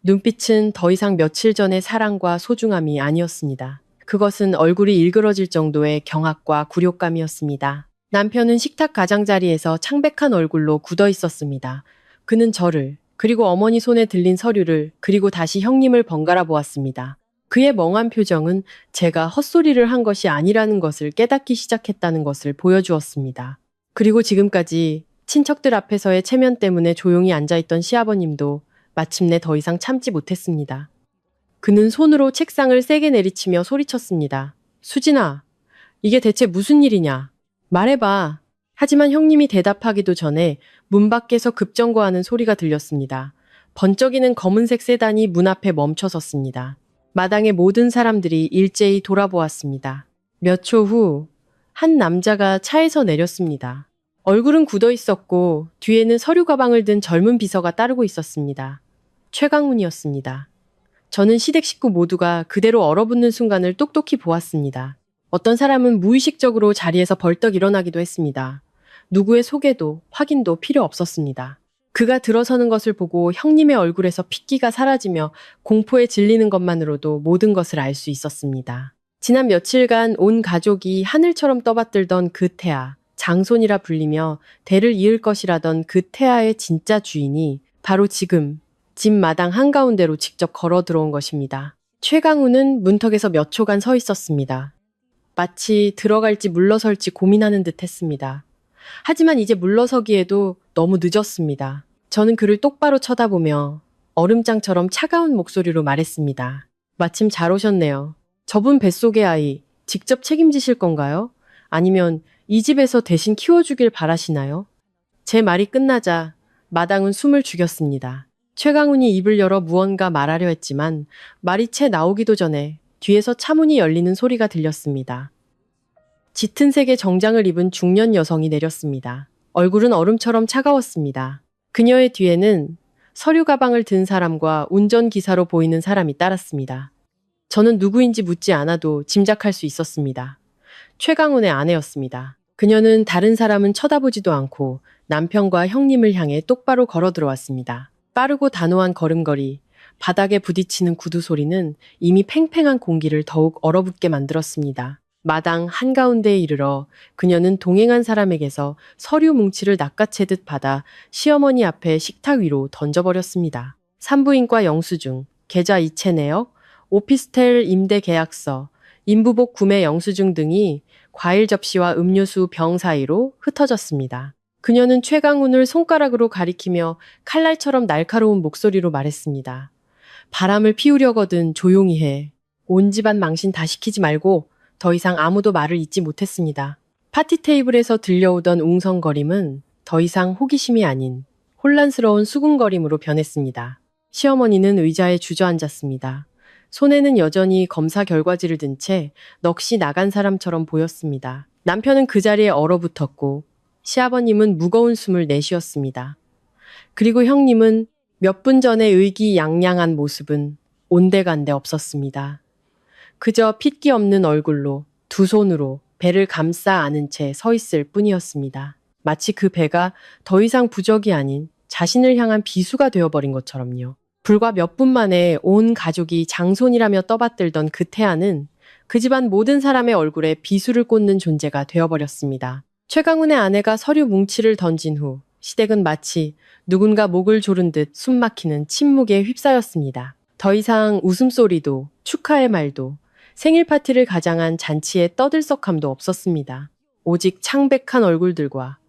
눈빛은 더 이상 며칠 전의 사랑과 소중함이 아니었습니다. 그것은 얼굴이 일그러질 정도의 경악과 굴욕감이었습니다. 남편은 식탁 가장자리에서 창백한 얼굴로 굳어 있었습니다. 그는 저를, 그리고 어머니 손에 들린 서류를, 그리고 다시 형님을 번갈아 보았습니다. 그의 멍한 표정은 제가 헛소리를 한 것이 아니라는 것을 깨닫기 시작했다는 것을 보여주었습니다. 그리고 지금까지 친척들 앞에서의 체면 때문에 조용히 앉아있던 시아버님도 마침내 더 이상 참지 못했습니다. 그는 손으로 책상을 세게 내리치며 소리쳤습니다. 수진아, 이게 대체 무슨 일이냐? 말해봐. 하지만 형님이 대답하기도 전에 문 밖에서 급정거하는 소리가 들렸습니다. 번쩍이는 검은색 세단이 문 앞에 멈춰 섰습니다. 마당의 모든 사람들이 일제히 돌아보았습니다. 몇 초 후, 한 남자가 차에서 내렸습니다. 얼굴은 굳어 있었고 뒤에는 서류 가방을 든 젊은 비서가 따르고 있었습니다. 최강훈이었습니다. 저는 시댁 식구 모두가 그대로 얼어붙는 순간을 똑똑히 보았습니다. 어떤 사람은 무의식적으로 자리에서 벌떡 일어나기도 했습니다. 누구의 소개도 확인도 필요 없었습니다. 그가 들어서는 것을 보고 형님의 얼굴에서 핏기가 사라지며 공포에 질리는 것만으로도 모든 것을 알 수 있었습니다. 지난 며칠간 온 가족이 하늘처럼 떠받들던 그 태아, 장손이라 불리며 대를 이을 것이라던 그 태아의 진짜 주인이 바로 지금 집 마당 한가운데로 직접 걸어 들어온 것입니다. 최강우는 문턱에서 몇 초간 서 있었습니다. 마치 들어갈지 물러설지 고민하는 듯 했습니다. 하지만 이제 물러서기에도 너무 늦었습니다. 저는 그를 똑바로 쳐다보며 얼음장처럼 차가운 목소리로 말했습니다. 마침 잘 오셨네요. 저분 뱃속의 아이 직접 책임지실 건가요? 아니면 이 집에서 대신 키워주길 바라시나요? 제 말이 끝나자 마당은 숨을 죽였습니다. 최강훈이 입을 열어 무언가 말하려 했지만 말이 채 나오기도 전에 뒤에서 차문이 열리는 소리가 들렸습니다. 짙은 색의 정장을 입은 중년 여성이 내렸습니다. 얼굴은 얼음처럼 차가웠습니다. 그녀의 뒤에는 서류 가방을 든 사람과 운전기사로 보이는 사람이 따랐습니다. 저는 누구인지 묻지 않아도 짐작할 수 있었습니다. 최강훈의 아내였습니다. 그녀는 다른 사람은 쳐다보지도 않고 남편과 형님을 향해 똑바로 걸어 들어왔습니다. 빠르고 단호한 걸음걸이, 바닥에 부딪히는 구두 소리는 이미 팽팽한 공기를 더욱 얼어붙게 만들었습니다. 마당 한가운데에 이르러 그녀는 동행한 사람에게서 서류 뭉치를 낚아채듯 받아 시어머니 앞에 식탁 위로 던져버렸습니다. 산부인과 영수증, 계좌 이체 내역, 오피스텔 임대 계약서, 인부복 구매 영수증 등이 과일 접시와 음료수 병 사이로 흩어졌습니다. 그녀는 최강훈을 손가락으로 가리키며 칼날처럼 날카로운 목소리로 말했습니다. 바람을 피우려거든 조용히 해. 온 집안 망신 다 시키지 말고. 더 이상 아무도 말을 잇지 못했습니다. 파티 테이블에서 들려오던 웅성거림은 더 이상 호기심이 아닌 혼란스러운 수군거림으로 변했습니다. 시어머니는 의자에 주저앉았습니다. 손에는 여전히 검사 결과지를 든 채 넋이 나간 사람처럼 보였습니다. 남편은 그 자리에 얼어붙었고 시아버님은 무거운 숨을 내쉬었습니다. 그리고 형님은 몇 분 전에 의기양양한 모습은 온데간데 없었습니다. 그저 핏기 없는 얼굴로 두 손으로 배를 감싸 안은 채 서 있을 뿐이었습니다. 마치 그 배가 더 이상 부적이 아닌 자신을 향한 비수가 되어버린 것처럼요. 불과 몇 분 만에 온 가족이 장손이라며 떠받들던 그 태아는 그 집안 모든 사람의 얼굴에 비수를 꽂는 존재가 되어버렸습니다. 최강훈의 아내가 서류 뭉치를 던진 후 시댁은 마치 누군가 목을 조른 듯 숨막히는 침묵에 휩싸였습니다. 더 이상 웃음소리도 축하의 말도 생일 파티를 가장한 잔치의 떠들썩함도 없었습니다. 오직 창백한 얼굴들과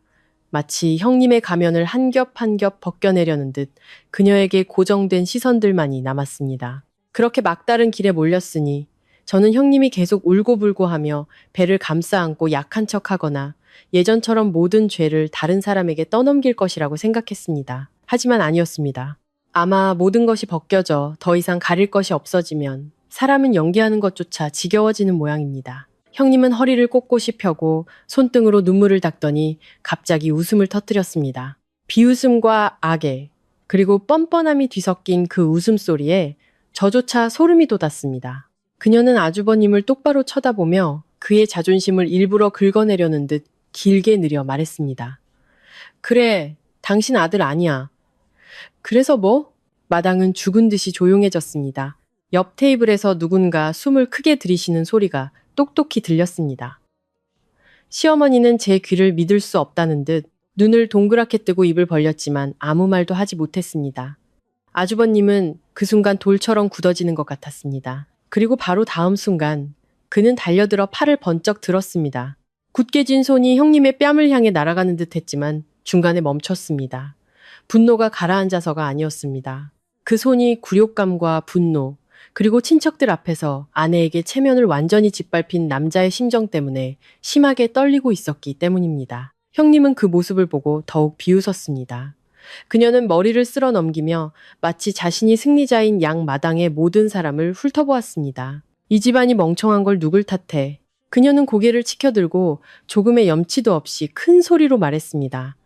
마치 형님의 가면을 한 겹 한 겹 벗겨내려는 듯 그녀에게 고정된 시선들만이 남았습니다. 그렇게 막다른 길에 몰렸으니 저는 형님이 계속 울고불고 하며 배를 감싸 안고 약한 척하거나 예전처럼 모든 죄를 다른 사람에게 떠넘길 것이라고 생각했습니다. 하지만 아니었습니다. 아마 모든 것이 벗겨져 더 이상 가릴 것이 없어지면 사람은 연기하는 것조차 지겨워지는 모양입니다. 형님은 허리를 꼿꼿이 펴고 손등으로 눈물을 닦더니 갑자기 웃음을 터뜨렸습니다. 비웃음과 악의 그리고 뻔뻔함이 뒤섞인 그 웃음소리에 저조차 소름이 돋았습니다. 그녀는 아주버님을 똑바로 쳐다보며 그의 자존심을 일부러 긁어내려는 듯 길게 느려 말했습니다. 그래, 당신 아들 아니야. 그래서 뭐? 마당은 죽은 듯이 조용해졌습니다. 옆 테이블에서 누군가 숨을 크게 들이쉬는 소리가 똑똑히 들렸습니다. 시어머니는 제 귀를 믿을 수 없다는 듯 눈을 동그랗게 뜨고 입을 벌렸지만 아무 말도 하지 못했습니다. 아주버님은 그 순간 돌처럼 굳어지는 것 같았습니다. 그리고 바로 다음 순간 그는 달려들어 팔을 번쩍 들었습니다. 굳게 쥔 손이 형님의 뺨을 향해 날아가는 듯 했지만 중간에 멈췄습니다. 분노가 가라앉아서가 아니었습니다. 그 손이 굴욕감과 분노, 그리고 친척들 앞에서 아내에게 체면을 완전히 짓밟힌 남자의 심정 때문에 심하게 떨리고 있었기 때문입니다. 형님은 그 모습을 보고 더욱 비웃었습니다. 그녀는 머리를 쓸어 넘기며 마치 자신이 승리자인 양 마당의 모든 사람을 훑어보았습니다. 이 집안이 멍청한 걸 누굴 탓해. 그녀는 고개를 치켜들고 조금의 염치도 없이 큰 소리로 말했습니다.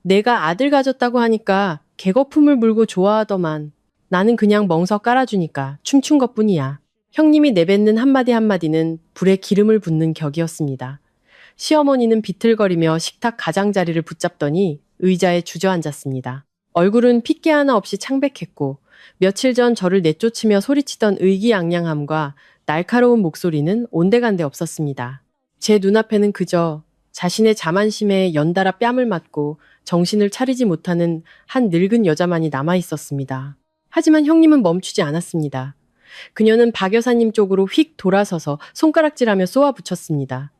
내가 아들 가졌다고 하니까 개거품을 물고 좋아하더만. 나는 그냥 멍석 깔아주니까 춤춘 것뿐이야. 형님이 내뱉는 한마디 한마디는 불에 기름을 붓는 격이었습니다. 시어머니는 비틀거리며 식탁 가장자리를 붙잡더니 의자에 주저앉았습니다. 얼굴은 핏기 하나 없이 창백했고 며칠 전 저를 내쫓으며 소리치던 의기양양함과 날카로운 목소리는 온데간데 없었습니다. 제 눈앞에는 그저 자신의 자만심에 연달아 뺨을 맞고 정신을 차리지 못하는 한 늙은 여자만이 남아 있었습니다. 하지만 형님은 멈추지 않았습니다. 그녀는 박 여사님 쪽으로 휙 돌아서서 손가락질하며 쏘아붙였습니다.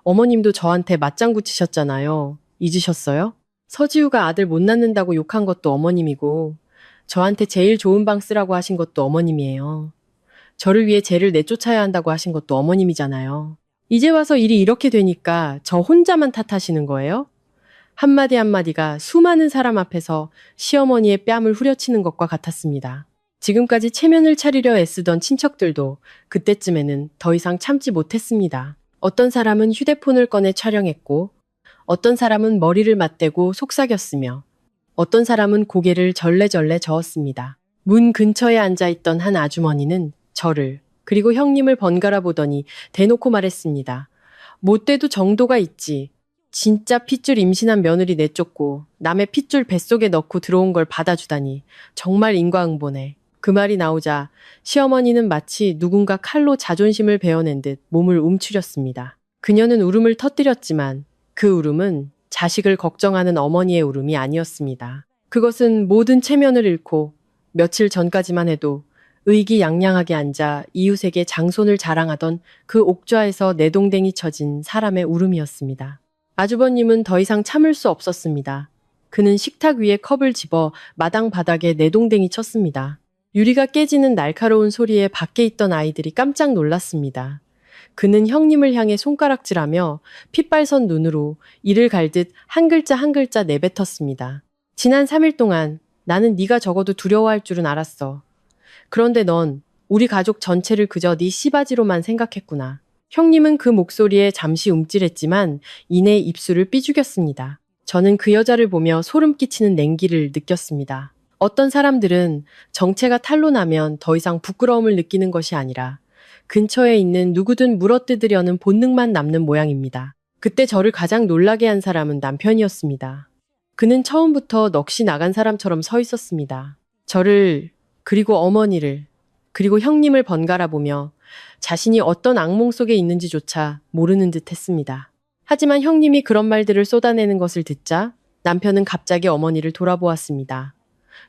어머님도 저한테 맞장구 치셨잖아요. 잊으셨어요? 서지우가 아들 못 낳는다고 욕한 것도 어머님이고 저한테 제일 좋은 방 쓰라고 하신 것도 어머님이에요. 저를 위해 쟤를 내쫓아야 한다고 하신 것도 어머님이잖아요. 이제 와서 일이 이렇게 되니까 저 혼자만 탓하시는 거예요? 한마디 한마디가 수많은 사람 앞에서 시어머니의 뺨을 후려치는 것과 같았습니다. 지금까지 체면을 차리려 애쓰던 친척들도 그때쯤에는 더 이상 참지 못했습니다. 어떤 사람은 휴대폰을 꺼내 촬영했고, 어떤 사람은 머리를 맞대고 속삭였으며, 어떤 사람은 고개를 절레절레 저었습니다. 문 근처에 앉아있던 한 아주머니는 저를, 그리고 형님을 번갈아 보더니 대놓고 말했습니다. 못돼도 정도가 있지. 진짜 핏줄 임신한 며느리 내쫓고 남의 핏줄 뱃속에 넣고 들어온 걸 받아주다니 정말 인과응보네. 그 말이 나오자 시어머니는 마치 누군가 칼로 자존심을 베어낸 듯 몸을 움츠렸습니다. 그녀는 울음을 터뜨렸지만 그 울음은 자식을 걱정하는 어머니의 울음이 아니었습니다. 그것은 모든 체면을 잃고 며칠 전까지만 해도 의기양양하게 앉아 이웃에게 장손을 자랑하던 그 옥좌에서 내동댕이 쳐진 사람의 울음이었습니다. 아주버님은 더 이상 참을 수 없었습니다. 그는 식탁 위에 컵을 집어 마당 바닥에 내동댕이 쳤습니다. 유리가 깨지는 날카로운 소리에 밖에 있던 아이들이 깜짝 놀랐습니다. 그는 형님을 향해 손가락질하며 핏발선 눈으로 이를 갈듯 한 글자 한 글자 내뱉었습니다. 지난 3일 동안 나는 네가 적어도 두려워할 줄은 알았어. 그런데 넌 우리 가족 전체를 그저 네 씨바지로만 생각했구나. 형님은 그 목소리에 잠시 움찔했지만 이내 입술을 삐죽였습니다. 저는 그 여자를 보며 소름 끼치는 냉기를 느꼈습니다. 어떤 사람들은 정체가 탄로나면 더 이상 부끄러움을 느끼는 것이 아니라 근처에 있는 누구든 물어뜯으려는 본능만 남는 모양입니다. 그때 저를 가장 놀라게 한 사람은 남편이었습니다. 그는 처음부터 넋이 나간 사람처럼 서 있었습니다. 저를, 그리고 어머니를, 그리고 형님을 번갈아 보며 자신이 어떤 악몽 속에 있는지조차 모르는 듯 했습니다. 하지만 형님이 그런 말들을 쏟아내는 것을 듣자 남편은 갑자기 어머니를 돌아보았습니다.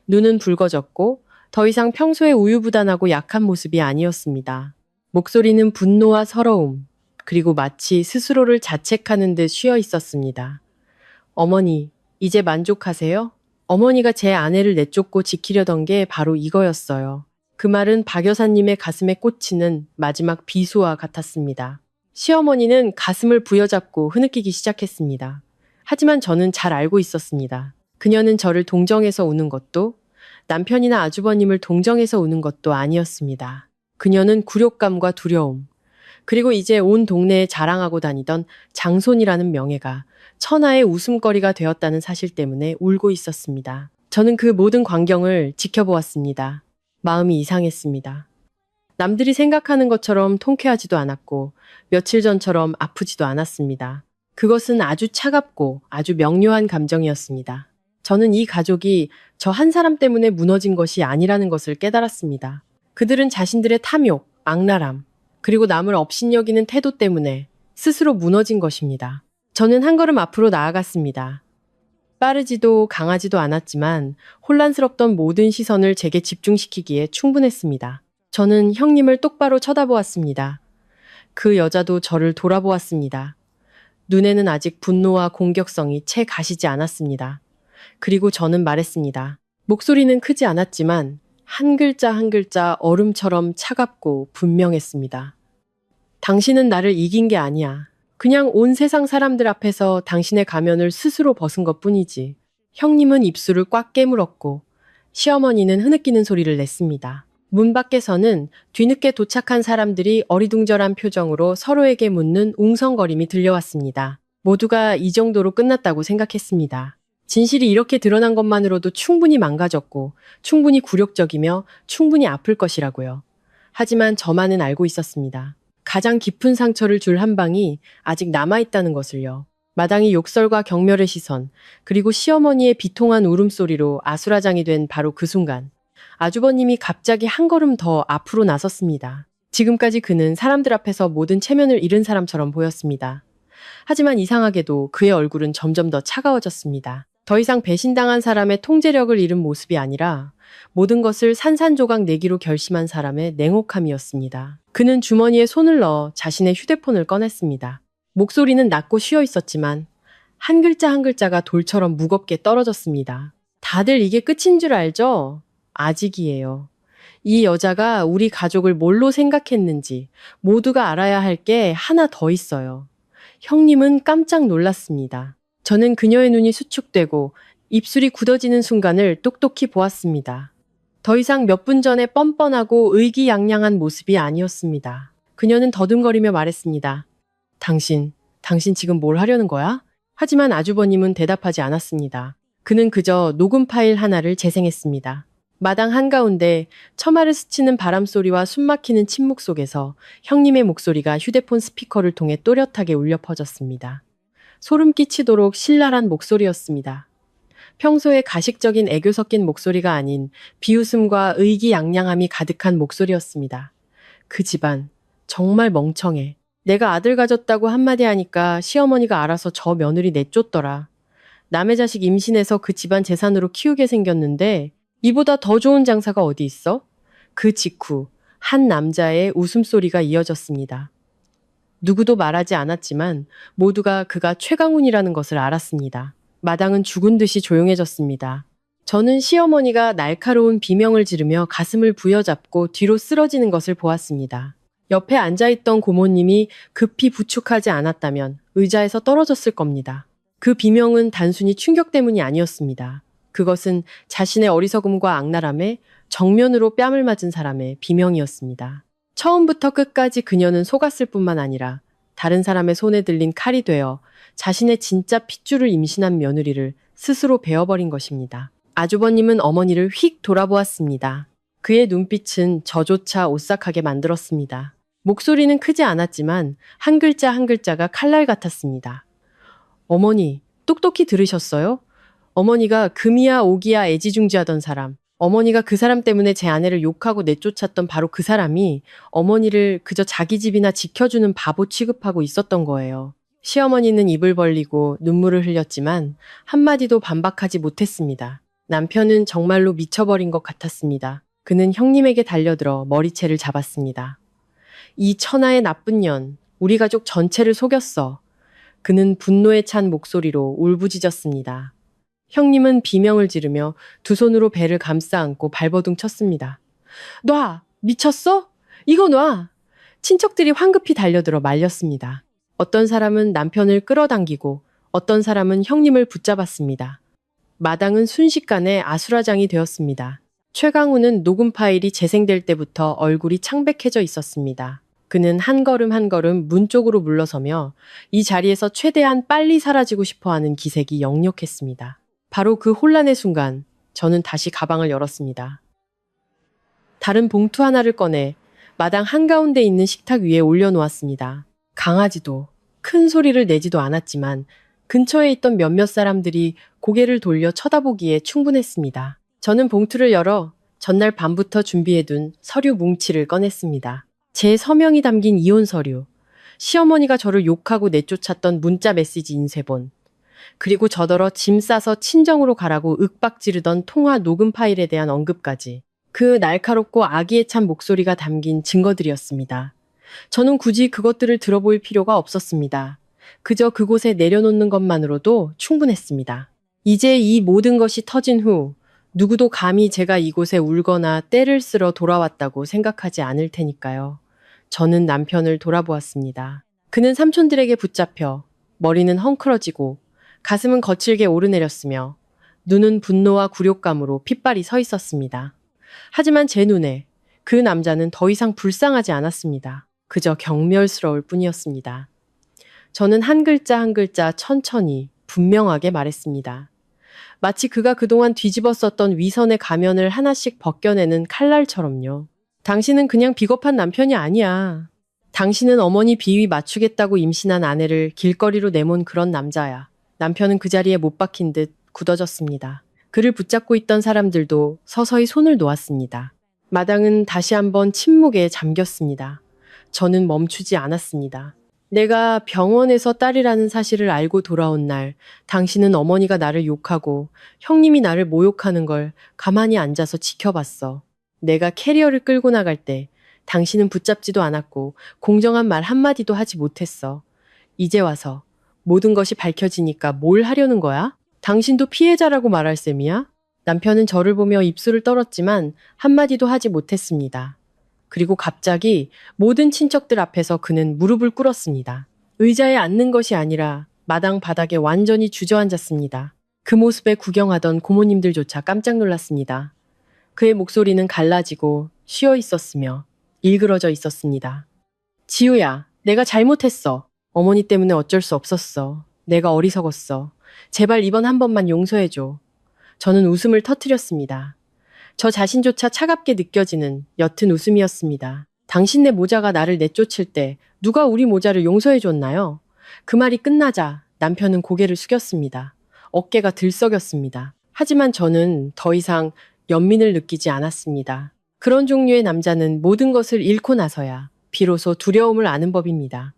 눈은 붉어졌고 더 이상 평소에 우유부단하고 약한 모습이 아니었습니다. 목소리는 분노와 서러움, 그리고 마치 스스로를 자책하는 듯 쉬어 있었습니다. 어머니, 이제 만족하세요? 어머니가 제 아내를 내쫓고 지키려던 게 바로 이거였어요. 그 말은 박 여사님의 가슴에 꽂히는 마지막 비수와 같았습니다. 시어머니는 가슴을 부여잡고 흐느끼기 시작했습니다. 하지만 저는 잘 알고 있었습니다. 그녀는 저를 동정해서 우는 것도 남편이나 아주버님을 동정해서 우는 것도 아니었습니다. 그녀는 굴욕감과 두려움, 그리고 이제 온 동네에 자랑하고 다니던 장손이라는 명예가 천하의 웃음거리가 되었다는 사실 때문에 울고 있었습니다. 저는 그 모든 광경을 지켜보았습니다. 마음이 이상했습니다. 남들이 생각하는 것처럼 통쾌하지도 않았고 며칠 전처럼 아프지도 않았습니다. 그것은 아주 차갑고 아주 명료한 감정이었습니다. 저는 이 가족이 저 한 사람 때문에 무너진 것이 아니라는 것을 깨달았습니다. 그들은 자신들의 탐욕, 악랄함, 그리고 남을 업신여기는 태도 때문에 스스로 무너진 것입니다. 저는 한 걸음 앞으로 나아갔습니다. 빠르지도 강하지도 않았지만 혼란스럽던 모든 시선을 제게 집중시키기에 충분했습니다. 저는 형님을 똑바로 쳐다보았습니다. 그 여자도 저를 돌아보았습니다. 눈에는 아직 분노와 공격성이 채 가시지 않았습니다. 그리고 저는 말했습니다. 목소리는 크지 않았지만 한 글자 한 글자 얼음처럼 차갑고 분명했습니다. 당신은 나를 이긴 게 아니야. 그냥 온 세상 사람들 앞에서 당신의 가면을 스스로 벗은 것뿐이지. 형님은 입술을 꽉 깨물었고 시어머니는 흐느끼는 소리를 냈습니다. 문 밖에서는 뒤늦게 도착한 사람들이 어리둥절한 표정으로 서로에게 묻는 웅성거림이 들려왔습니다. 모두가 이 정도로 끝났다고 생각했습니다. 진실이 이렇게 드러난 것만으로도 충분히 망가졌고 충분히 굴욕적이며 충분히 아플 것이라고요. 하지만 저만은 알고 있었습니다. 가장 깊은 상처를 줄 한 방이 아직 남아있다는 것을요. 마당이 욕설과 경멸의 시선, 그리고 시어머니의 비통한 울음소리로 아수라장이 된 바로 그 순간, 아주버님이 갑자기 한 걸음 더 앞으로 나섰습니다. 지금까지 그는 사람들 앞에서 모든 체면을 잃은 사람처럼 보였습니다. 하지만 이상하게도 그의 얼굴은 점점 더 차가워졌습니다. 더 이상 배신당한 사람의 통제력을 잃은 모습이 아니라 모든 것을 산산조각 내기로 결심한 사람의 냉혹함이었습니다. 그는 주머니에 손을 넣어 자신의 휴대폰을 꺼냈습니다. 목소리는 낮고 쉬어 있었지만 한 글자 한 글자가 돌처럼 무겁게 떨어졌습니다. 다들 이게 끝인 줄 알죠? 아직이에요. 이 여자가 우리 가족을 뭘로 생각했는지 모두가 알아야 할 게 하나 더 있어요. 형님은 깜짝 놀랐습니다. 저는 그녀의 눈이 수축되고 입술이 굳어지는 순간을 똑똑히 보았습니다. 더 이상 몇 분 전에 뻔뻔하고 의기양양한 모습이 아니었습니다. 그녀는 더듬거리며 말했습니다. 당신 지금 뭘 하려는 거야? 하지만 아주버님은 대답하지 않았습니다. 그는 그저 녹음 파일 하나를 재생했습니다. 마당 한가운데 처마를 스치는 바람소리와 숨막히는 침묵 속에서 형님의 목소리가 휴대폰 스피커를 통해 또렷하게 울려 퍼졌습니다. 소름 끼치도록 신랄한 목소리였습니다. 평소에 가식적인 애교 섞인 목소리가 아닌 비웃음과 의기양양함이 가득한 목소리였습니다. 그 집안 정말 멍청해. 내가 아들 가졌다고 한마디 하니까 시어머니가 알아서 저 며느리 내쫓더라. 남의 자식 임신해서 그 집안 재산으로 키우게 생겼는데 이보다 더 좋은 장사가 어디 있어? 그 직후 한 남자의 웃음소리가 이어졌습니다. 누구도 말하지 않았지만 모두가 그가 최강훈이라는 것을 알았습니다. 마당은 죽은 듯이 조용해졌습니다. 저는 시어머니가 날카로운 비명을 지르며 가슴을 부여잡고 뒤로 쓰러지는 것을 보았습니다. 옆에 앉아있던 고모님이 급히 부축하지 않았다면 의자에서 떨어졌을 겁니다. 그 비명은 단순히 충격 때문이 아니었습니다. 그것은 자신의 어리석음과 악랄함에 정면으로 뺨을 맞은 사람의 비명이었습니다. 처음부터 끝까지 그녀는 속았을 뿐만 아니라 다른 사람의 손에 들린 칼이 되어 자신의 진짜 핏줄을 임신한 며느리를 스스로 베어버린 것입니다. 아주버님은 어머니를 휙 돌아보았습니다. 그의 눈빛은 저조차 오싹하게 만들었습니다. 목소리는 크지 않았지만 한 글자 한 글자가 칼날 같았습니다. 어머니, 똑똑히 들으셨어요? 어머니가 금이야 오기야 애지중지하던 사람, 어머니가 그 사람 때문에 제 아내를 욕하고 내쫓았던 바로 그 사람이 어머니를 그저 자기 집이나 지켜주는 바보 취급하고 있었던 거예요. 시어머니는 입을 벌리고 눈물을 흘렸지만 한마디도 반박하지 못했습니다. 남편은 정말로 미쳐버린 것 같았습니다. 그는 형님에게 달려들어 머리채를 잡았습니다. 이 천하의 나쁜 년, 우리 가족 전체를 속였어. 그는 분노에 찬 목소리로 울부짖었습니다. 형님은 비명을 지르며 두 손으로 배를 감싸 안고 발버둥 쳤습니다. 놔! 미쳤어? 이거 놔! 친척들이 황급히 달려들어 말렸습니다. 어떤 사람은 남편을 끌어당기고 어떤 사람은 형님을 붙잡았습니다. 마당은 순식간에 아수라장이 되었습니다. 최강우는 녹음 파일이 재생될 때부터 얼굴이 창백해져 있었습니다. 그는 한 걸음 한 걸음 문 쪽으로 물러서며 이 자리에서 최대한 빨리 사라지고 싶어하는 기색이 역력했습니다. 바로 그 혼란의 순간 저는 다시 가방을 열었습니다. 다른 봉투 하나를 꺼내 마당 한가운데 있는 식탁 위에 올려놓았습니다. 강아지도 큰 소리를 내지도 않았지만 근처에 있던 몇몇 사람들이 고개를 돌려 쳐다보기에 충분했습니다. 저는 봉투를 열어 전날 밤부터 준비해둔 서류 뭉치를 꺼냈습니다. 제 서명이 담긴 이혼 서류, 시어머니가 저를 욕하고 내쫓았던 문자 메시지 인쇄본, 그리고 저더러 짐 싸서 친정으로 가라고 윽박 지르던 통화 녹음 파일에 대한 언급까지. 그 날카롭고 악의에 찬 목소리가 담긴 증거들이었습니다. 저는 굳이 그것들을 들어볼 필요가 없었습니다. 그저 그곳에 내려놓는 것만으로도 충분했습니다. 이제 이 모든 것이 터진 후 누구도 감히 제가 이곳에 울거나 떼를 쓸어 돌아왔다고 생각하지 않을 테니까요. 저는 남편을 돌아보았습니다. 그는 삼촌들에게 붙잡혀 머리는 헝클어지고 가슴은 거칠게 오르내렸으며 눈은 분노와 굴욕감으로 핏발이 서 있었습니다. 하지만 제 눈에 그 남자는 더 이상 불쌍하지 않았습니다. 그저 경멸스러울 뿐이었습니다. 저는 한 글자 한 글자 천천히 분명하게 말했습니다. 마치 그가 그동안 뒤집어 썼던 위선의 가면을 하나씩 벗겨내는 칼날처럼요. 당신은 그냥 비겁한 남편이 아니야. 당신은 어머니 비위 맞추겠다고 임신한 아내를 길거리로 내몬 그런 남자야. 남편은 그 자리에 못 박힌 듯 굳어졌습니다. 그를 붙잡고 있던 사람들도 서서히 손을 놓았습니다. 마당은 다시 한번 침묵에 잠겼습니다. 저는 멈추지 않았습니다. 내가 병원에서 딸이라는 사실을 알고 돌아온 날, 당신은 어머니가 나를 욕하고 형님이 나를 모욕하는 걸 가만히 앉아서 지켜봤어. 내가 캐리어를 끌고 나갈 때 당신은 붙잡지도 않았고 공정한 말 한마디도 하지 못했어. 이제 와서 모든 것이 밝혀지니까 뭘 하려는 거야? 당신도 피해자라고 말할 셈이야? 남편은 저를 보며 입술을 떨었지만 한마디도 하지 못했습니다. 그리고 갑자기 모든 친척들 앞에서 그는 무릎을 꿇었습니다. 의자에 앉는 것이 아니라 마당 바닥에 완전히 주저앉았습니다. 그 모습에 구경하던 고모님들조차 깜짝 놀랐습니다. 그의 목소리는 갈라지고 쉬어 있었으며 일그러져 있었습니다. 지우야, 내가 잘못했어. 어머니 때문에 어쩔 수 없었어. 내가 어리석었어. 제발 이번 한 번만 용서해줘. 저는 웃음을 터뜨렸습니다. 저 자신조차 차갑게 느껴지는 옅은 웃음이었습니다. 당신네 모자가 나를 내쫓을 때 누가 우리 모자를 용서해줬나요? 그 말이 끝나자 남편은 고개를 숙였습니다. 어깨가 들썩였습니다. 하지만 저는 더 이상 연민을 느끼지 않았습니다. 그런 종류의 남자는 모든 것을 잃고 나서야 비로소 두려움을 아는 법입니다.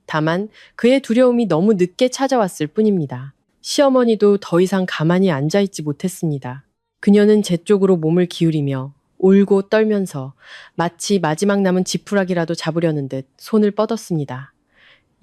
다만 그의 두려움이 너무 늦게 찾아왔을 뿐입니다. 시어머니도 더 이상 가만히 앉아있지 못했습니다. 그녀는 제 쪽으로 몸을 기울이며 울고 떨면서 마치 마지막 남은 지푸라기라도 잡으려는 듯 손을 뻗었습니다.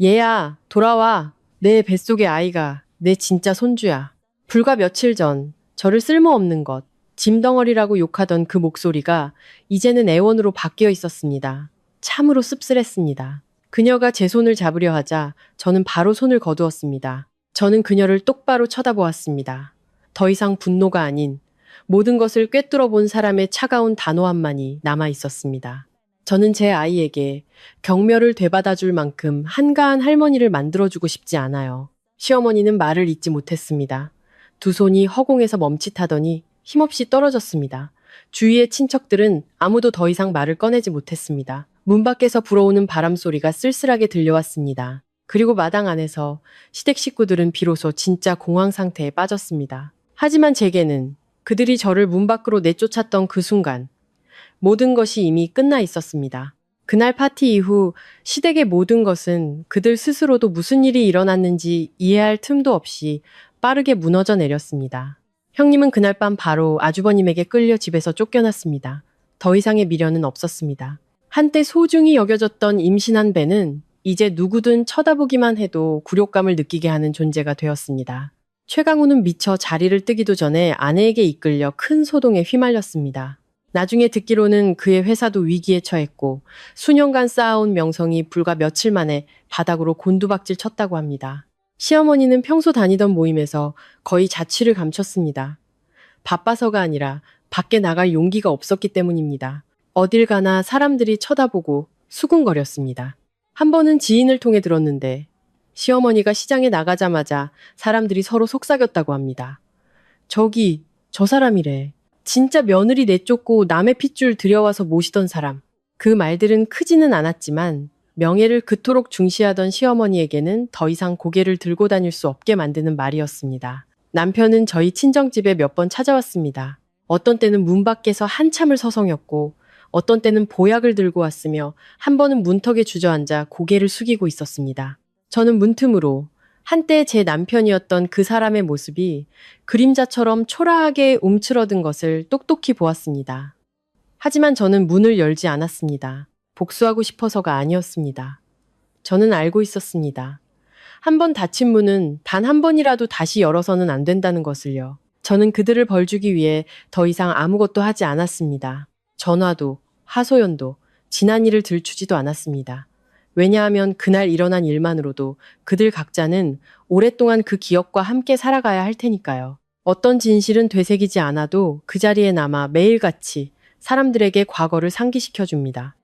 얘야, 돌아와. 내 뱃속의 아이가 내 진짜 손주야. 불과 며칠 전 저를 쓸모없는 것, 짐덩어리라고 욕하던 그 목소리가 이제는 애원으로 바뀌어 있었습니다. 참으로 씁쓸했습니다. 그녀가 제 손을 잡으려 하자 저는 바로 손을 거두었습니다. 저는 그녀를 똑바로 쳐다보았습니다. 더 이상 분노가 아닌 모든 것을 꿰뚫어 본 사람의 차가운 단호함만이 남아 있었습니다. 저는 제 아이에게 경멸을 되받아줄 만큼 한가한 할머니를 만들어주고 싶지 않아요. 시어머니는 말을 잇지 못했습니다. 두 손이 허공에서 멈칫하더니 힘없이 떨어졌습니다. 주위의 친척들은 아무도 더 이상 말을 꺼내지 못했습니다. 문 밖에서 불어오는 바람 소리가 쓸쓸하게 들려왔습니다. 그리고 마당 안에서 시댁 식구들은 비로소 진짜 공황 상태에 빠졌습니다. 하지만 제게는 그들이 저를 문 밖으로 내쫓았던 그 순간 모든 것이 이미 끝나 있었습니다. 그날 파티 이후 시댁의 모든 것은 그들 스스로도 무슨 일이 일어났는지 이해할 틈도 없이 빠르게 무너져 내렸습니다. 형님은 그날 밤 바로 아주버님에게 끌려 집에서 쫓겨났습니다. 더 이상의 미련은 없었습니다. 한때 소중히 여겨졌던 임신한 배는 이제 누구든 쳐다보기만 해도 굴욕감을 느끼게 하는 존재가 되었습니다. 최강우는 미처 자리를 뜨기도 전에 아내에게 이끌려 큰 소동에 휘말렸습니다. 나중에 듣기로는 그의 회사도 위기에 처했고 수년간 쌓아온 명성이 불과 며칠 만에 바닥으로 곤두박질 쳤다고 합니다. 시어머니는 평소 다니던 모임에서 거의 자취를 감췄습니다. 바빠서가 아니라 밖에 나갈 용기가 없었기 때문입니다. 어딜 가나 사람들이 쳐다보고 수군거렸습니다. 한 번은 지인을 통해 들었는데 시어머니가 시장에 나가자마자 사람들이 서로 속삭였다고 합니다. 저기 저 사람이래. 진짜 며느리 내쫓고 남의 핏줄 들여와서 모시던 사람. 그 말들은 크지는 않았지만 명예를 그토록 중시하던 시어머니에게는 더 이상 고개를 들고 다닐 수 없게 만드는 말이었습니다. 남편은 저희 친정집에 몇 번 찾아왔습니다. 어떤 때는 문 밖에서 한참을 서성였고 어떤 때는 보약을 들고 왔으며 한 번은 문턱에 주저앉아 고개를 숙이고 있었습니다. 저는 문틈으로 한때 제 남편이었던 그 사람의 모습이 그림자처럼 초라하게 움츠러든 것을 똑똑히 보았습니다. 하지만 저는 문을 열지 않았습니다. 복수하고 싶어서가 아니었습니다. 저는 알고 있었습니다. 한 번 닫힌 문은 단 한 번이라도 다시 열어서는 안 된다는 것을요. 저는 그들을 벌주기 위해 더 이상 아무것도 하지 않았습니다. 전화도, 하소연도, 지난 일을 들추지도 않았습니다. 왜냐하면 그날 일어난 일만으로도 그들 각자는 오랫동안 그 기억과 함께 살아가야 할 테니까요. 어떤 진실은 되새기지 않아도 그 자리에 남아 매일같이 사람들에게 과거를 상기시켜 줍니다.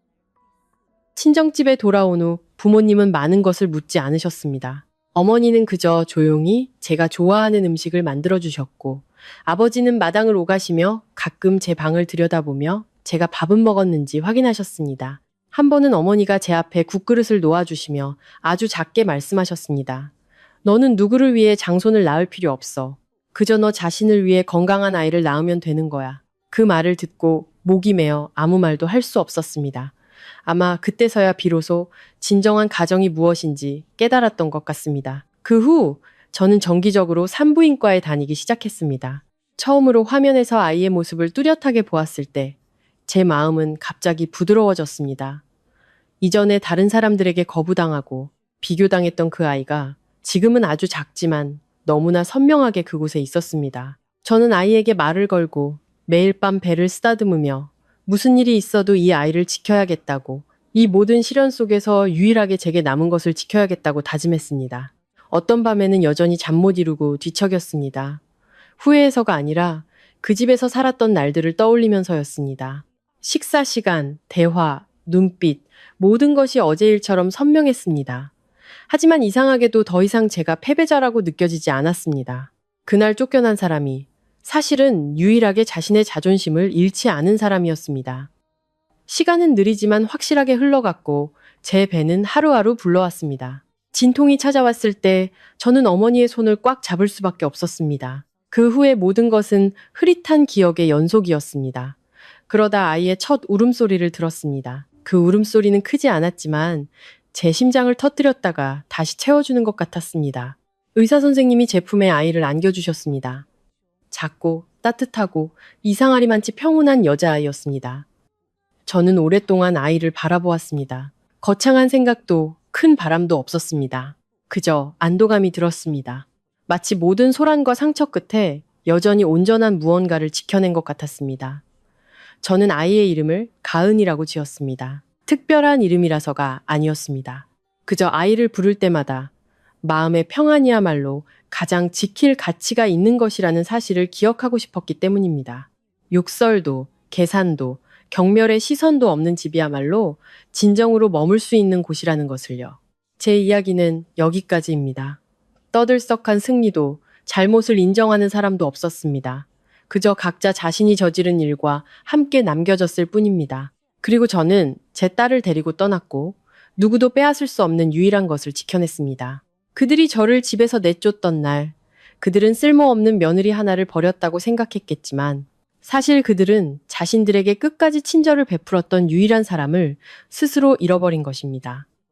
친정집에 돌아온 후 부모님은 많은 것을 묻지 않으셨습니다. 어머니는 그저 조용히 제가 좋아하는 음식을 만들어 주셨고, 아버지는 마당을 오가시며 가끔 제 방을 들여다보며 제가 밥은 먹었는지 확인하셨습니다. 한 번은 어머니가 제 앞에 국그릇을 놓아주시며 아주 작게 말씀하셨습니다. 너는 누구를 위해 장손을 낳을 필요 없어. 그저 너 자신을 위해 건강한 아이를 낳으면 되는 거야. 그 말을 듣고 목이 메어 아무 말도 할 수 없었습니다. 아마 그때서야 비로소 진정한 가정이 무엇인지 깨달았던 것 같습니다. 그 후 저는 정기적으로 산부인과에 다니기 시작했습니다. 처음으로 화면에서 아이의 모습을 뚜렷하게 보았을 때 제 마음은 갑자기 부드러워졌습니다. 이전에 다른 사람들에게 거부당하고 비교당했던 그 아이가 지금은 아주 작지만 너무나 선명하게 그곳에 있었습니다. 저는 아이에게 말을 걸고 매일 밤 배를 쓰다듬으며 무슨 일이 있어도 이 아이를 지켜야겠다고, 이 모든 시련 속에서 유일하게 제게 남은 것을 지켜야겠다고 다짐했습니다. 어떤 밤에는 여전히 잠 못 이루고 뒤척였습니다. 후회해서가 아니라 그 집에서 살았던 날들을 떠올리면서였습니다. 식사 시간, 대화, 눈빛, 모든 것이 어제 일처럼 선명했습니다. 하지만 이상하게도 더 이상 제가 패배자라고 느껴지지 않았습니다. 그날 쫓겨난 사람이 사실은 유일하게 자신의 자존심을 잃지 않은 사람이었습니다. 시간은 느리지만 확실하게 흘러갔고 제 배는 하루하루 불러왔습니다. 진통이 찾아왔을 때 저는 어머니의 손을 꽉 잡을 수밖에 없었습니다. 그 후의 모든 것은 흐릿한 기억의 연속이었습니다. 그러다 아이의 첫 울음소리를 들었습니다. 그 울음소리는 크지 않았지만 제 심장을 터뜨렸다가 다시 채워주는 것 같았습니다. 의사 선생님이 제 품에 아이를 안겨주셨습니다. 작고 따뜻하고 이상하리만치 평온한 여자아이였습니다. 저는 오랫동안 아이를 바라보았습니다. 거창한 생각도 큰 바람도 없었습니다. 그저 안도감이 들었습니다. 마치 모든 소란과 상처 끝에 여전히 온전한 무언가를 지켜낸 것 같았습니다. 저는 아이의 이름을 가은이라고 지었습니다. 특별한 이름이라서가 아니었습니다. 그저 아이를 부를 때마다 마음의 평안이야말로 가장 지킬 가치가 있는 것이라는 사실을 기억하고 싶었기 때문입니다. 욕설도, 계산도, 경멸의 시선도 없는 집이야말로 진정으로 머물 수 있는 곳이라는 것을요. 제 이야기는 여기까지입니다. 떠들썩한 승리도 잘못을 인정하는 사람도 없었습니다. 그저 각자 자신이 저지른 일과 함께 남겨졌을 뿐입니다. 그리고 저는 제 딸을 데리고 떠났고 누구도 빼앗을 수 없는 유일한 것을 지켜냈습니다. 그들이 저를 집에서 내쫓던 날, 그들은 쓸모없는 며느리 하나를 버렸다고 생각했겠지만 사실 그들은 자신들에게 끝까지 친절을 베풀었던 유일한 사람을 스스로 잃어버린 것입니다.